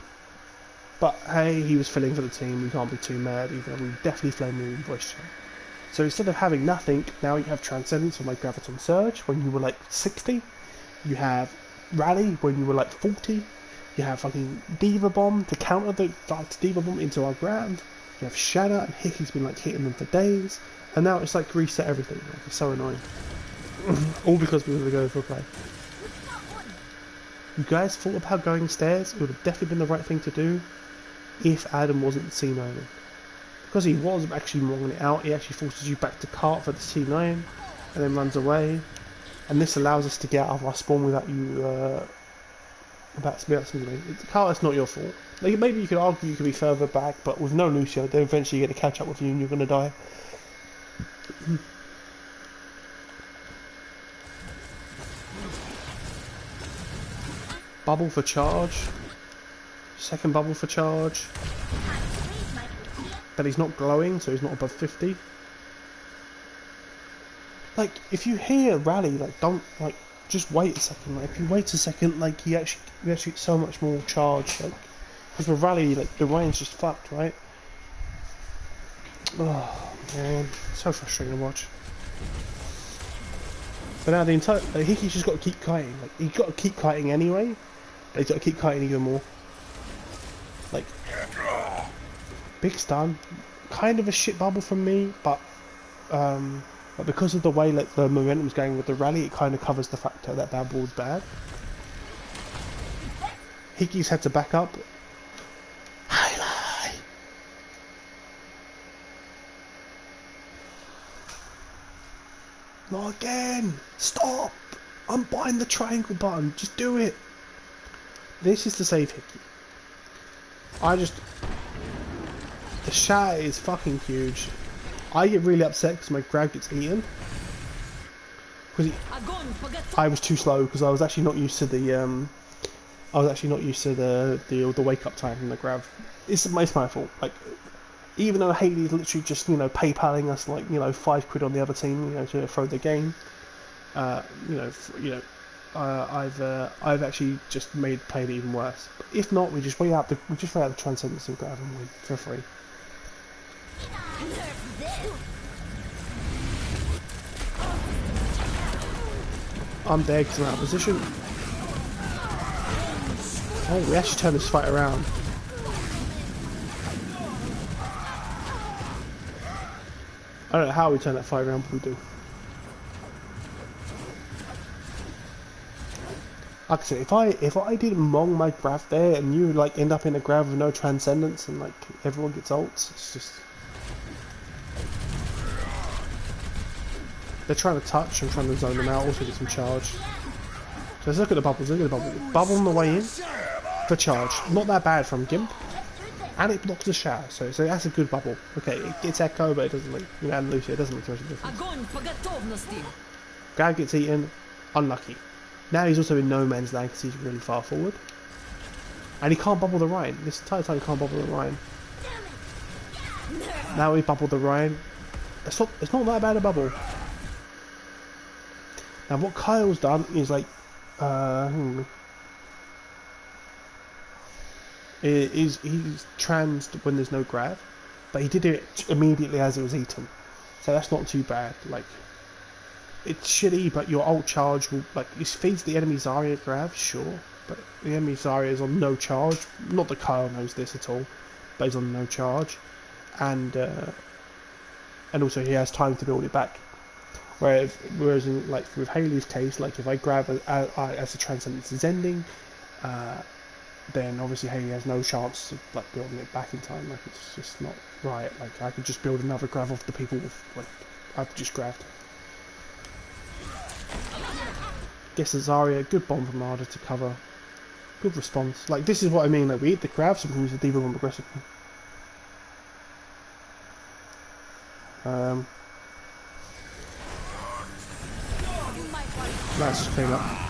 But hey, he was filling for the team, we can't be too mad either, we definitely flamed him in voice chat. So instead of having nothing, now you have Transcendence on like Graviton Surge when you were like 60, you have Rally when you were like 40, you have fucking D.Va Bomb to counter the D.Va Bomb into our ground. You have Shadow and Hickey's been like hitting them for days. And now it's like reset everything. Like, it's so annoying. All because we were going to go for a play. You guys thought about going stairs? It would have definitely been the right thing to do if Adam wasn't C9. Because he was actually rolling it out, he actually forces you back to cart for the C9 and then runs away. And this allows us to get out of our spawn without you Cart, it's not your fault. Like, maybe you could argue you could be further back, but with no Lucio, they're eventually going to catch up with you and you're going to die. Bubble for charge. Second bubble for charge. But he's not glowing, so he's not above 50. Like, if you hear Rally, like, don't, like, just wait a second. Like, if you wait a second, like, you actually get so much more charge. Like, because with Rally, like, the range just fucked, right? Oh man, so frustrating to watch. But now the entire Hickey's just got to keep kiting. Like he's got to keep kiting anyway. But he's got to keep kiting even more. Like big stun, kind of a shit bubble from me, but because of the way that the momentum's going with the rally, it kind of covers the fact that bubble bad. Hickey's had to back up. Highlight. Not again! Stop! I'm buying the triangle button. Just do it. This is to save Hickey. The shatter is fucking huge. I get really upset because my grab gets eaten. Because I was too slow because I was actually not used to the the wake up time from the grab. It's my fault. Like, even though Haley's literally just PayPaling us like £5 on the other team to throw the game. I've actually just played it even worse. But if not, we just wait out the Transcendence and grab and win for free. I'm dead because I'm out of position. Oh, we actually turned this fight around. I don't know how we turn that fight around, but we do. Like I said, if I didn't mong my grab there and you end up in a grab with no Transcendence and everyone gets ults, it's just they're trying to touch. I'm trying to zone them out. Also get some charge. So let's look at the bubbles. Look at the bubble. Bubble on the way in for charge. Not that bad from Gimp, and it blocks the shower. So that's a good bubble. Okay, it gets echo, but it doesn't and Lucia. It doesn't make too much of a difference. Grab gets eaten. Unlucky. Now he's also in no man's land because he's really far forward. And he can't bubble the Ryan. This entire time he can't bubble the Ryan. Now he bubbled the Ryan. It's not that bad a bubble. Now what Kyle's done is he's transed when there's no grab. But he did it immediately as it was eaten. So that's not too bad. It's shitty, but your ult charge will it feeds the enemy Zarya grab, sure, but the enemy Zarya is on no charge. Not that Kyle knows this at all, but he's on no charge, and also he has time to build it back. Whereas in, with Haley's case, if I grab as the Transcendence is ending, then obviously Haley has no chance of building it back in time. It's just not right. I could just build another grab off the people I've just grabbed. Gets the Zarya, good bomb from Arda to cover. Good response. This is what I mean, we hit the grab, sometimes the D.Va bomb aggressively. Let's just clean up.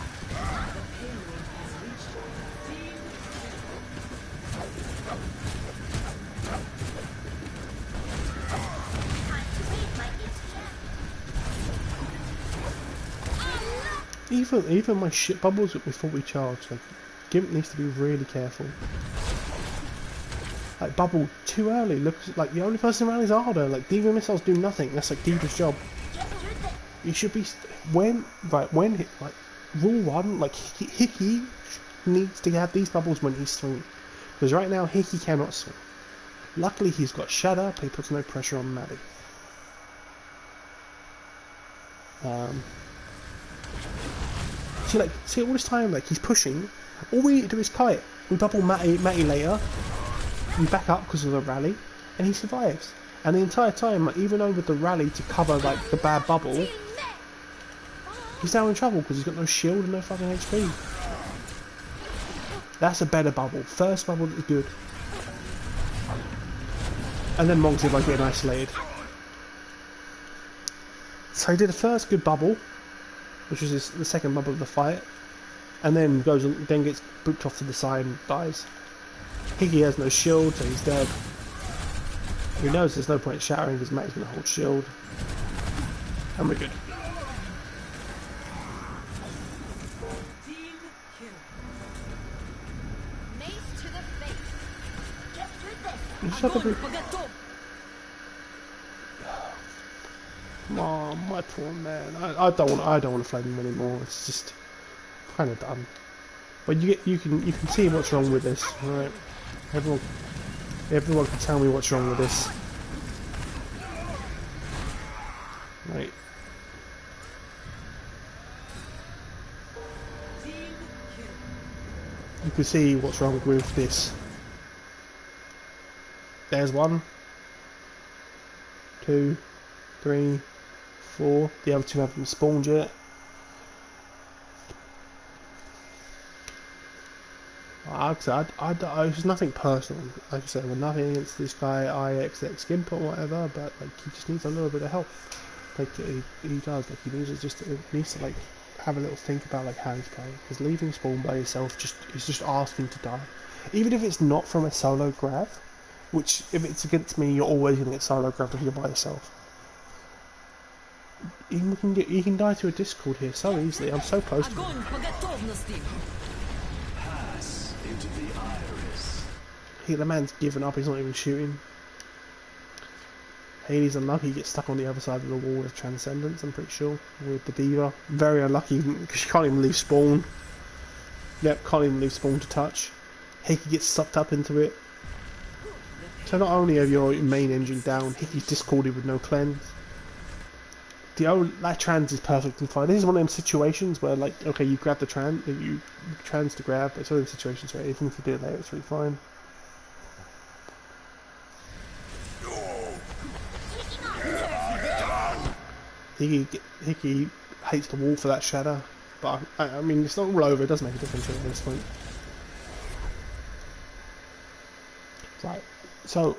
Even my shit bubbles before we charge, Gimp needs to be really careful. Bubble too early. Looks the only person around is Arda. D.Va missiles do nothing. That's D.Va's job. You should be rule one. Hickey needs to have these bubbles when he's swinging, because right now Hickey cannot swing. Luckily he's got Shatter, but he puts no pressure on Maddie. See all this time, he's pushing. All we need to do is kite. We bubble Matty later. We back up because of the rally, and he survives. And the entire time, even though with the rally to cover the bad bubble, he's now in trouble because he's got no shield and no fucking HP. That's a better bubble. First bubble is good. And then Monks if I get isolated. So he did the first good bubble, which is the second bubble of the fight, and then gets booped off to the side and dies. Hickey has no shield, so he's dead. He knows there's no point shattering because Matt's going to hold shield, and we're good. Team kill. Mace to the face. Get through this. You just have to be... Oh, my poor man. I don't want to flame him anymore. It's just kind of done. But you can see what's wrong with this, right? Everyone can tell me what's wrong with this. Right. Team kill. You can see what's wrong with this. There's 1, 2, 3, 4. The other 2 haven't spawned yet. It's nothing personal. Like I said, we're nothing against this guy, IXX Gimp or whatever, but like he just needs a little bit of help. Like he does. Like he needs to like have a little think about like how he's playing. Because leaving spawn by yourself is just asking to die. Even if it's not from a solo grab, which if it's against me, you're always gonna get solo grabbed if you're by yourself. You can die to a Discord here so easily. I'm so close to him. Огонь по готовности. Pass into the iris. The man's given up, he's not even shooting. Haley's unlucky, he gets stuck on the other side of the wall with Transcendence, I'm pretty sure, with the D.Va. Very unlucky, because she can't even leave spawn. Yep, can't even leave spawn to touch. Hickey gets sucked up into it. So not only have your main engine down, Hickey's discorded with no cleanse. That trans is perfectly fine. This is one of them situations where, like, okay, you grab the trans to grab, but it's one of them situations where even if you do it later, it's really fine. Hickey hates the wall for that shadow, but I mean, it's not all over. It does make a difference at this point. Right, so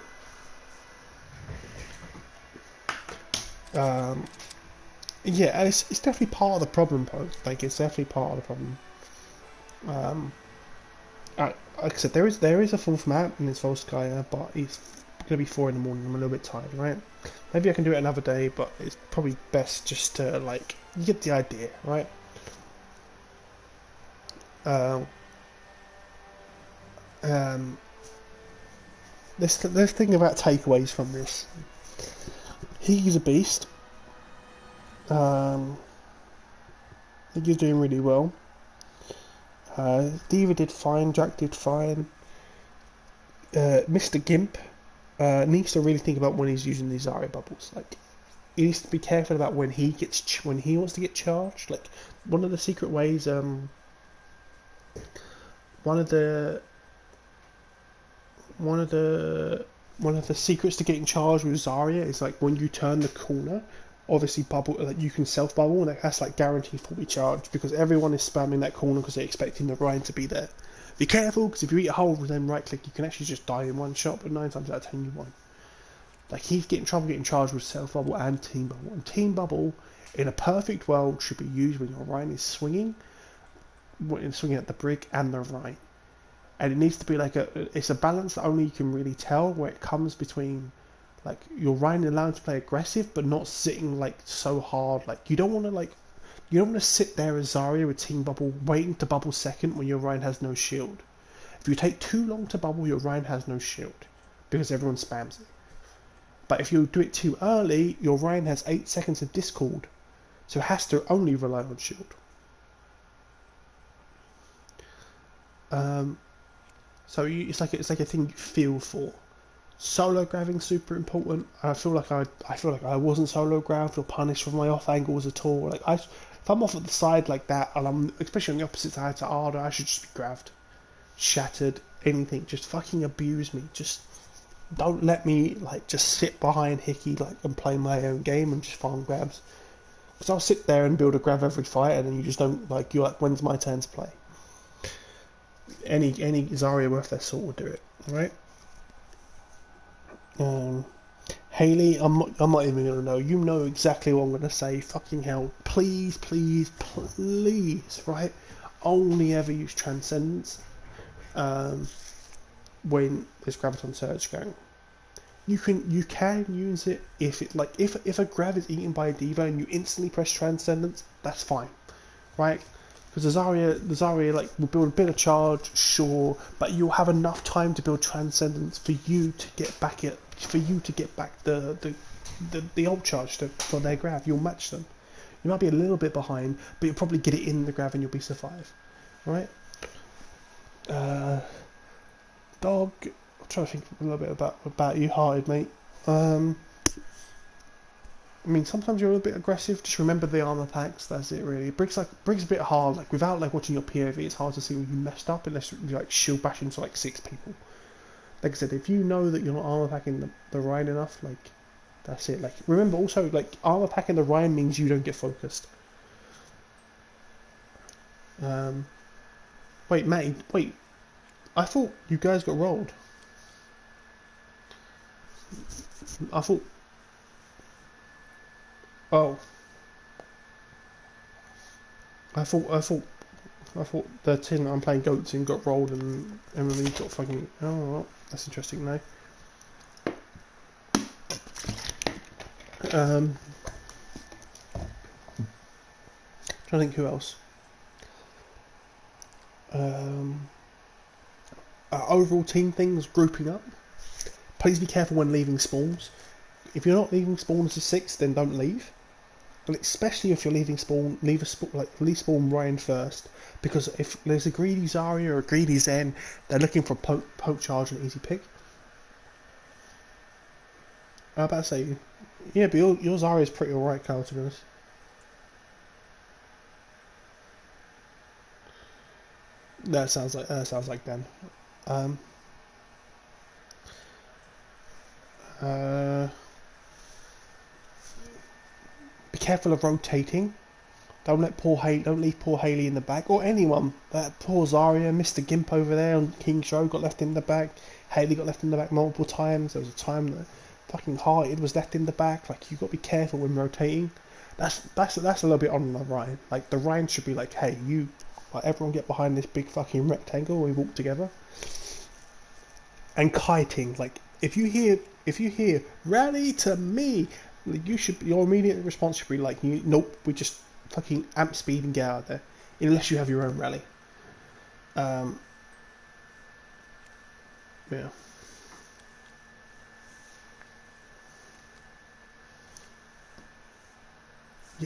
yeah, it's definitely part of the problem, like it's definitely part of the problem. Like I said, there is a 4th map in this Volskaya, but it's gonna be 4 in the morning. I'm a little bit tired, right? Maybe I can do it another day, but it's probably best just to like you get the idea, right? Let's think about takeaways from this. He's a beast. I think he's doing really well. D.Va did fine, Jack did fine. Mr. Gimp needs to really think about when he's using these Zarya bubbles. Like, he needs to be careful about when he wants to get charged. Like, one of the secret ways, one of the secrets to getting charged with Zarya is like when you turn the corner. Obviously, bubble like you can self bubble, and that's like guaranteed fully charged because everyone is spamming that corner because they're expecting the Ryan to be there. Be careful because if you eat a hole and then right click, you can actually just die in one shot. But 9 times out of 10, you won't. Like he's getting trouble getting charged with self bubble and team bubble. And team bubble, in a perfect world, should be used when your Ryan is swinging at the brig and the Ryan. And it needs to be like it's a balance that only you can really tell where it comes between. Like you're Ryan allowed to play aggressive, but not sitting like so hard. Like you don't want to sit there as Zarya with team bubble, waiting to bubble second when your Ryan has no shield. If you take too long to bubble, your Ryan has no shield because everyone spams it. But if you do it too early, your Ryan has 8 seconds of discord, so it has to only rely on shield. So it's like a thing you feel for. Solo grabbing super important. I feel like I wasn't solo grabbed or punished for my off angles at all. Like if I'm off at the side like that, and I'm especially on the opposite side to Arda, I should just be grabbed, shattered, anything. Just fucking abuse me. Just don't let me like just sit behind Hickey like and play my own game and just farm grabs. Because I'll sit there and build a grab every fight, and then you just don't like. You're like, when's my turn to play? Any Zarya worth their salt will do it, right? Haley, I'm not even gonna know. You know exactly what I'm gonna say. Fucking hell! Please, please, please, right? Only ever use Transcendence when there's Graviton Surge going. You can use it if a grab is eaten by a D.Va and you instantly press Transcendence. That's fine, right? Because the Zarya like will build a bit of charge, sure, but you'll have enough time to build transcendence for you to get back the ult charge for their grav. You'll match them. You might be a little bit behind, but you'll probably get it in the grav and you'll be survive. Right? Dog. I'm trying to think a little bit about you, Hearted, mate. I mean, sometimes you're a little bit aggressive. Just remember the armor packs. That's it, really. Brig's a bit hard. Like without like watching your POV, it's hard to see when you messed up unless you like shield bash into like 6 people. Like I said, if you know that you're not armor packing the Rhine enough, like that's it. Like remember also, like armor packing the Rhine means you don't get focused. Wait, mate. Wait. I thought you guys got rolled. I thought. Oh. I thought the team that I'm playing Goats in got rolled and Emily got fucking. Oh, well, that's interesting now. Trying to think who else. Overall team things, grouping up. Please be careful when leaving spawns. If you're not leaving spawn as a 6, then don't leave. And especially if you're leaving spawn, leave spawn Ryan first, because if there's a greedy Zarya or a greedy Zen, they're looking for poke charge and easy pick. I was about to say, yeah, but your Zarya is pretty alright, Carl, to be honest. That sounds like Ben. Be careful of rotating. Don't leave poor Haley in the back, or anyone. That poor Zarya, Mr. Gimp over there on King's Row got left in the back. Haley got left in the back multiple times. There was a time that fucking Hearted was left in the back. Like, you got to be careful when rotating. That's a little bit on the Ryan. Like, the Ryan should be like, hey, you, like, everyone get behind this big fucking rectangle. We walk together. And kiting, like, if you hear rally to me, your immediate response should be like, nope, we just fucking amp speed and get out of there, unless you have your own rally. Yeah.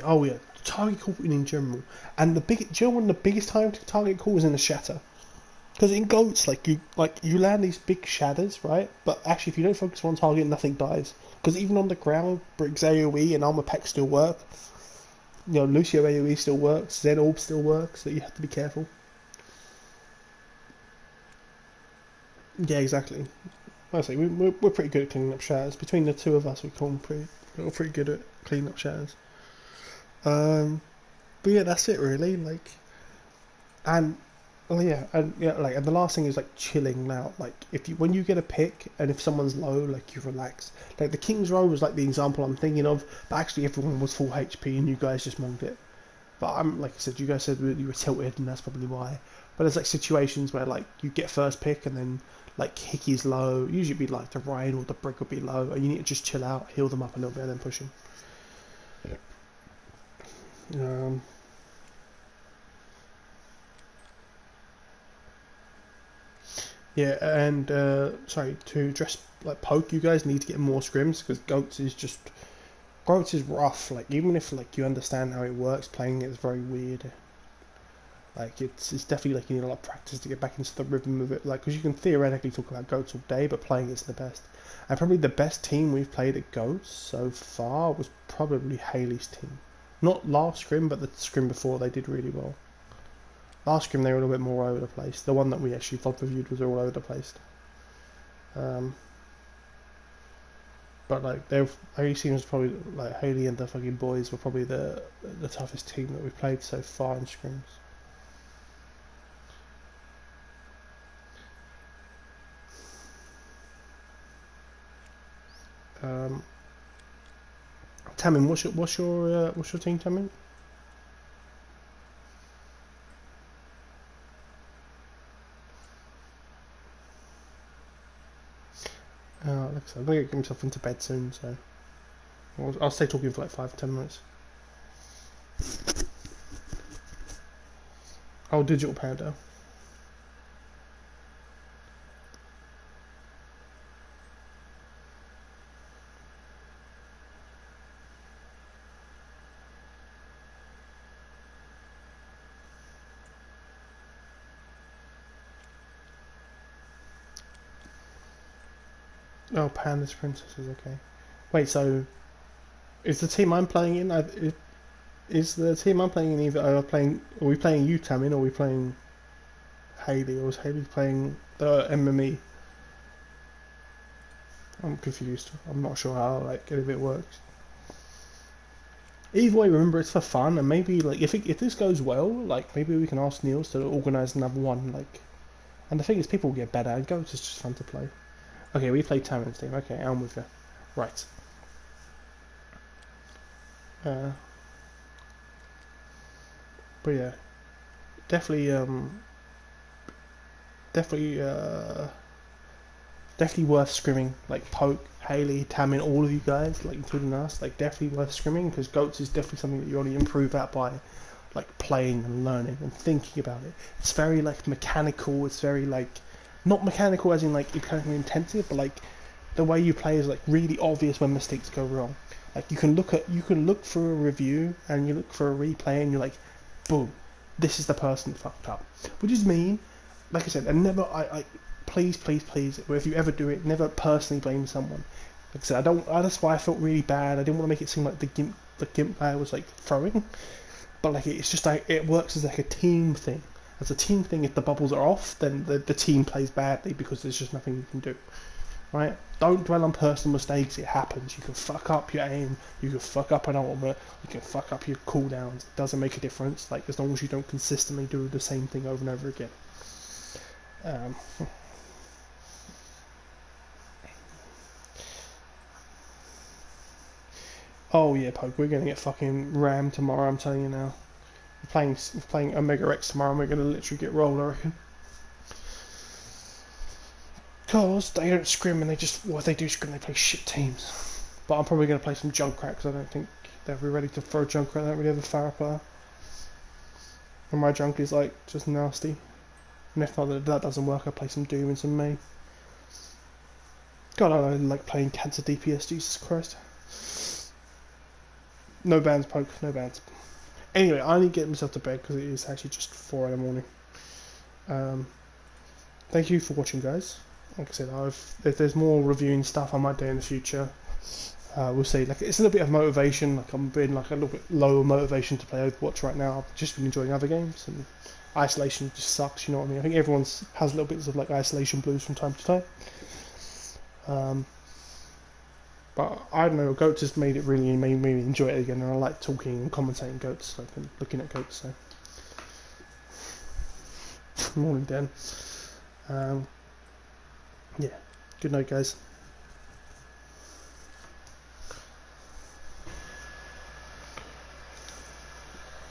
Oh yeah, target call in general, and do you know when the biggest time to target call is in the shatter? Because in Goats, you land these big shatters, right? But actually, if you don't focus on target, nothing dies. Because even on the ground, Brig's AoE and armor pack still work. You know, Lucio AoE still works, Zen Orb still works, so you have to be careful. Yeah, exactly. Honestly, we're pretty good at cleaning up shatters. Between the two of us, we're pretty good at cleaning up shatters. But yeah, that's it really. And the last thing is chilling out. When you get a pick and if someone's low, you relax. Like the King's Row was the example I'm thinking of, but actually everyone was full HP and you guys just monked it. But like I said, you guys said you were tilted and that's probably why. But there's situations where you get first pick and then Hickey's low. Usually it'd be the Ryan or the Brig would be low, and you need to just chill out, heal them up a little bit, and then push them. Yeah, and sorry, to address poke, you guys need to get more scrims because Goats is rough. Even if you understand how it works, playing it is very weird. It's definitely you need a lot of practice to get back into the rhythm of it. Because you can theoretically talk about Goats all day, but playing it's the best. And probably the best team we've played at Goats so far was probably Haley's team. Not last scrim, but the scrim before. They did really well. Last scrim they were a little bit more all over the place. The one that we actually VOD reviewed was all over the place. But Haley seems probably Haley and the fucking boys were probably the toughest team that we've played so far in scrims. Tamin, what's your team, Tamin? I'm going to get myself into bed soon, so I'll stay talking for 5 to 10 minutes. Oh, Digital Panda. Oh, Panda's Princesses, okay. Wait, so is the team I'm playing in? Is the team I'm playing in either? Are we playing you, Tamin, or are we playing Haley, or is Haley playing the MME? I'm confused. I'm not sure how like any of it works. Either way, remember it's for fun, and maybe like if this goes well, like maybe we can ask Niels to organise another one. Like, and the thing is, people will get better. And Goats is just fun to play. Okay, we played Tamin's team. Okay, I'm with you. Right. But yeah, definitely, definitely, definitely worth scrimming. Like Poke, Haley, Tamin, all of you guys, like including us, like definitely worth scrimming because Goats is definitely something that you only improve at by like playing and learning and thinking about it. It's very like mechanical. It's very like not mechanical as in like mechanically intensive, but like the way you play is like really obvious when mistakes go wrong. Like you can look for a review and you look for a replay and you're like, boom, this is the person that fucked up. Which is mean, like I said, and never please, if you ever do it, never personally blame someone. Like I said, that's why I felt really bad. I didn't want to make it seem like the gimp guy was like throwing, but like it's just like it works as like a team thing. As a team thing, if the bubbles are off, then the team plays badly because there's just nothing you can do. Right? Don't dwell on personal mistakes. It happens. You can fuck up your aim. You can fuck up an ultimate. You can fuck up your cooldowns. It doesn't make a difference. Like as long as you don't consistently do the same thing over and over again. Oh yeah, Poke. We're gonna get fucking rammed tomorrow. I'm telling you now. We're playing Omega X tomorrow. And we're gonna literally get rolled, I reckon. Because they don't scrim and they do scrim, they play shit teams. But I'm probably going to play some Junkrat because I don't think they'll be ready to throw Junkrat. They don't really have a Pharah player. And my Junk is like just nasty. And if not, that doesn't work, I'll play some Doom and some Mei. God, I like playing Cancer DPS, Jesus Christ. No bans, Poke, no bans. Anyway, I need to get myself to bed because it is actually just 4 in the morning. Thank you for watching, guys. Like I said, if there's more reviewing stuff I might do in the future. We'll see. Like it's a little bit of motivation. Like I'm being like a little bit lower motivation to play Overwatch right now. I've just been enjoying other games, and isolation just sucks. You know what I mean? I think everyone has little bits of like isolation blues from time to time. But I don't know. Goats has made me enjoy it again, and I like talking and commentating Goats, like and looking at Goats. So morning, Dan. Yeah. Good night, guys.